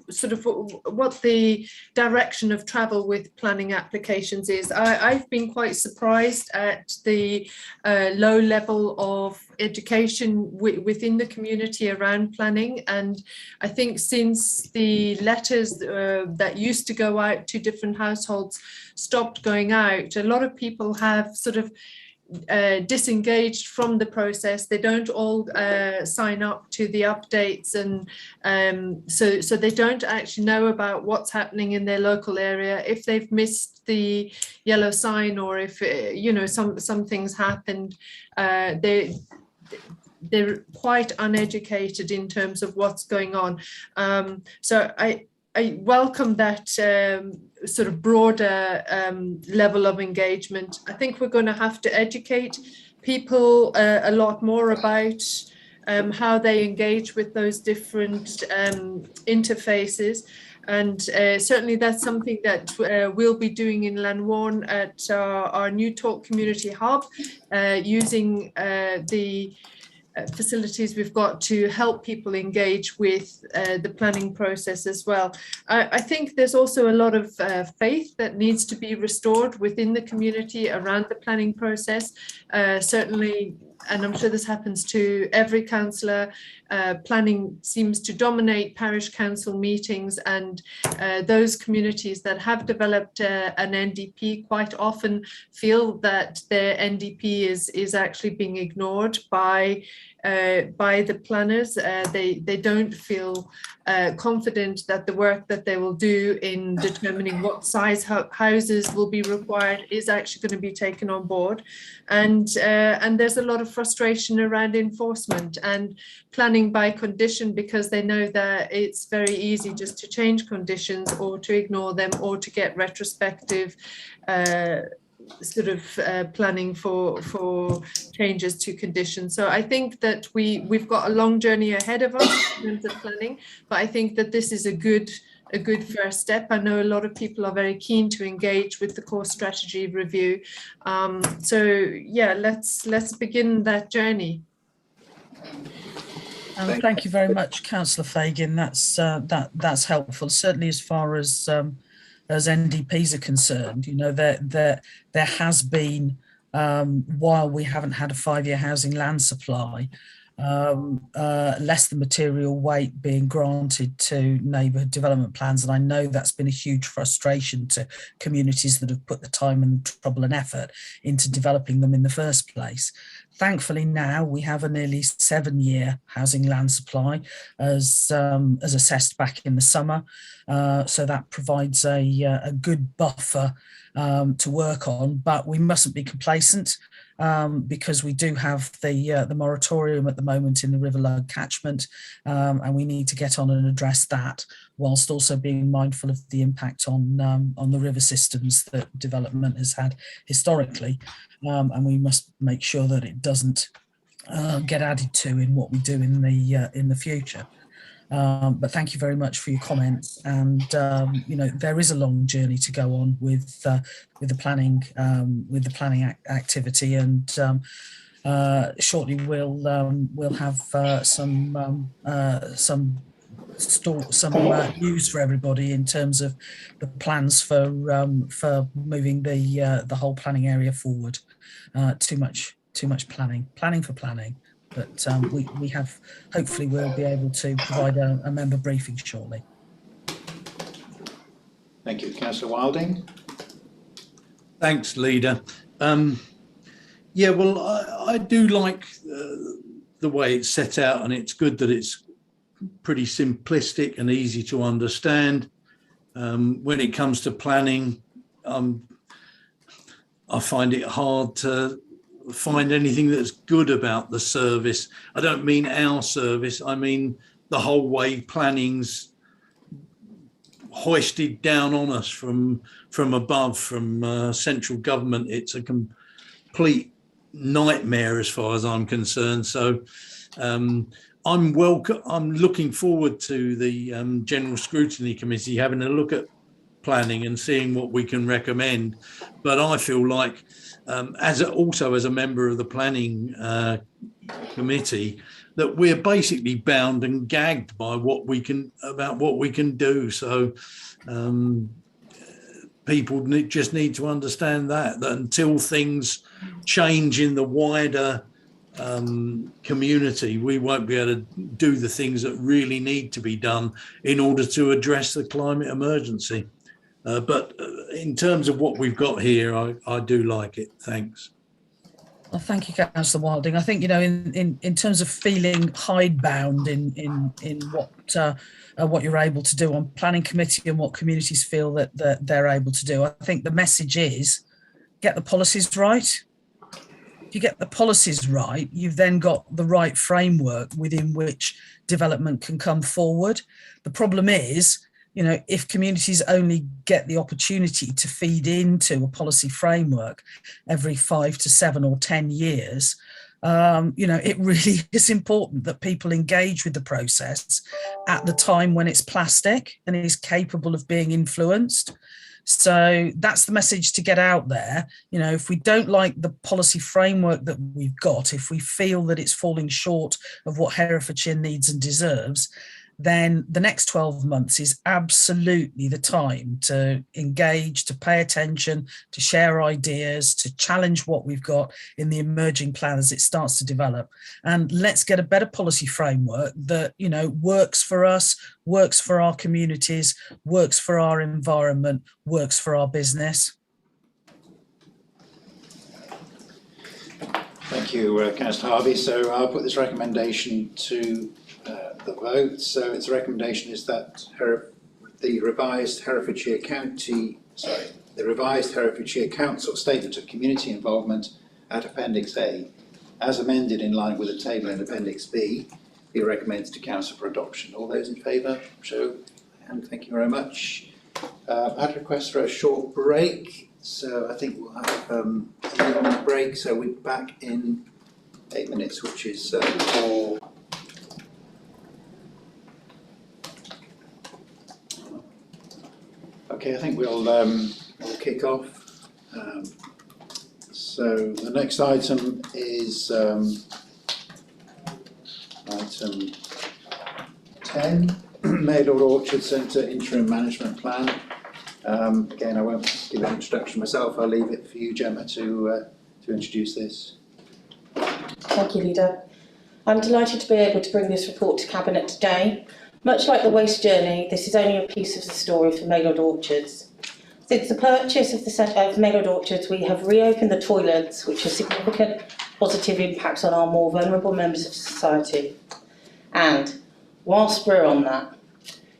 sort of what the direction of travel with planning applications is. I've been quite surprised at the low level of education within the community around planning, and I think since the letters that used to go out to different households stopped going out, a lot of people have sort of disengaged from the process. They don't all sign up to the updates, and so they don't actually know about what's happening in their local area. If they've missed the yellow sign, or if some things happened, they're quite uneducated in terms of what's going on. So I welcome that sort of broader level of engagement. I think we're going to have to educate people a lot more about how they engage with those different interfaces. And certainly that's something that we'll be doing in Llanwarn at our New Talk Community Hub, using the facilities we've got to help people engage with the planning process as well. I think there's also a lot of faith that needs to be restored within the community around the planning process. Certainly, and I'm sure this happens to every councillor, planning seems to dominate parish council meetings, and those communities that have developed an NDP quite often feel that their NDP is actually being ignored by the planners. They don't feel confident that the work that they will do in determining what size houses will be required is actually going to be taken on board, and there's a lot of frustration around enforcement and planning by condition, because they know that it's very easy just to change conditions or to ignore them or to get retrospective sort of planning for changes to conditions. So I think that we've got a long journey ahead of us in terms of planning, but I think that this is a good first step. I know a lot of people are very keen to engage with the core strategy review. So yeah, let's begin that journey. Thank you very much, Councillor Fagan. That's helpful. Certainly, as far as NDPs are concerned, there has been, while we haven't had a 5-year housing land supply, less than material weight being granted to neighbourhood development plans, and I know that's been a huge frustration to communities that have put the time and trouble and effort into developing them in the first place. Thankfully, now we have a nearly 7-year housing land supply as assessed back in the summer, so that provides a good buffer to work on. But we mustn't be complacent, because we do have the moratorium at the moment in the River Lug catchment, and we need to get on and address that, whilst also being mindful of the impact on the river systems that development has had historically, and we must make sure that it doesn't get added to in what we do in the future. But thank you very much for your comments, and there is a long journey to go on with the planning activity, and shortly we'll have some news for everybody in terms of the plans for moving the whole planning area forward. Too much planning for planning. But we have, hopefully we'll be able to provide a member briefing shortly. Thank you. Councillor Wilding. Thanks, Leader. Yeah, well, I do like the way it's set out, and it's good that it's pretty simplistic and easy to understand. When it comes to planning, I find it hard to find anything that's good about the service. I don't mean our service, I mean the whole way planning's hoisted down on us from above, from central government. It's a complete nightmare as far as I'm concerned. So I'm looking forward to the General Scrutiny Committee having a look at planning and seeing what we can recommend. But I feel like, as a member of the planning committee, that we're basically bound and gagged by what we can do. So people just need to understand that until things change in the wider community, we won't be able to do the things that really need to be done in order to address the climate emergency. But in terms of what we've got here, I do like it. Thanks. Well, thank you, Councillor Wilding. I think, in terms of feeling hidebound in what you're able to do on planning committee and what communities feel that they're able to do, I think the message is get the policies right. If you get the policies right, you've then got the right framework within which development can come forward. The problem is, if communities only get the opportunity to feed into a policy framework every 5 to 7 or 10 years, it really is important that people engage with the process at the time when it's plastic and is capable of being influenced. So that's the message to get out there. If we don't like the policy framework that we've got, if we feel that it's falling short of what Herefordshire needs and deserves, then the next 12 months is absolutely the time to engage, to pay attention, to share ideas, to challenge what we've got in the emerging plan as it starts to develop. And let's get a better policy framework that, works for us, works for our communities, works for our environment, works for our business. Thank you, Councillor Harvey. So I'll put this recommendation to the vote. So its recommendation is that the revised Herefordshire Council Statement of Community Involvement at Appendix A, as amended in line with the table in Appendix B, be recommended to Council for adoption. All those in favour, show hand. Thank you very much. I had a request for a short break, so I think we'll have a 1-minute break. So we're back in 8 minutes, which is 4. Okay, I think we'll kick off. So the next item is item 10, Maylord Orchard Centre Interim Management Plan. Again, I won't give an introduction myself. I'll leave it for you, Gemma, to introduce this. Thank you, Leader. I'm delighted to be able to bring this report to Cabinet today. Much like the waste journey, this is only a piece of the story for Maylord Orchards. Since the purchase of Maylord Orchards, we have reopened the toilets, which has significant positive impacts on our more vulnerable members of society. And whilst we're on that,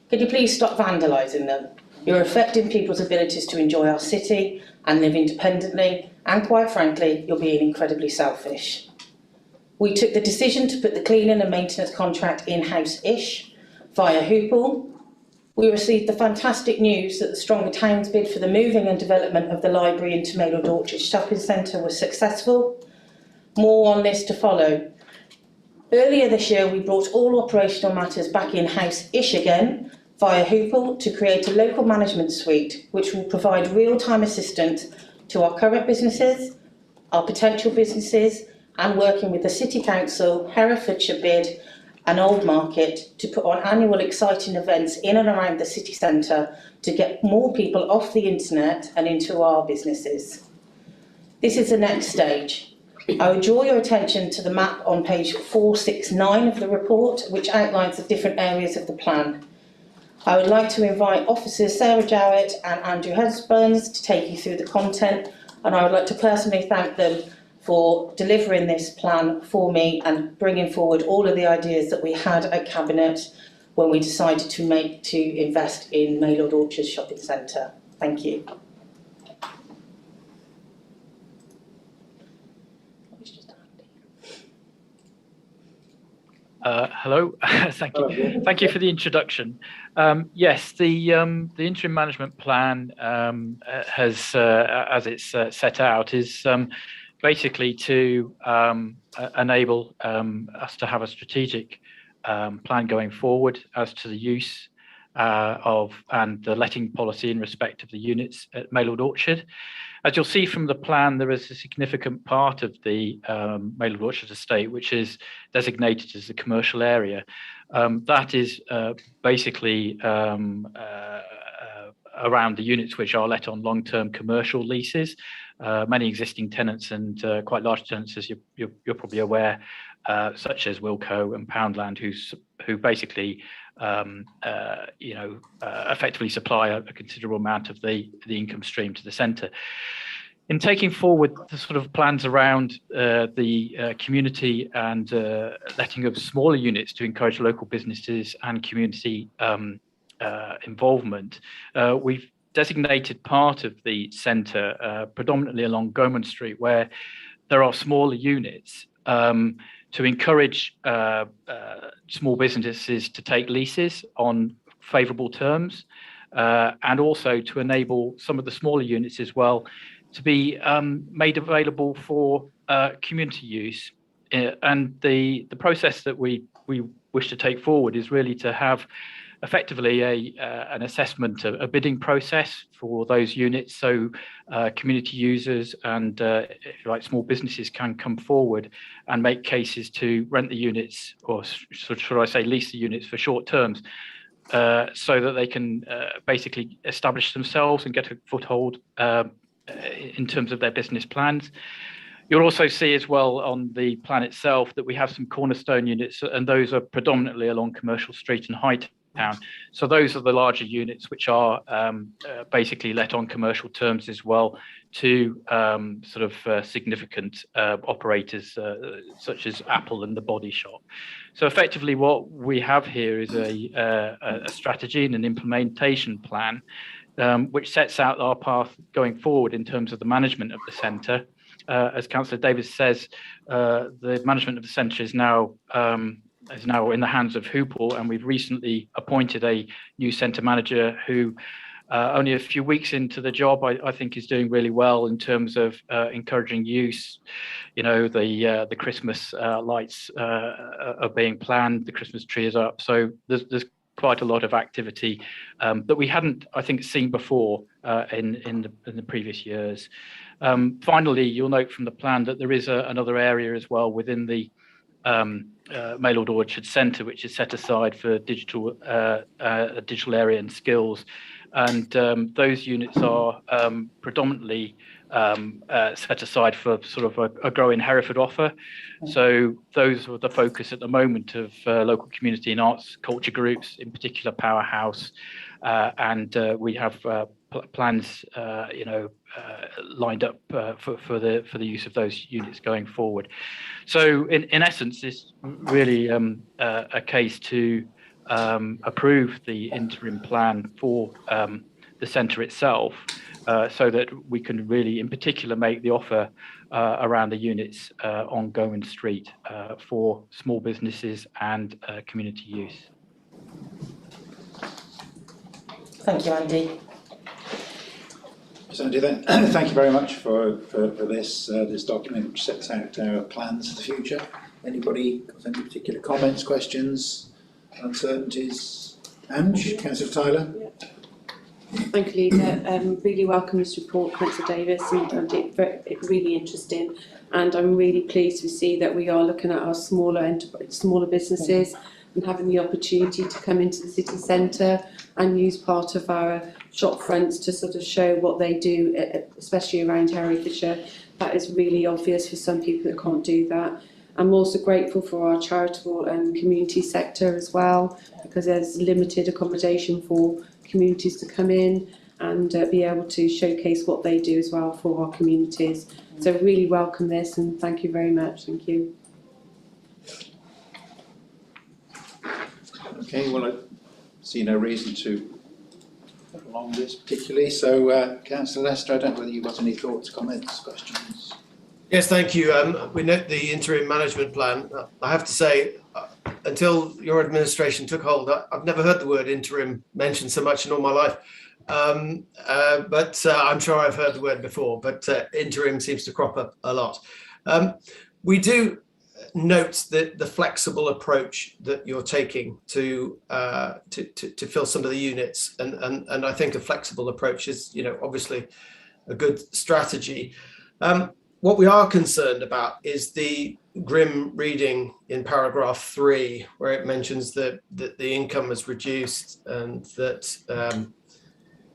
could you please stop vandalising them? You're affecting people's abilities to enjoy our city and live independently, and quite frankly, you're being incredibly selfish. We took the decision to put the cleaning and maintenance contract in-house-ish via Hoople. We received the fantastic news that the Stronger Towns bid for the moving and development of the library into Maylord Orchard Shopping Centre was successful. More on this to follow. Earlier this year, we brought all operational matters back in-house-ish again via Hoople to create a local management suite which will provide real-time assistance to our current businesses, our potential businesses, and working with the City Council, Herefordshire Bid and Old Market to put on annual exciting events in and around the city centre to get more people off the internet and into our businesses. This is the next stage. I would draw your attention to the map on page 469 of the report, which outlines the different areas of the plan. I would like to invite Officers Sarah Jowett and Andrew Husbands to take you through the content, and I would like to personally thank them for delivering this plan for me and bringing forward all of the ideas that we had at Cabinet when we decided to invest in Maylord Orchard Shopping Centre. Thank you. Hello, thank you. Thank you for the introduction. Yes, the interim management plan has, as it's set out, is basically to enable us to have a strategic plan going forward as to the use and the letting policy in respect of the units at Maylord Orchard. As you'll see from the plan, there is a significant part of the Maylord Orchard estate which is designated as the commercial area. That is basically around the units which are let on long-term commercial leases. Many existing tenants and quite large tenants, as you're probably aware, such as Wilco and Poundland, who basically effectively supply a considerable amount of the income stream to the centre. In taking forward the sort of plans around the community and letting of smaller units to encourage local businesses and community involvement, we've designated part of the centre predominantly along Goman Street, where there are smaller units, to encourage small businesses to take leases on favourable terms, and also to enable some of the smaller units as well to be made available for community use. And the process that we wish to take forward is really to have effectively an assessment, a bidding process for those units, so community users and if you like, small businesses can come forward and make cases to rent the units, or should I say lease the units for short terms, so that they can basically establish themselves and get a foothold in terms of their business plans. You'll also see as well on the plan itself that we have some cornerstone units, and those are predominantly along Commercial Street and Hightown. So those are the larger units which are basically let on commercial terms as well to significant operators such as Apple and the Body Shop. So effectively what we have here is a strategy and an implementation plan which sets out our path going forward in terms of the management of the centre. As Councillor Davis says, the management of the centre is now in the hands of Hoople, and we've recently appointed a new centre manager who only a few weeks into the job, I think is doing really well in terms of encouraging use. You know, the Christmas lights are being planned, the Christmas tree is up, so there's quite a lot of activity that we hadn't, I think, seen before in the previous years. Finally, you'll note from the plan that there is another area as well within the Maylord Orchard Centre, which is set aside for digital area and skills, and those units are predominantly set aside for sort of a growing Hereford offer. So those are the focus at the moment of local community and arts culture groups, in particular Powerhouse, and we have plans lined up for the use of those units going forward. So in essence, it's really a case to approve the interim plan for the centre itself, so that we can really in particular make the offer around the units on Goman Street for small businesses and community use. Thank you, Andy. So Andy, thank you very much for this document which sets out our plans for the future. Anybody got any particular comments, questions, uncertainties? Ange, Councillor Tyler? Yeah. Thank you, Leader. Really welcome this report, Councillor Davis, and it's really interesting. And I'm really pleased to see that we are looking at our smaller businesses and having the opportunity to come into the city centre and use part of our shop fronts to sort of show what they do, especially around Herefordshire. That is really obvious for some people that can't do that. I'm also grateful for our charitable and community sector as well, because there's limited accommodation for communities to come in and be able to showcase what they do as well for our communities. So really welcome this, and thank you very much. Thank you. Okay, well, I see no reason to prolong this particularly. So, Councillor Lester, I don't know whether you've got any thoughts, comments, questions? Yes, thank you. We note the interim management plan. I have to say, until your administration took hold, I've never heard the word interim mentioned so much in all my life. But I'm sure I've heard the word before, but interim seems to crop up a lot. We do notes the flexible approach that you're taking to fill some of the units, and I think a flexible approach is, you know, obviously a good strategy. What we are concerned about is the grim reading in paragraph 3, where it mentions that the income is reduced and that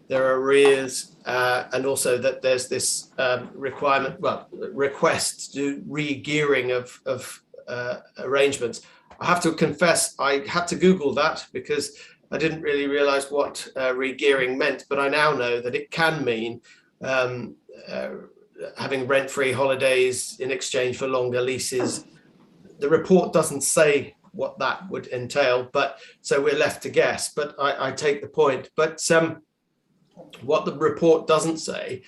there are arrears, and also that there's this request to do re-gearing of arrangements. I have to confess, I had to Google that because I didn't really realize what re-gearing meant, but I now know that it can mean having rent-free holidays in exchange for longer leases. The report doesn't say what that would entail, but so we're left to guess, but I take the point. But what the report doesn't say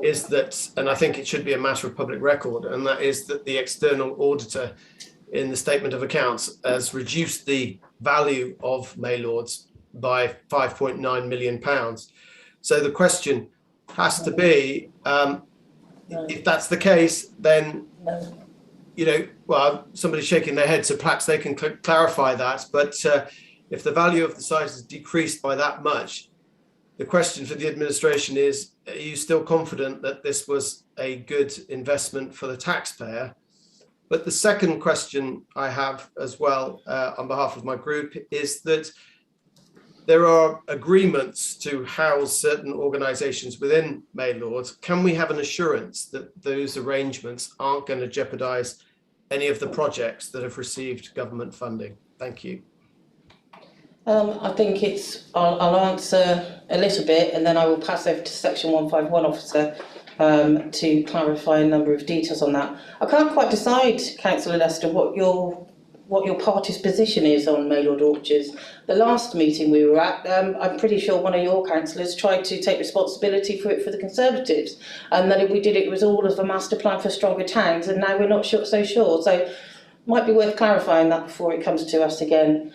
is that, and I think it should be a matter of public record, and that is that the external auditor in the statement of accounts has reduced the value of Maylords by £5.9 million. So the question has to be, if that's the case, then, you know, well, somebody's shaking their head, so perhaps they can clarify that. But if the value of the site has decreased by that much, the question for the administration is, are you still confident that this was a good investment for the taxpayer? But the second question I have as well, on behalf of my group, is that there are agreements to house certain organisations within Maylords. Can we have an assurance that those arrangements aren't going to jeopardise any of the projects that have received government funding? Thank you. I think I'll answer a little bit, and then I will pass over to Section 151 officer to clarify a number of details on that. I can't quite decide, Councillor Lester, what your party's position is on Maylord Orchards. The last meeting we were at, I'm pretty sure one of your councillors tried to take responsibility for it for the Conservatives, and that if we did it, it was all of a master plan for stronger towns, and now we're not so sure. So might be worth clarifying that before it comes to us again.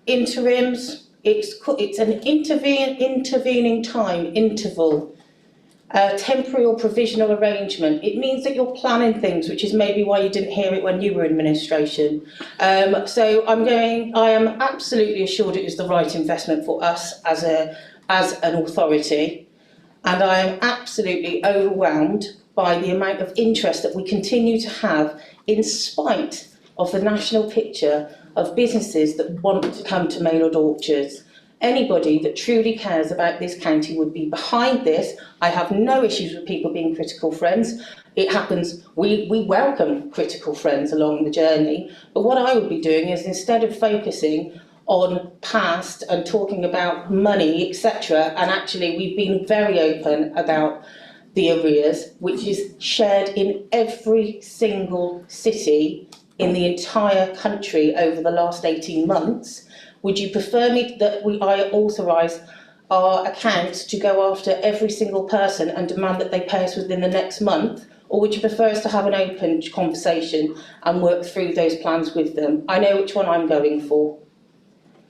Interims, it's an intervening time interval. Temporary or provisional arrangement. It means that you're planning things, which is maybe why you didn't hear it when you were in administration. So I am absolutely assured it is the right investment for us as an authority, and I am absolutely overwhelmed by the amount of interest that we continue to have, in spite of the national picture of businesses that want to come to Maylord Orchards. Anybody that truly cares about this county would be behind this. I have no issues with people being critical friends. It happens, we welcome critical friends along the journey. But what I would be doing is, instead of focusing on past and talking about money, etc., and actually we've been very open about the arrears, which is shared in every single city in the entire country over the last 18 months. Would you prefer me that I authorise our accounts to go after every single person and demand that they pay us within the next month? Or would you prefer us to have an open conversation and work through those plans with them? I know which one I'm going for.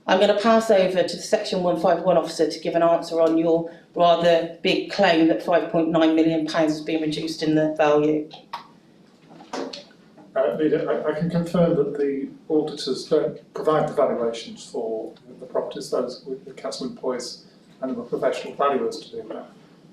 I'm going to pass over to the Section 151 officer to give an answer on your rather big claim that £5.9 million has been reduced in the value. Leader, I can confirm that the auditors don't provide the valuations for the properties. Those with the council employs and the professional valuers to do that.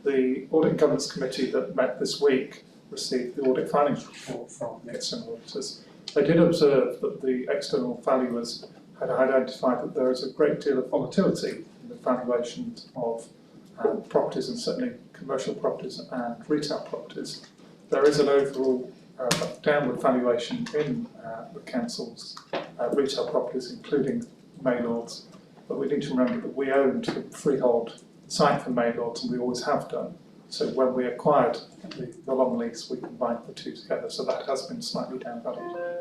The Audit and Governance Committee that met this week received the audit findings report from the external auditors. They did observe that the external valuers had identified that there is a great deal of volatility in the valuations of properties, and certainly commercial properties and retail properties. There is an overall downward valuation in the council's retail properties, including Maylords, but we need to remember that we owned the freehold site for Maylords, and we always have done. So when we acquired the long lease, we combined the two together, so that has been slightly downvalued.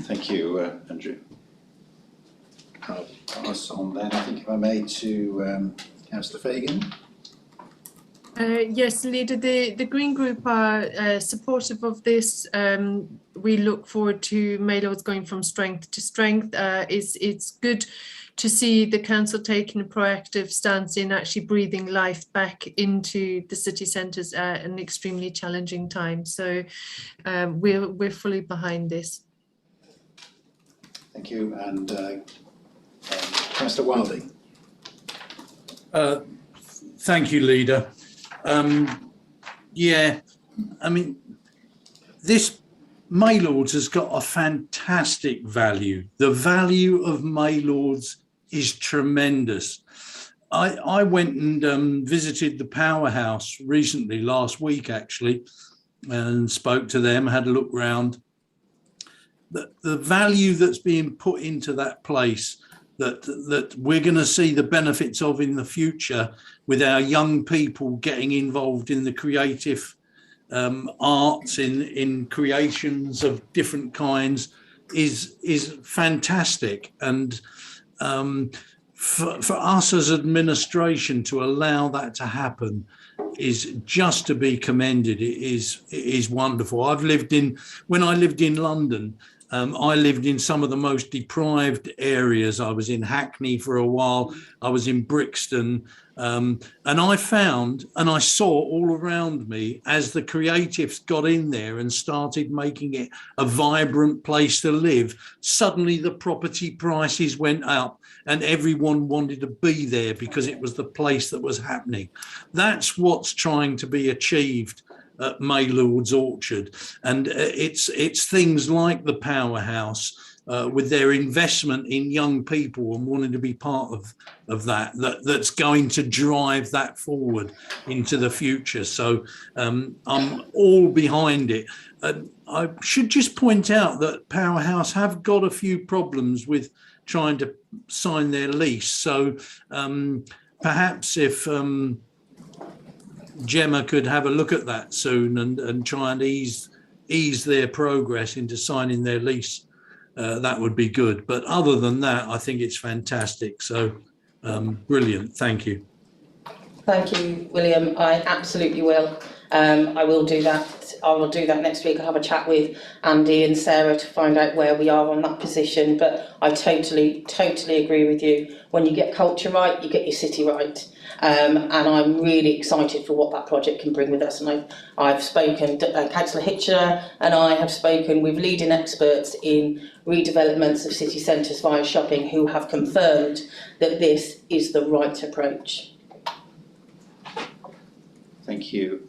Thank you, Andrew. I'll pass on then, I think, if I may, to Councillor Fagan. Yes, Leader, the Green Group are supportive of this. We look forward to Maylords going from strength to strength. It's good to see the council taking a proactive stance in actually breathing life back into the city centres at an extremely challenging time. So we're fully behind this. Thank you. And Councillor Wilding. Thank you, Leader. Yeah, I mean, this Maylords has got a fantastic value. The value of Maylords is tremendous. I went and visited the powerhouse recently, last week actually, and spoke to them, had a look round. The value that's being put into that place that we're going to see the benefits of in the future with our young people getting involved in the creative arts, in creations of different kinds is fantastic. And for us as administration to allow that to happen is just to be commended. It is wonderful. When I lived in London, I lived in some of the most deprived areas. I was in Hackney for a while. I was in Brixton. And I found, and I saw all around me, as the creatives got in there and started making it a vibrant place to live, suddenly the property prices went up and everyone wanted to be there because it was the place that was happening. That's what's trying to be achieved at Maylords Orchard, and it's things like the powerhouse with their investment in young people and wanting to be part of that's going to drive that forward into the future. So I'm all behind it. I should just point out that Powerhouse have got a few problems with trying to sign their lease. So perhaps if Gemma could have a look at that soon and try and ease their progress into signing their lease, that would be good. But other than that, I think it's fantastic. So brilliant. Thank you. Thank you, William. I absolutely will. I will do that. I will do that next week. I'll have a chat with Andy and Sarah to find out where we are on that position. But I totally agree with you. When you get culture right, you get your city right. And I'm really excited for what that project can bring with us. And I've spoken, Councillor Hitchener and I have spoken with leading experts in redevelopments of city centres via shopping who have confirmed that this is the right approach. Thank you.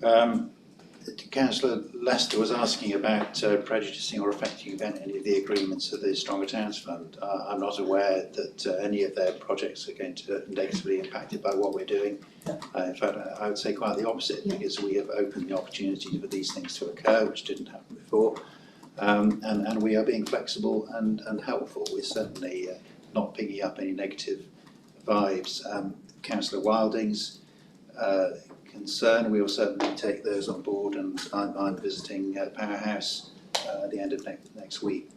Councillor Lester was asking about prejudicing or affecting any of the agreements of the Stronger Towns Fund. I'm not aware that any of their projects are going to negatively impacted by what we're doing. In fact, I would say quite the opposite, because we have opened the opportunity for these things to occur, which didn't happen before. And we are being flexible and helpful. We're certainly not picking up any negative vibes. Councillor Wilding's concern, we will certainly take those on board, and I'm visiting Powerhouse at the end of next week.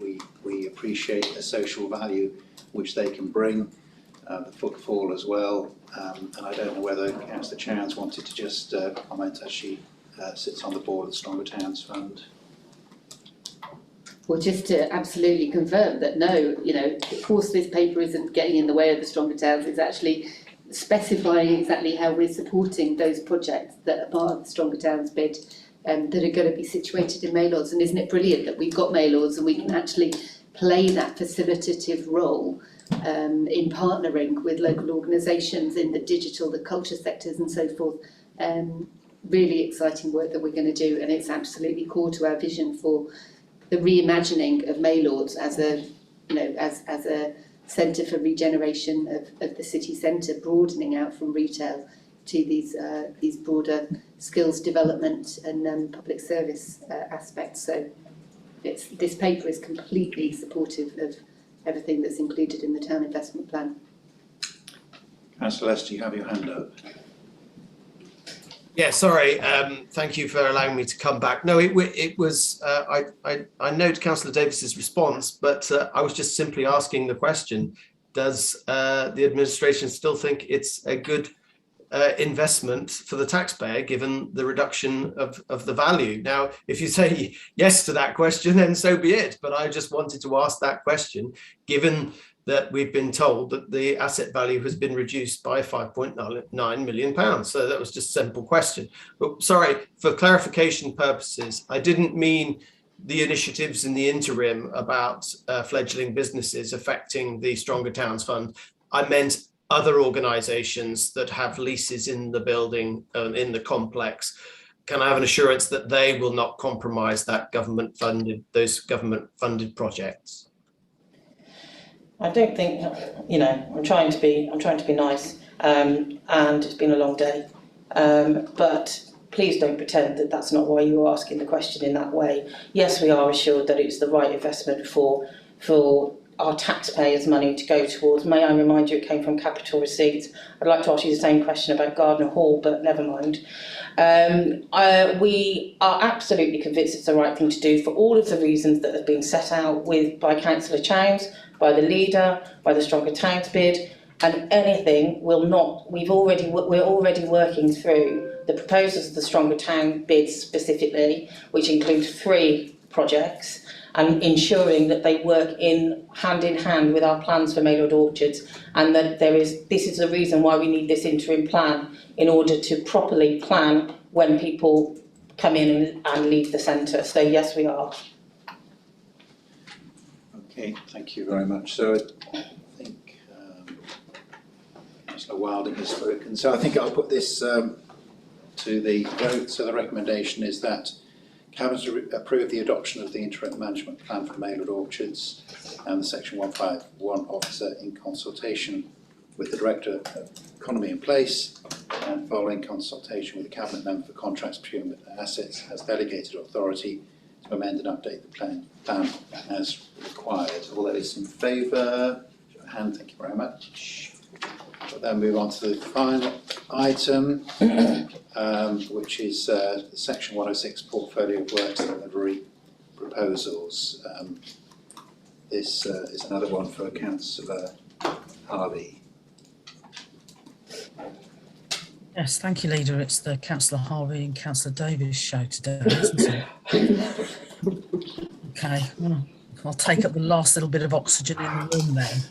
We appreciate the social value which they can bring, the footfall as well, and I don't know whether Councillor Chowns wanted to just comment as she sits on the board of the Stronger Towns Fund. Well, just to absolutely confirm that no, of course this paper isn't getting in the way of the Stronger Towns. It's actually specifying exactly how we're supporting those projects that are part of the Stronger Towns bid that are going to be situated in Maylords. And isn't it brilliant that we've got Maylords and we can actually play that facilitative role in partnering with local organisations in the digital, the culture sectors and so forth. Really exciting work that we're going to do, and it's absolutely core to our vision for the reimagining of Maylords as a, as a centre for regeneration of the city centre, broadening out from retail to these broader skills development and public service aspects. So this paper is completely supportive of everything that's included in the town investment plan. Councillor Lester, you have your hand up. Yeah, sorry. Thank you for allowing me to come back. No, it was. I note Councillor Davis's response, but I was just simply asking the question: does the administration still think it's a good investment for the taxpayer, given the reduction of the value? Now, if you say yes to that question, then so be it. But I just wanted to ask that question, given that we've been told that the asset value has been reduced by £5.9 million. So that was just a simple question. But sorry, for clarification purposes, I didn't mean the initiatives in the interim about fledgling businesses affecting the Stronger Towns Fund. I meant other organisations that have leases in the building, in the complex. Can I have an assurance that they will not compromise that those government funded projects? I don't think, I'm trying to be nice, and it's been a long day, but please don't pretend that that's not why you're asking the question in that way. Yes, we are assured that it's the right investment for our taxpayers' money to go towards. May I remind you, it came from capital receipts. I'd like to ask you the same question about Gardner Hall, but never mind. We are absolutely convinced it's the right thing to do for all of the reasons that have been set out by Councillor Chowns, by the leader, by the Stronger Towns bid, and anything will not. We're already working through the proposals of the Stronger Town bids specifically, which include 3 projects, and ensuring that they work hand in hand with our plans for Maylord Orchards, and that this is the reason why we need this interim plan, in order to properly plan when people come in and leave the centre. So yes, we are. Okay, thank you very much. So I think Councillor Wilding has spoken. So I think I'll put this to the vote. So the recommendation is that Cabinet approve the adoption of the interim management plan for Maylord Orchards and the Section 151 officer in consultation with the Director of Economy in place, and following consultation with the Cabinet member for contracts, procurement and assets, has delegated authority to amend and update the plan as required. All those in favour, show of hand, thank you very much. We'll then move on to the final item, which is the Section 106 Portfolio of Works Delivery Proposals. This is another one for Councillor Harvey. Yes, thank you, Leader. It's the Councillor Harvey and Councillor Davies show today, isn't it? Okay, well, I'll take up the last little bit of oxygen in the room then.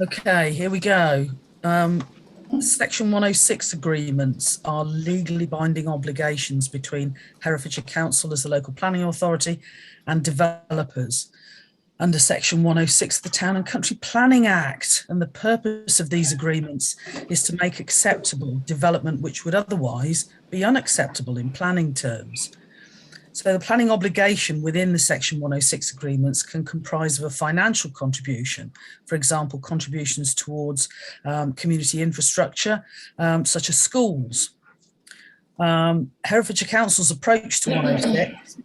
Okay, here we go. Section 106 agreements are legally binding obligations between Herefordshire Council as the local planning authority and developers under Section 106 of the Town and Country Planning Act. And the purpose of these agreements is to make acceptable development which would otherwise be unacceptable in planning terms. So the planning obligation within the Section 106 agreements can comprise of a financial contribution, for example, contributions towards community infrastructure, such as schools. Herefordshire Council's approach to 106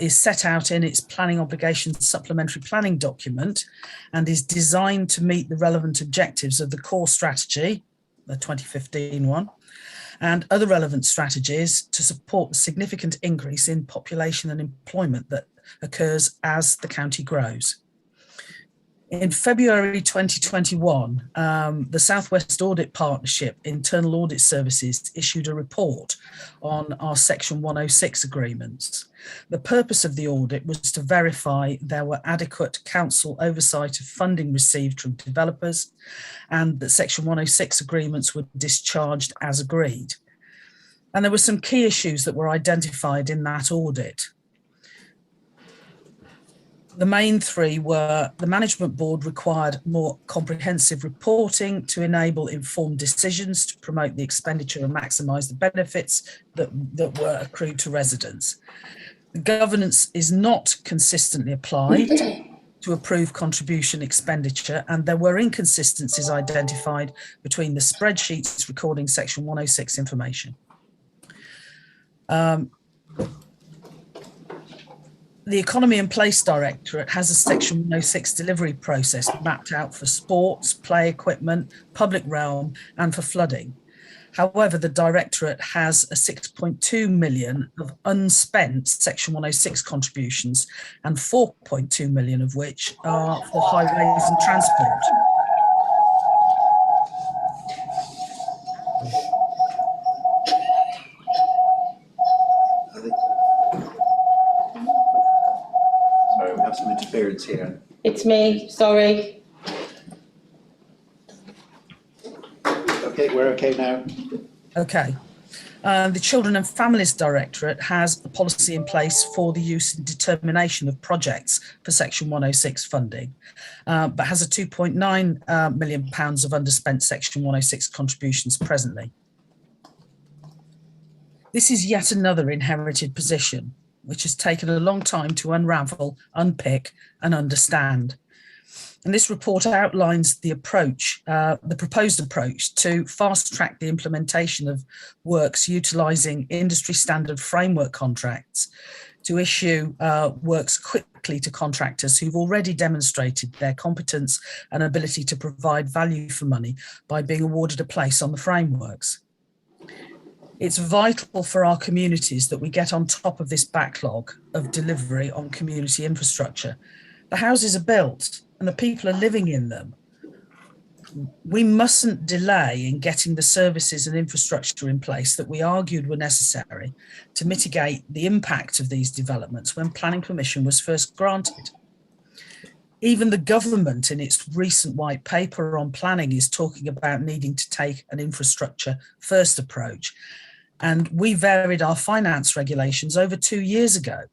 is set out in its planning obligations supplementary planning document, and is designed to meet the relevant objectives of the core strategy, the 2015 one, and other relevant strategies to support the significant increase in population and employment that occurs as the county grows. In February 2021, the South West Audit Partnership Internal Audit Services issued a report on our Section 106 agreements. The purpose of the audit was to verify there were adequate council oversight of funding received from developers, and that Section 106 agreements were discharged as agreed. And there were some key issues that were identified in that audit. The main 3 were: the management board required more comprehensive reporting to enable informed decisions to promote the expenditure and maximise the benefits that were accrued to residents. The governance is not consistently applied to approve contribution expenditure, and there were inconsistencies identified between the spreadsheets recording Section 106 information. The Economy and Place Directorate has a Section 106 delivery process mapped out for sports, play equipment, public realm, and for flooding. However, the Directorate has a 6.2 million of unspent Section 106 contributions, and 4.2 million of which are for highways and transport. interference here. It's me, sorry. Okay, we're okay now. Okay. The Children and Families Directorate has a policy in place for the use and determination of projects for Section 106 funding, but has a £2.9 million of underspent Section 106 contributions presently. This is yet another inherited position, which has taken a long time to unravel, unpick and understand. And this report outlines the approach, the proposed approach to fast track the implementation of works utilising industry standard framework contracts to issue works quickly to contractors who've already demonstrated their competence and ability to provide value for money by being awarded a place on the frameworks. It's vital for our communities that we get on top of this backlog of delivery on community infrastructure. The houses are built and the people are living in them. We mustn't delay in getting the services and infrastructure in place that we argued were necessary to mitigate the impact of these developments when planning permission was first granted. Even the government in its recent white paper on planning is talking about needing to take an infrastructure first approach. And we varied our finance regulations over 2 years ago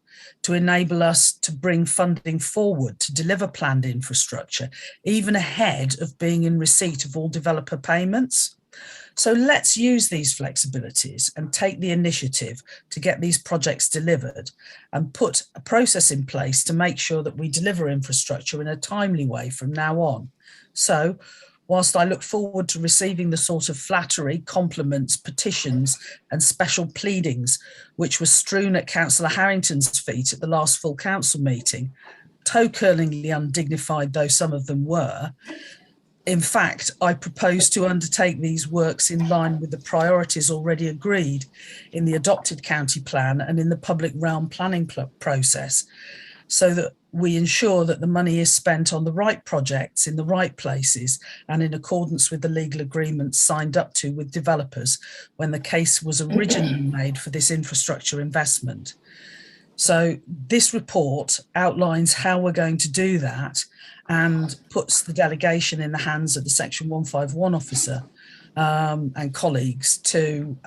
to enable us to bring funding forward to deliver planned infrastructure, even ahead of being in receipt of all developer payments. So let's use these flexibilities and take the initiative to get these projects delivered and put a process in place to make sure that we deliver infrastructure in a timely way from now on. So, whilst I look forward to receiving the sort of flattery, compliments, petitions and special pleadings which were strewn at Councillor Harrington's feet at the last full council meeting, toe-curlingly undignified though some of them were, in fact, I propose to undertake these works in line with the priorities already agreed in the adopted county plan and in the public realm planning process, so that we ensure that the money is spent on the right projects in the right places and in accordance with the legal agreements signed up to with developers when the case was originally made for this infrastructure investment. So this report outlines how we're going to do that and puts the delegation in the hands of the Section 151 officer and colleagues to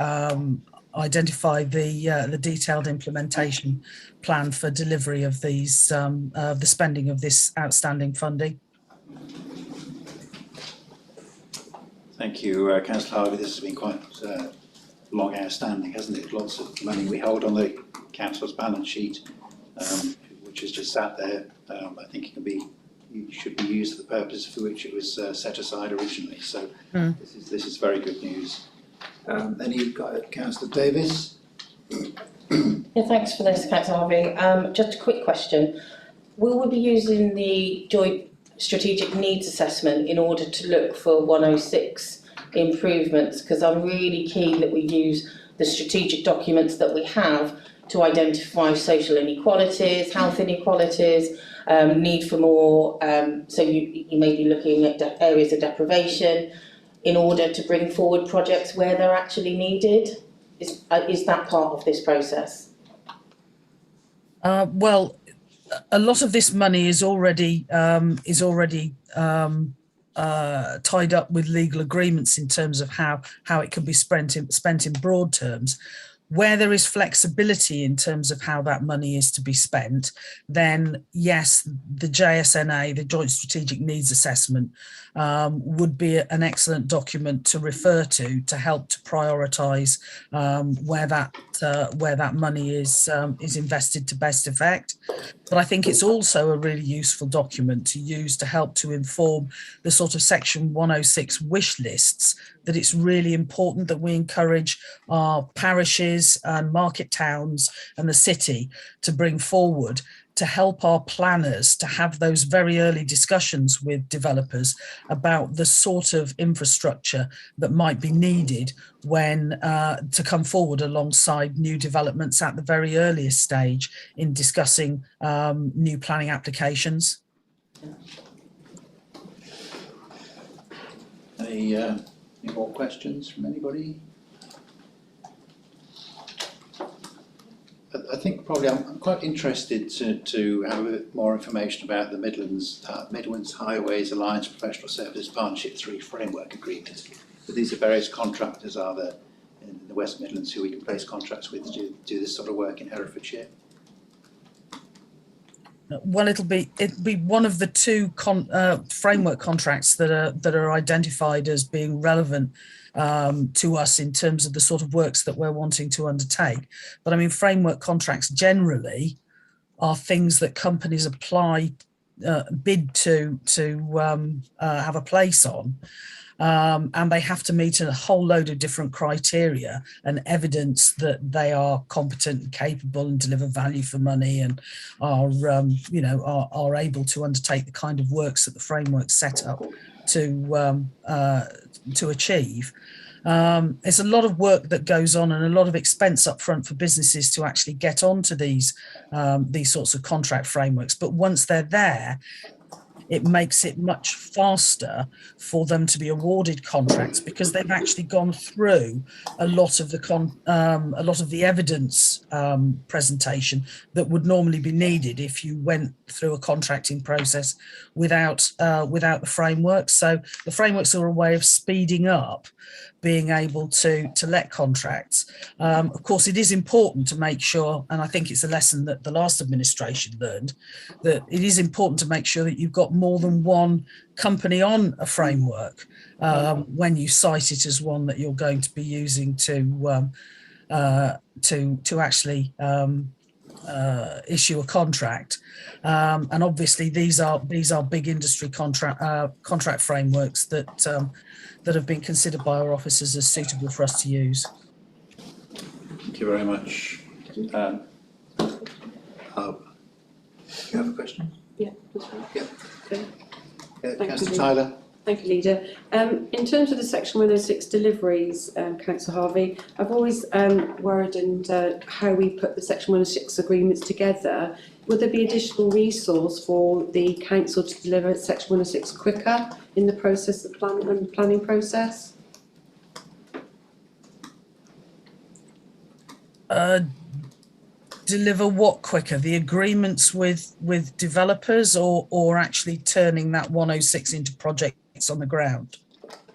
identify the detailed implementation plan for delivery of these, the spending of this outstanding funding. Thank you, Councillor Harvey. This has been quite long outstanding, hasn't it? Lots of money we hold on the council's balance sheet, which has just sat there. I think it should be used for the purpose for which it was set aside originally. So this is very good news. Councillor Davis. Yeah, thanks for this, Councillor Harvey. Just a quick question. Will we be using the joint strategic needs assessment in order to look for 106 improvements? Because I'm really keen that we use the strategic documents that we have to identify social inequalities, health inequalities, need for more, so you may be looking at areas of deprivation in order to bring forward projects where they're actually needed. Is that part of this process? Well, a lot of this money is already tied up with legal agreements in terms of how it can be spent in broad terms. Where there is flexibility in terms of how that money is to be spent, then yes, the JSNA, the Joint Strategic Needs Assessment, would be an excellent document to refer to help to prioritise where that money is invested to best effect. But I think it's also a really useful document to use to help to inform the sort of Section 106 wish lists that it's really important that we encourage our parishes and market towns and the city to bring forward to help our planners to have those very early discussions with developers about the sort of infrastructure that might be needed when to come forward alongside new developments at the very earliest stage in discussing new planning applications. Any more questions from anybody? I think probably I'm quite interested to have a bit more information about the Midlands Highways Alliance Professional Services Partnership 3 Framework Agreement. But these are various contractors, are there, in the West Midlands who we can place contracts with to do this sort of work in Herefordshire? Well, it'll be one of the two framework contracts that are identified as being relevant to us in terms of the sort of works that we're wanting to undertake. But I mean, framework contracts generally are things that companies apply, bid to have a place on. And they have to meet a whole load of different criteria and evidence that they are competent and capable and deliver value for money and are able to undertake the kind of works that the framework set up to achieve. There's a lot of work that goes on and a lot of expense up front for businesses to actually get onto these sorts of contract frameworks. But once they're there, it makes it much faster for them to be awarded contracts because they've actually gone through a lot of the evidence presentation that would normally be needed if you went through a contracting process without the framework. So the frameworks are a way of speeding up being able to let contracts. Of course, it is important to make sure, and I think it's a lesson that the last administration learned, that it is important to make sure that you've got more than one company on a framework when you cite it as one that you're going to be using to actually issue a contract. And obviously these are big industry contract frameworks that have been considered by our officers as suitable for us to use. Thank you very much. You have a question? Yeah, that's right. Yeah. Okay. Councillor Tyler. Thank you, Leader. In terms of the Section 106 deliveries, Councillor Harvey, I've always worried and how we put the Section 106 agreements together. Would there be additional resource for the council to deliver Section 106 quicker in the process of planning process? Deliver what quicker? The agreements with developers or actually turning that 106 into projects on the ground?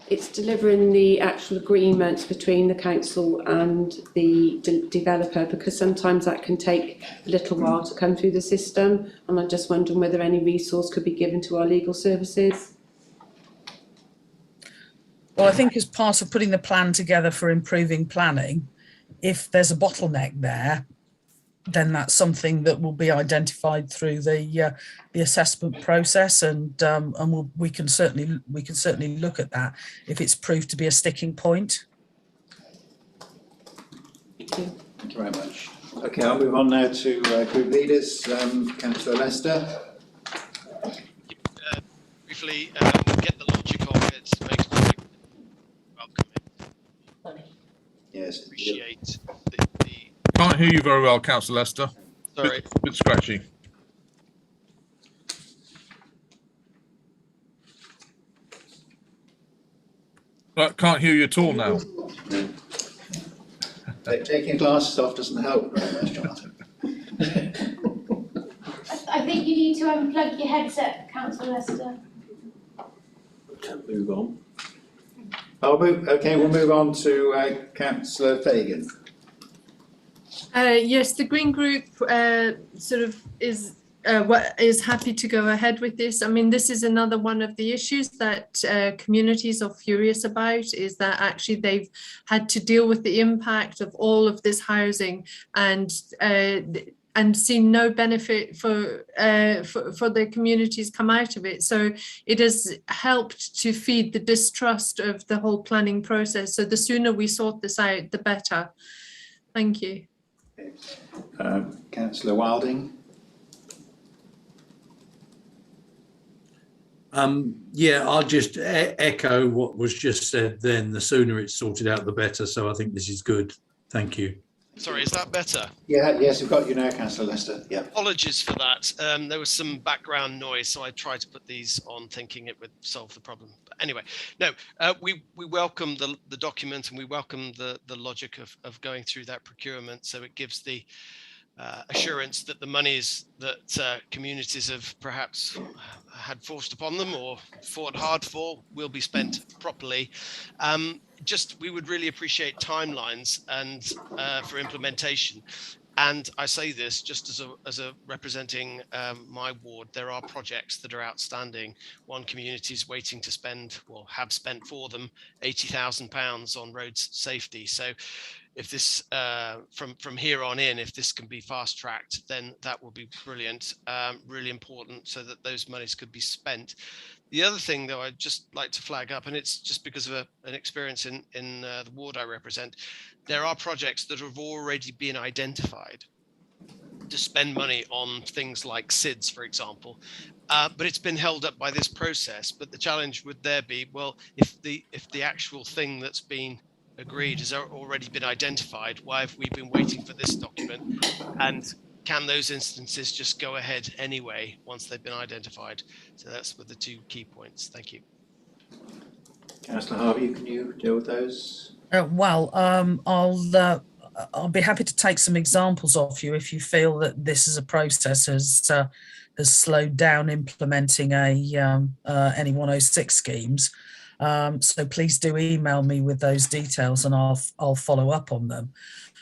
It's delivering the actual agreements between the council and the developer, because sometimes that can take a little while to come through the system, and I'm just wondering whether any resource could be given to our legal services. Well, I think as part of putting the plan together for improving planning, if there's a bottleneck there, then that's something that will be identified through the assessment process, and we can certainly look at that if it's proved to be a sticking point. Thank you. Thank you very much. Okay, I'll move on now to group leaders. Councillor Lester. Briefly, get the logic of it. Makes me welcome it. Yes. Appreciate Can't hear you very well, Councillor Lester. Sorry. Bit scratchy. Can't hear you at all now. Taking your glasses off doesn't help very much, Jonathan. I think you need to unplug your headset, Councillor Lester. Move on. We'll move on to Councillor Fagan. Yes, the Green Group is happy to go ahead with this. I mean, this is another one of the issues that communities are furious about, is that actually they've had to deal with the impact of all of this housing and seen no benefit for the communities come out of it. So it has helped to feed the distrust of the whole planning process. So the sooner we sort this out, the better. Thank you. Councillor Wilding. Yeah, I'll just echo what was just said then. The sooner it's sorted out, the better. So I think this is good. Thank you. Sorry, is that better? Yeah, yes, we've got you now, Councillor Lester. Yeah. Apologies for that. There was some background noise, so I tried to put these on thinking it would solve the problem. But anyway, no, we welcome the document, and we welcome the logic of going through that procurement. So it gives the assurance that the monies that communities have perhaps had forced upon them or fought hard for will be spent properly. We would really appreciate timelines and for implementation. And I say this just as a representing my ward. There are projects that are outstanding. One community is waiting to spend, well, have spent for them, £80,000 on road safety. So if this from here on in, if this can be fast tracked, then that will be brilliant, really important, so that those monies could be spent. The other thing, though, I'd just like to flag up, and it's just because of an experience in the ward I represent, there are projects that have already been identified to spend money on things like SIDS, for example, but it's been held up by this process. But the challenge would there be, well, if the actual thing that's been agreed has already been identified, why have we been waiting for this document? And can those instances just go ahead anyway once they've been identified? So that's with the two key points. Thank you. Councillor Harvey, can you deal with those? I'll be happy to take some examples off you if you feel that this is a process has slowed down implementing any 106 schemes. So please do email me with those details and I'll follow up on them.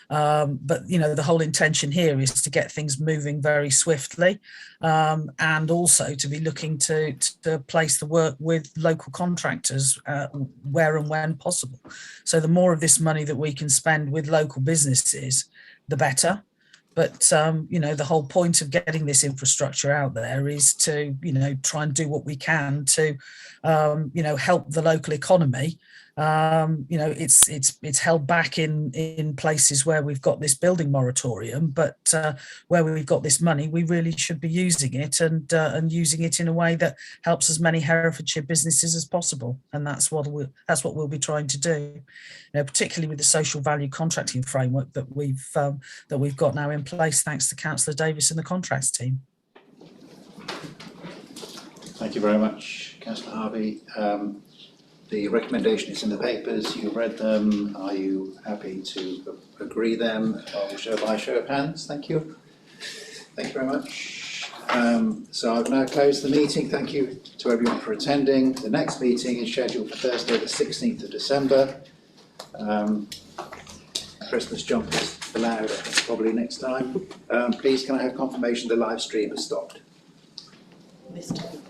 But the whole intention here is to get things moving very swiftly, and also to be looking to place the work with local contractors where and when possible. So the more of this money that we can spend with local businesses, the better. But the whole point of getting this infrastructure out there is to try and do what we can to help the local economy. It's held back in places where we've got this building moratorium, but where we've got this money, we really should be using it and using it in a way that helps as many Herefordshire businesses as possible. And that's what we'll be trying to do. Particularly with the social value contracting framework that we've got now in place, thanks to Councillor Davis and the contracts team. Thank you very much, Councillor Harvey. The recommendation is in the papers. You've read them. Are you happy to agree them? I'll show by show of hands. Thank you. Thank you very much. So I've now closed the meeting. Thank you to everyone for attending. The next meeting is scheduled for Thursday, the 16th of December. Christmas jumpers allowed, I think, probably next time. Please, can I have confirmation the live stream has stopped? This time.